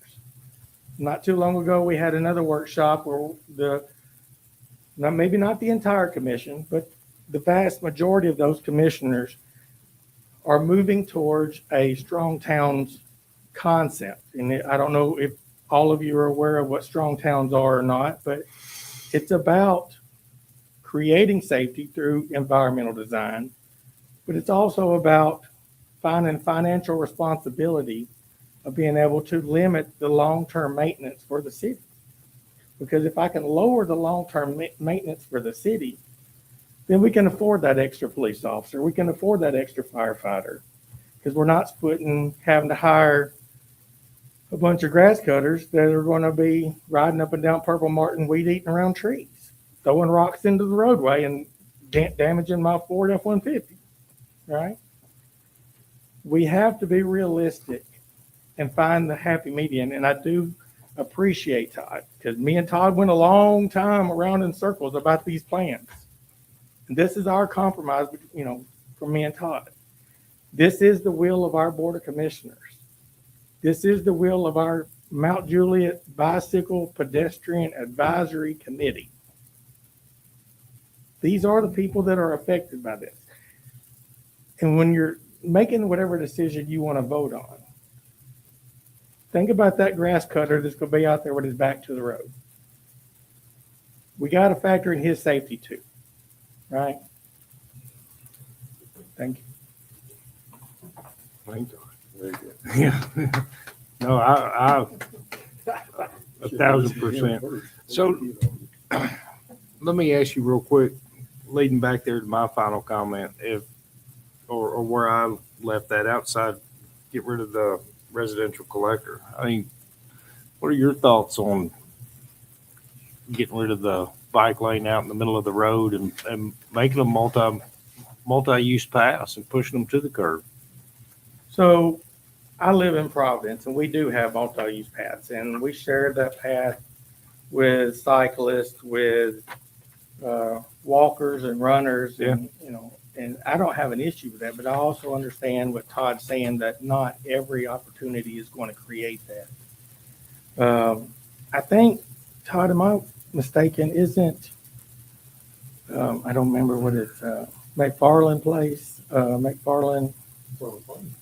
Not too long ago, we had another workshop where maybe not the entire commission, but the vast majority of those commissioners are moving towards a strong towns concept. And I don't know if all of you are aware of what strong towns are or not, but it's about creating safety through environmental design, but it's also about finding financial responsibility of being able to limit the long-term maintenance for the city. Because if I can lower the long-term maintenance for the city, then we can afford that extra police officer. We can afford that extra firefighter because we're not having to hire a bunch of grass cutters that are going to be riding up and down Purple Martin, weed eating around trees, throwing rocks into the roadway and damaging my Ford F-150, right? We have to be realistic and find the happy median. And I do appreciate Todd because me and Todd went a long time around in circles about these plans. And this is our compromise, from me and Todd. This is the will of our Board of Commissioners. This is the will of our Mount Juliet Bicycle Pedestrian Advisory Committee. These are the people that are affected by this. And when you're making whatever decision you want to vote on, think about that grass cutter that's going to be out there with his back to the road. We got to factor in his safety too, right? Thank you. Thank you. Very good. Yeah. No, I 1,000%. So let me ask you real quick, leading back there to my final comment, or where I left that outside, get rid of the residential collector. I mean, What are your thoughts on getting rid of the bike lane out in the middle of the road and making them multi-use paths and pushing them to the curb? So I live in Providence and we do have multi-use paths and we share that path with cyclists, with walkers and runners and, and I don't have an issue with that, but I also understand what Todd's saying that not every opportunity is going to create that. I think, Todd, am I mistaken? Isn't, I don't remember what it's, McFarland Place, McFarland.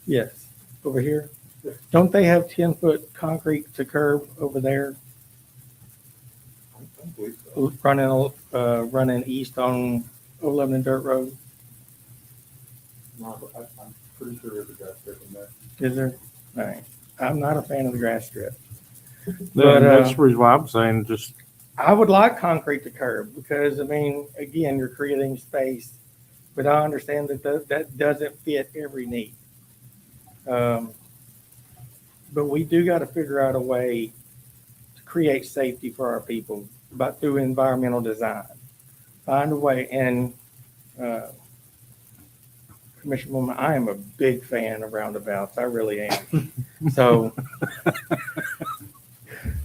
Yes, over here. Don't they have 10-foot concrete to curb over there? Running east on 11 and Dirt Road. I'm pretty sure there's a grass strip in there. Is there? All right. I'm not a fan of the grass strip. But that's the reason why I'm saying just. I would like concrete to curb because, I mean, again, you're creating space, but I understand that that doesn't fit every need. But we do got to figure out a way to create safety for our people through environmental design. Find a way. And Commissioner Woman, I am a big fan of roundabouts. I really am. So,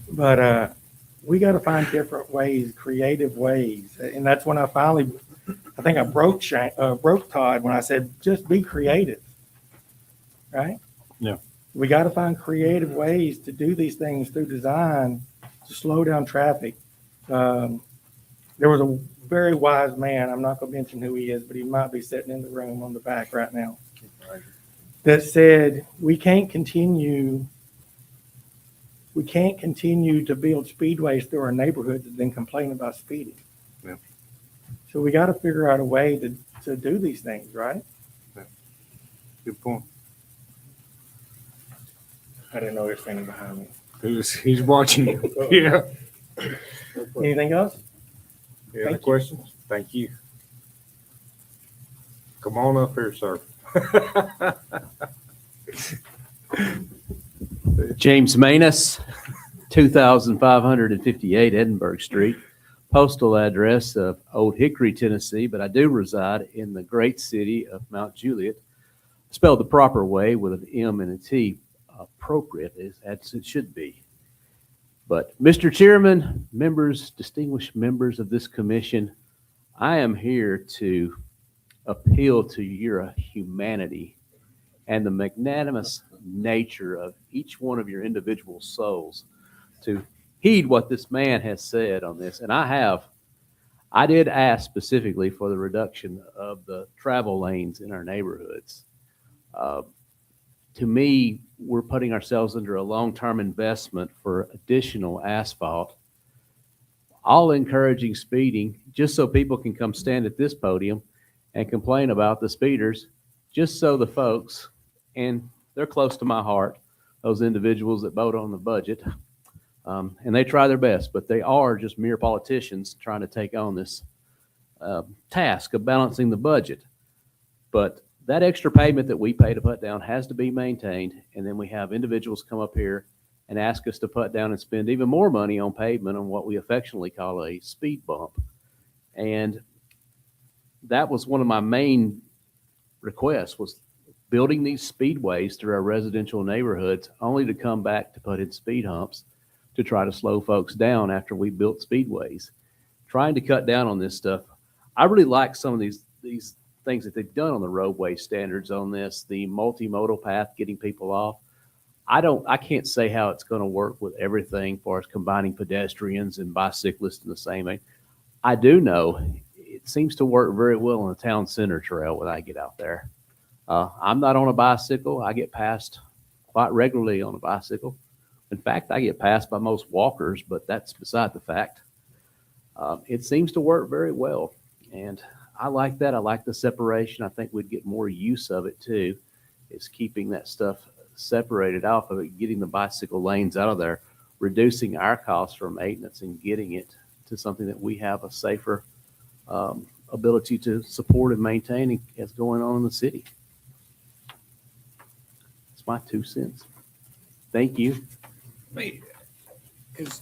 but we got to find different ways, creative ways. And that's when I think I broke Todd when I said, just be creative. Right? Yeah. We got to find creative ways to do these things through design to slow down traffic. There was a very wise man, I'm not going to mention who he is, but he might be sitting in the room on the back right now, that said, we can't continue to build speedways through our neighborhoods and then complain about speeding. Yeah. So we got to figure out a way to do these things, right? Yeah. Good point. I didn't know he was standing behind me. He's watching you. Yeah. Anything else? Any other questions? Thank you. Come on up here, sir. James Manus, 2558 Edinburgh Street, postal address of Old Hickory, Tennessee, but I do reside in the great city of Mount Juliet, spelled the proper way with an M and a T, appropriate as it should be. But Mr. Chairman, members, distinguished members of this commission, I am here to appeal to your humanity and the magnanimous nature of each one of your individual souls to heed what this man has said on this. And I did ask specifically for the reduction of the travel lanes in our neighborhoods. To me, we're putting ourselves under a long-term investment for additional asphalt, all encouraging speeding, just so people can come stand at this podium and complain about the speeders, just so the folks, and they're close to my heart, those individuals that vote on the budget, and they try their best, but they are just mere politicians trying to take on this task of balancing the budget. But that extra payment that we pay to put down has to be maintained, and then we have individuals come up here and ask us to put down and spend even more money on pavement on what we affectionately call a speed bump. And that was one of my main requests, was building these speedways through our residential neighborhoods, only to come back to put in speed humps to try to slow folks down after we built speedways. Trying to cut down on this stuff. I really like some of these things that they've done on the roadway standards on this, the multimodal path, getting people off. I can't say how it's going to work with everything for us combining pedestrians and bicyclists in the same way. I do know it seems to work very well on the town center trail when I get out there. I'm not on a bicycle. I get passed quite regularly on a bicycle. In fact, I get passed by most walkers, but that's beside the fact. It seems to work very well. And I like that. I like the separation. I think we'd get more use of it too, is keeping that stuff separated off of it, getting the bicycle lanes out of there, reducing our costs for maintenance and getting it to something that we have a safer ability to support and maintain as going on in the city. It's my 2 cents. Thank you. Because,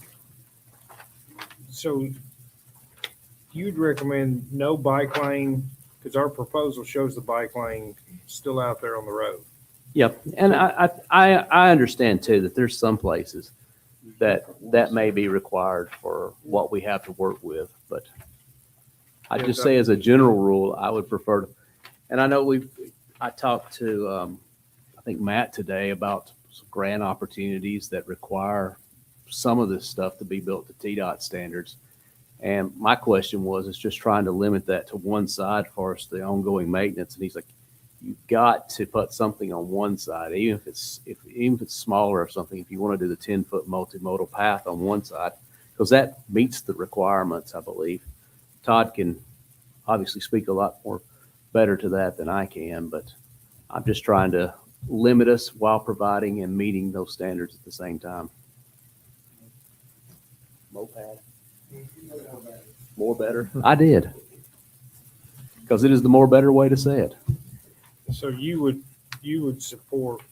so you'd recommend no bike lane, because our proposal shows the bike lane still out there on the road. Yep, and I understand too that there's some places that may be required for what we have to work with, but I just say as a general rule, I would prefer to, and I know I talked to, I think Matt today about some grant opportunities that require some of this stuff to be built to TDOT standards. And my question is just trying to limit that to one side for us, the ongoing maintenance. And he's like, you've got to put something on one side, even if it's smaller or something, if you want to do the 10-foot multimodal path on one side, because that meets the requirements, I believe. Todd can obviously speak a lot more better to that than I can, but I'm just trying to limit us while providing and meeting those standards at the same time. Moped. More better? I did. Because it is the more better way to say it. So you would support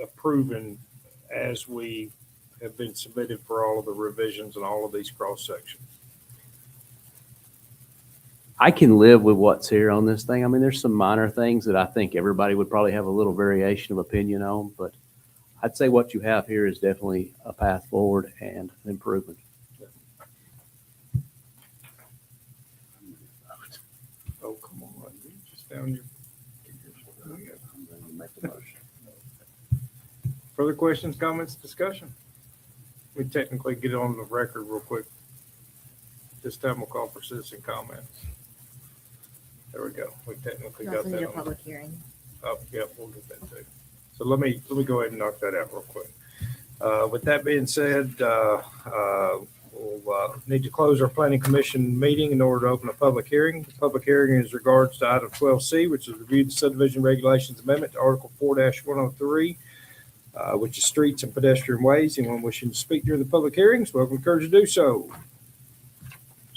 approving as we have been submitted for all of the revisions and all of these cross sections? I can live with what's here on this thing. I mean, there's some minor things that I think everybody would probably have a little variation of opinion on, but I'd say what you have here is definitely a path forward and an improvement. Oh, come on, just down your. Further questions, comments, discussion? We technically get it on the record real quick. This time we'll call for citizen comments. There we go. We technically got that on. Public hearing. Oh, yep, we'll get that too. So let me go ahead and knock that out real quick. With that being said, we'll need to close our planning commission meeting in order to open a public hearing. The public hearing is regards to item 12C, which is review the subdivision regulations amendment to Article 4-103, which is streets and pedestrian ways. Anyone wishing to speak during the public hearings, welcome, encouraged to do so.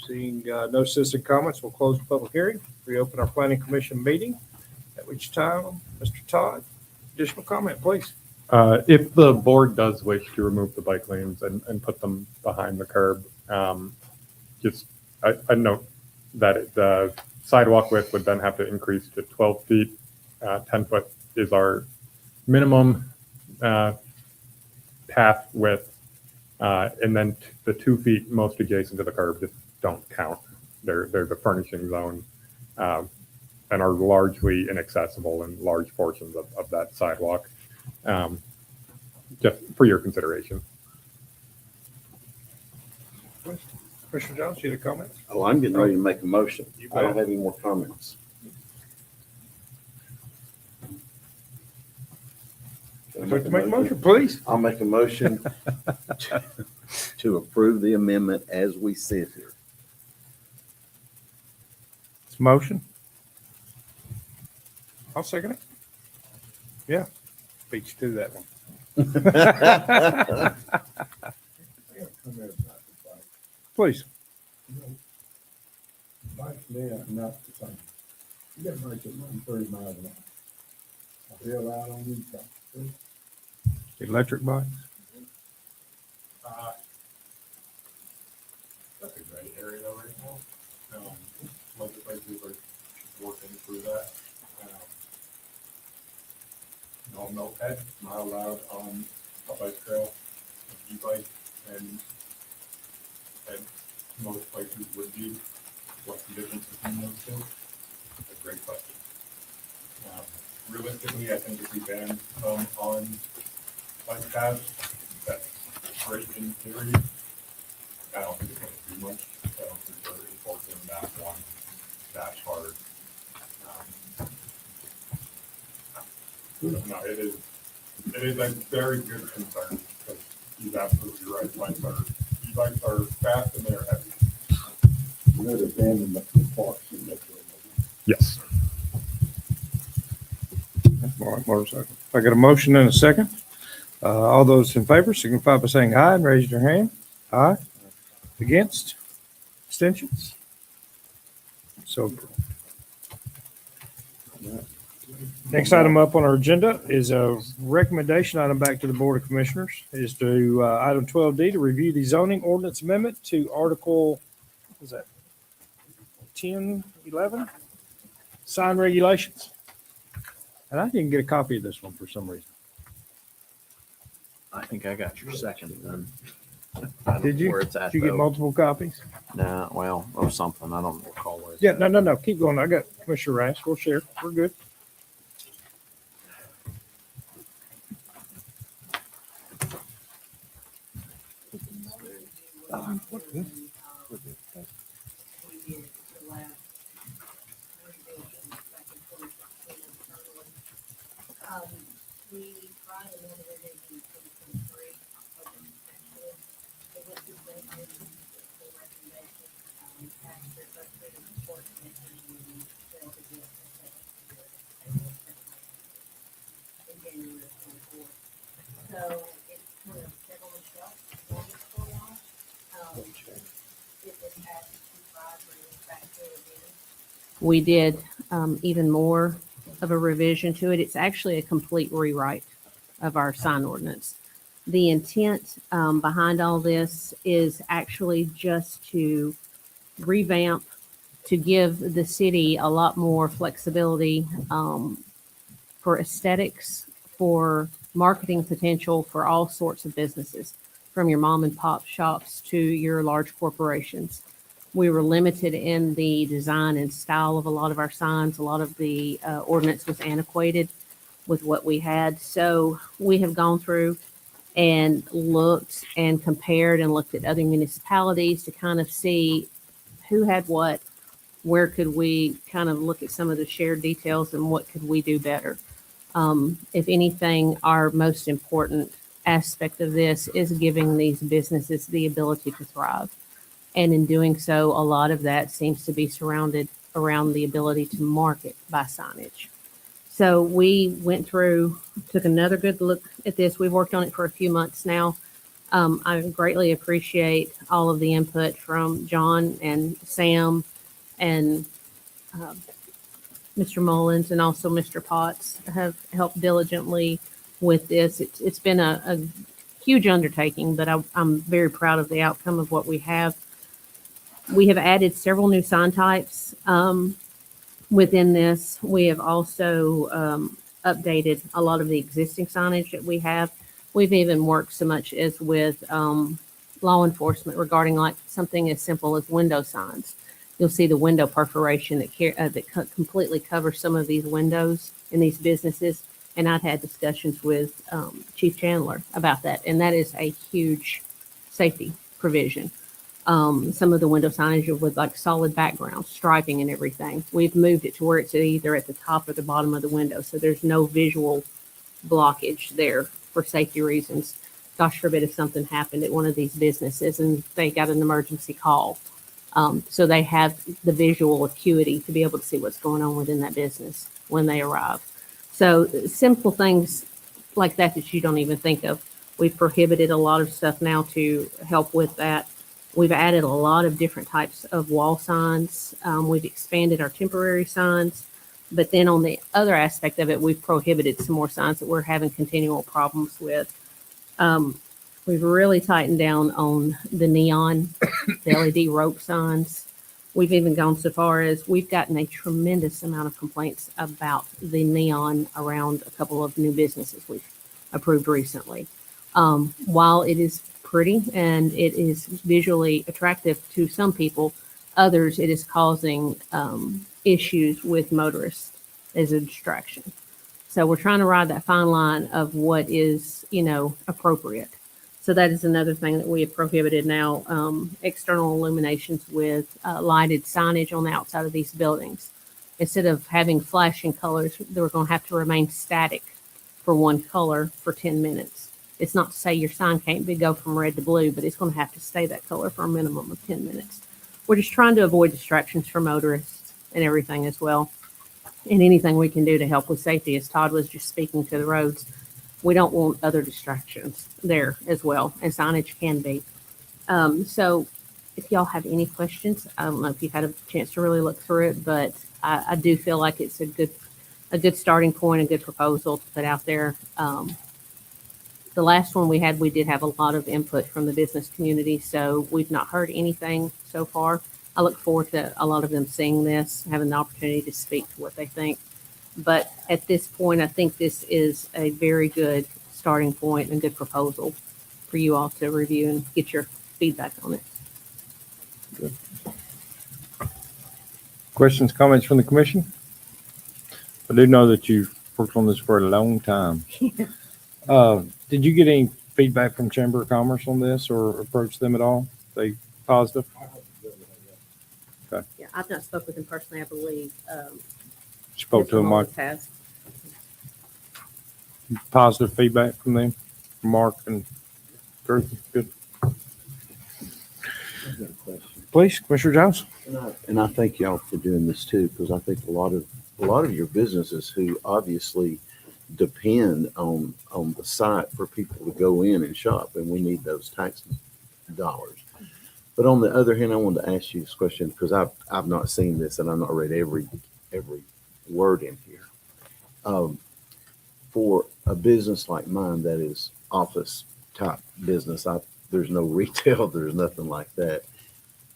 Seeing no citizen comments, we'll close the public hearing. Reopen our planning commission meeting, at which time, Mr. Todd, additional comment, please. If the board does wish to remove the bike lanes and put them behind the curb, just I note that the sidewalk width would then have to increase to 12 feet. 10 foot is our minimum path width, and then the 2 feet most adjacent to the curb just don't count. They're the furnishing zone, and are largely inaccessible in large portions of that sidewalk. Just for your consideration. Commissioner Jones, you had a comment? Oh, I'm getting ready to make a motion. I don't have any more comments. I'd like to make a motion, please. I'll make a motion to approve the amendment as we sit here. It's a motion. I'll second it. Yeah, beat you to that one. Please. Bikes there are not the same. You got bikes that run 30 miles an hour. They're out on these bikes. Electric bikes? That's a great area right now. Legislators are working through that. No moped, not allowed on a bike trail, e-bike, and most places would be. What's the difference between those two? That's a great question. Realistically, I think if we ban on bike paths, that's great in theory. I don't think it's going to do much. I don't think we're enforcing that one that hard. No, it is a very good concern because he's absolutely right. E-bikes are fast and they're heavy. There's abandonment parks in that. Yes. All right, motorcycle. I got a motion and a second. All those in favor signify by saying aye and raise your hand. Aye. Against? Abstentions? So Next item up on our agenda is a recommendation item back to the Board of Commissioners is to, item 12D, to review the zoning ordinance amendment to Article, what is that? 1011? Sign regulations. And I didn't get a copy of this one for some reason. I think I got your second then. I don't Did know you? where it's at, Did you get though. multiple copies? Nah, well, or something. I don't recall where it's Yeah, at. no. Keep going. I got Commissioner Rash. We'll share. We're good. We tried another revision in 2023, October, actually. It went through the full recommendation, passed their first reading report, and then failed to get the second reading in January of 24. So it's kind of set on the shelf for a while. It was passed to five, bring it back to it again. We did even more of a revision to it. It's actually a complete rewrite of our sign ordinance. The intent behind all this is actually just to revamp, to give the city a lot more flexibility for aesthetics, for marketing potential for all sorts of businesses, from your mom and pop shops to your large corporations. We were limited in the design and style of a lot of our signs. A lot of the ordinance was antiquated with what we had. So we have gone through and looked and compared and looked at other municipalities to kind of see who had what, where could we kind of look at some of the shared details and what could we do better. If anything, our most important aspect of this is giving these businesses the ability to thrive. And in doing so, a lot of that seems to be surrounded around the ability to market by signage. So we went through, took another good look at this. We've worked on it for a few months now. I greatly appreciate all of the input from John and Sam and Mr. Mullins, and also Mr. Potts have helped diligently with this. It's been a huge undertaking, but I'm very proud of the outcome of what we have. We have added several new sign types within this. We have also updated a lot of the existing signage that we have. We've even worked so much as with law enforcement regarding like something as simple as window signs. You'll see the window perforation that completely covers some of these windows in these businesses. And I've had discussions with Chief Chandler about that. And that is a huge safety provision. Some of the window signage are with like solid background, striping and everything. We've moved it to where it's either at the top or the bottom of the window. So there's no visual blockage there for safety reasons. Gosh forbid if something happened at one of these businesses and they got an emergency call. So they have the visual acuity to be able to see what's going on within that business when they arrive. So simple things like that that you don't even think of. We've prohibited a lot of stuff now to help with that. We've added a lot of different types of wall signs. We've expanded our temporary signs. But then on the other aspect of it, we've prohibited some more signs that we're having continual problems with. We've really tightened down on the neon, the LED rope signs. We've even gone so far as we've gotten a tremendous amount of complaints about the neon around a couple of new businesses we've approved recently. While it is pretty and it is visually attractive to some people, others it is causing issues with motorists as a distraction. So we're trying to ride that fine line of what is, appropriate. So that is another thing that we have prohibited now, external illuminations with lighted signage on the outside of these buildings. Instead of having flashing colors, they're going to have to remain static for one color for 10 minutes. It's not to say your sign can't go from red to blue, but it's going to have to stay that color for a minimum of 10 minutes. We're just trying to avoid distractions for motorists and everything as well. And anything we can do to help with safety, as Todd was just speaking to the roads, we don't want other distractions there as well, and signage can be. So if y'all have any questions, I don't know if you've had a chance to really look through it, but I do feel like it's a a good starting point, a good proposal to put out there. The last one we had, we did have a lot of input from the business community, so we've not heard anything so far. I look forward to a lot of them seeing this, having the opportunity to speak to what they think. But at this point, I think this is a very good starting point and a good proposal for you all to review and get your feedback on it. Questions, comments from the commission? I do know that you've worked on this for a long time. Did you get any feedback from Chamber of Commerce on this or approach them at all? They positive? Okay. Yeah, I've not spoken with them personally, I believe. Spoke to Mr. them, Mark. Mullins has. Positive feedback from them, from Mark and Drew. Good. Please, Commissioner Jones. And I thank y'all for doing this too, because I think a lot of your businesses who obviously depend on the site for people to go in and shop, and we need those tax dollars. But on the other hand, I wanted to ask you this question because I've not seen this and I've not read every word in here. For a business like mine that is office type business, there's no retail, there's nothing like that.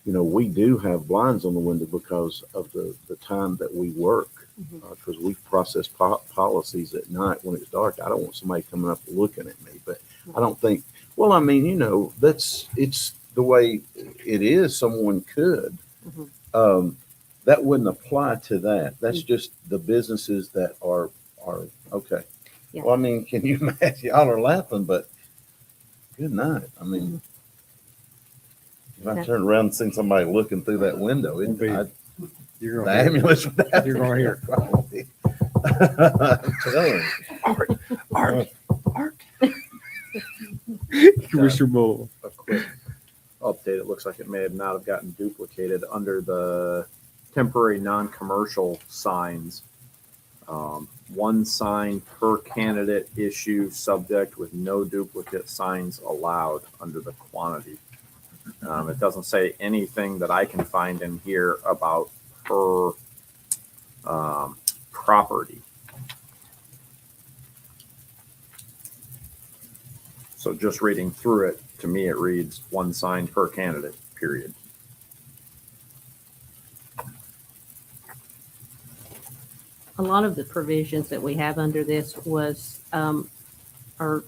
You know, we do have blinds on the window because of the time that we work, because we process policies at night when it's dark. I don't want somebody coming up looking at me, but I don't think, well, I mean, you know, it's the way it is. Someone could. That wouldn't apply to that. That's just the businesses that are okay. Yeah. Well, I mean, can you imagine? Y'all are laughing, but good night. I mean, if I turned around and seen somebody looking through that window, the ambulance would have You're going to hear. probably. I'm telling you. Art. Commissioner Bull. A quick update. It looks like it may have not have gotten duplicated under the temporary non-commercial signs. One sign per candidate issue subject with no duplicate signs allowed under the quantity. It doesn't say anything that I can find in here about per property. So just reading through it, to me, it reads one sign per candidate, period. A lot of the provisions that we have under this are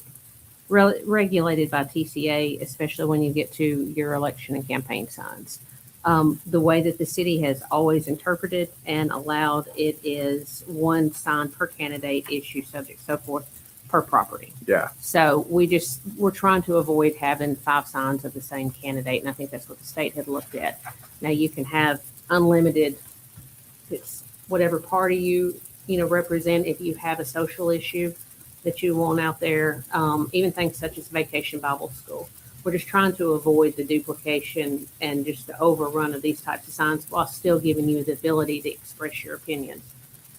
regulated by TCA, especially when you get to your election and campaign signs. The way that the city has always interpreted and allowed it is one sign per candidate, issue, subject, so forth, per property. Yeah. So we're trying to avoid having 5 signs of the same candidate, and I think that's what the state had looked at. Now you can have unlimited, it's whatever party you represent. If you have a social issue that you want out there, even things such as Vacation Bible School. We're just trying to avoid the duplication and just the overrun of these types of signs while still giving you the ability to express your opinions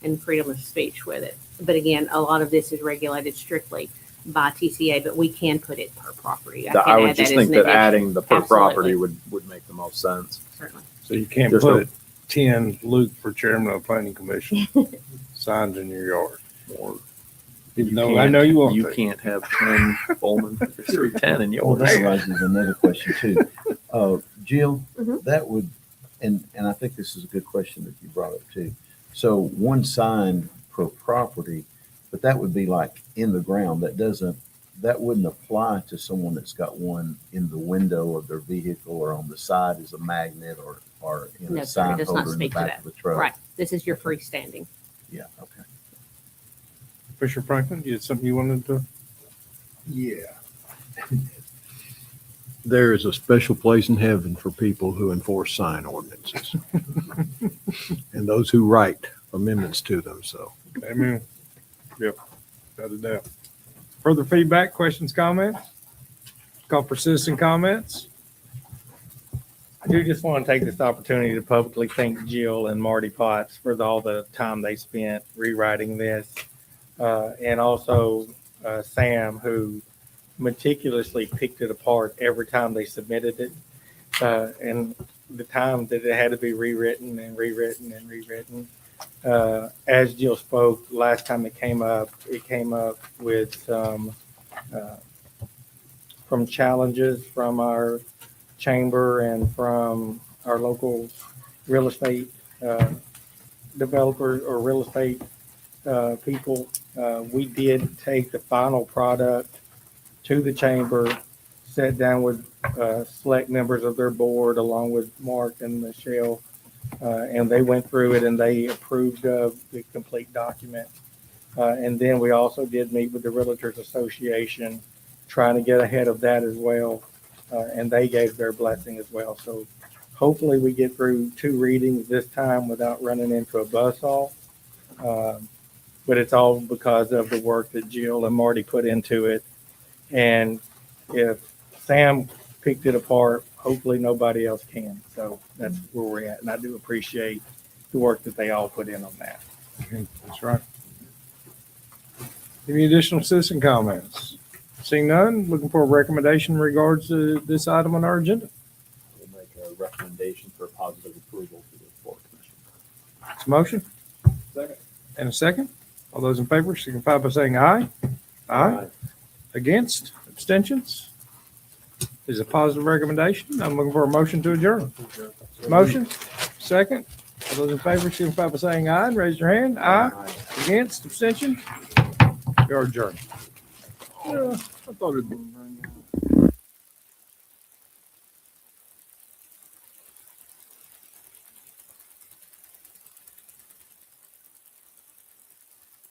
and freedom of speech with it. But again, a lot of this is regulated strictly by TCA, but we can put it per property. I would just think that adding the per property would make the most sense. Certainly. So you can't There's put no- 10 Luke for chairman of the planning commission signs in your yard. Or even though I know you want You to. can't have 10 Bowman. There's 10 in Well, yours. that raises another question too. Jill, that would, and I think this is a good question that you brought up too. So one sign per property, but that would be like in the ground. That wouldn't apply to someone that's got one in the window of their vehicle or on the side as a magnet or in No, a sir, it sign does not holder in the speak to back that. of the truck. Right. This is your freestanding. Yeah, okay. Fisher Franklin, you had something you wanted to? Yeah. There is a special place in heaven for people who enforce sign ordinances and those who write amendments to them. So, Amen. Yep. Without a doubt. Further feedback, questions, comments? Call for citizen comments. I do just want to take this opportunity to publicly thank Jill and Marty Potts for all the time they spent rewriting this. And also Sam, who meticulously picked it apart every time they submitted it. And the time that it had to be rewritten and rewritten and rewritten. as Jill spoke, last time it came up with some, from challenges from our chamber and from our local real estate, developers or real estate, people. We did take the final product to the chamber, sat down with, select members of their board along with Mark and Michelle, and they went through it and they approved of the complete document. And then we also did meet with the Realtors Association, trying to get ahead of that as well. And they gave their blessing as well. So hopefully we get through 2 readings this time without running into a buzzsaw. But it's all because of the work that Jill and Marty put into it. And if Sam picked it apart, hopefully nobody else can. So that's where we're at. And I do appreciate the work that they all put in on that. That's right. Any additional citizen comments? Seeing none, looking for a recommendation in regards to this item on our agenda. We'll make a recommendation for positive approval to the Board Commission. It's a motion. Second. And a second. All those in favor signify by saying aye. Aye. Against? Abstentions? Is a positive recommendation. I'm looking for a motion to adjourn. Motion. Second. All those in favor signify by saying aye and raise your hand. Aye. Against? Abstention? We are adjourned. I thought it'd been.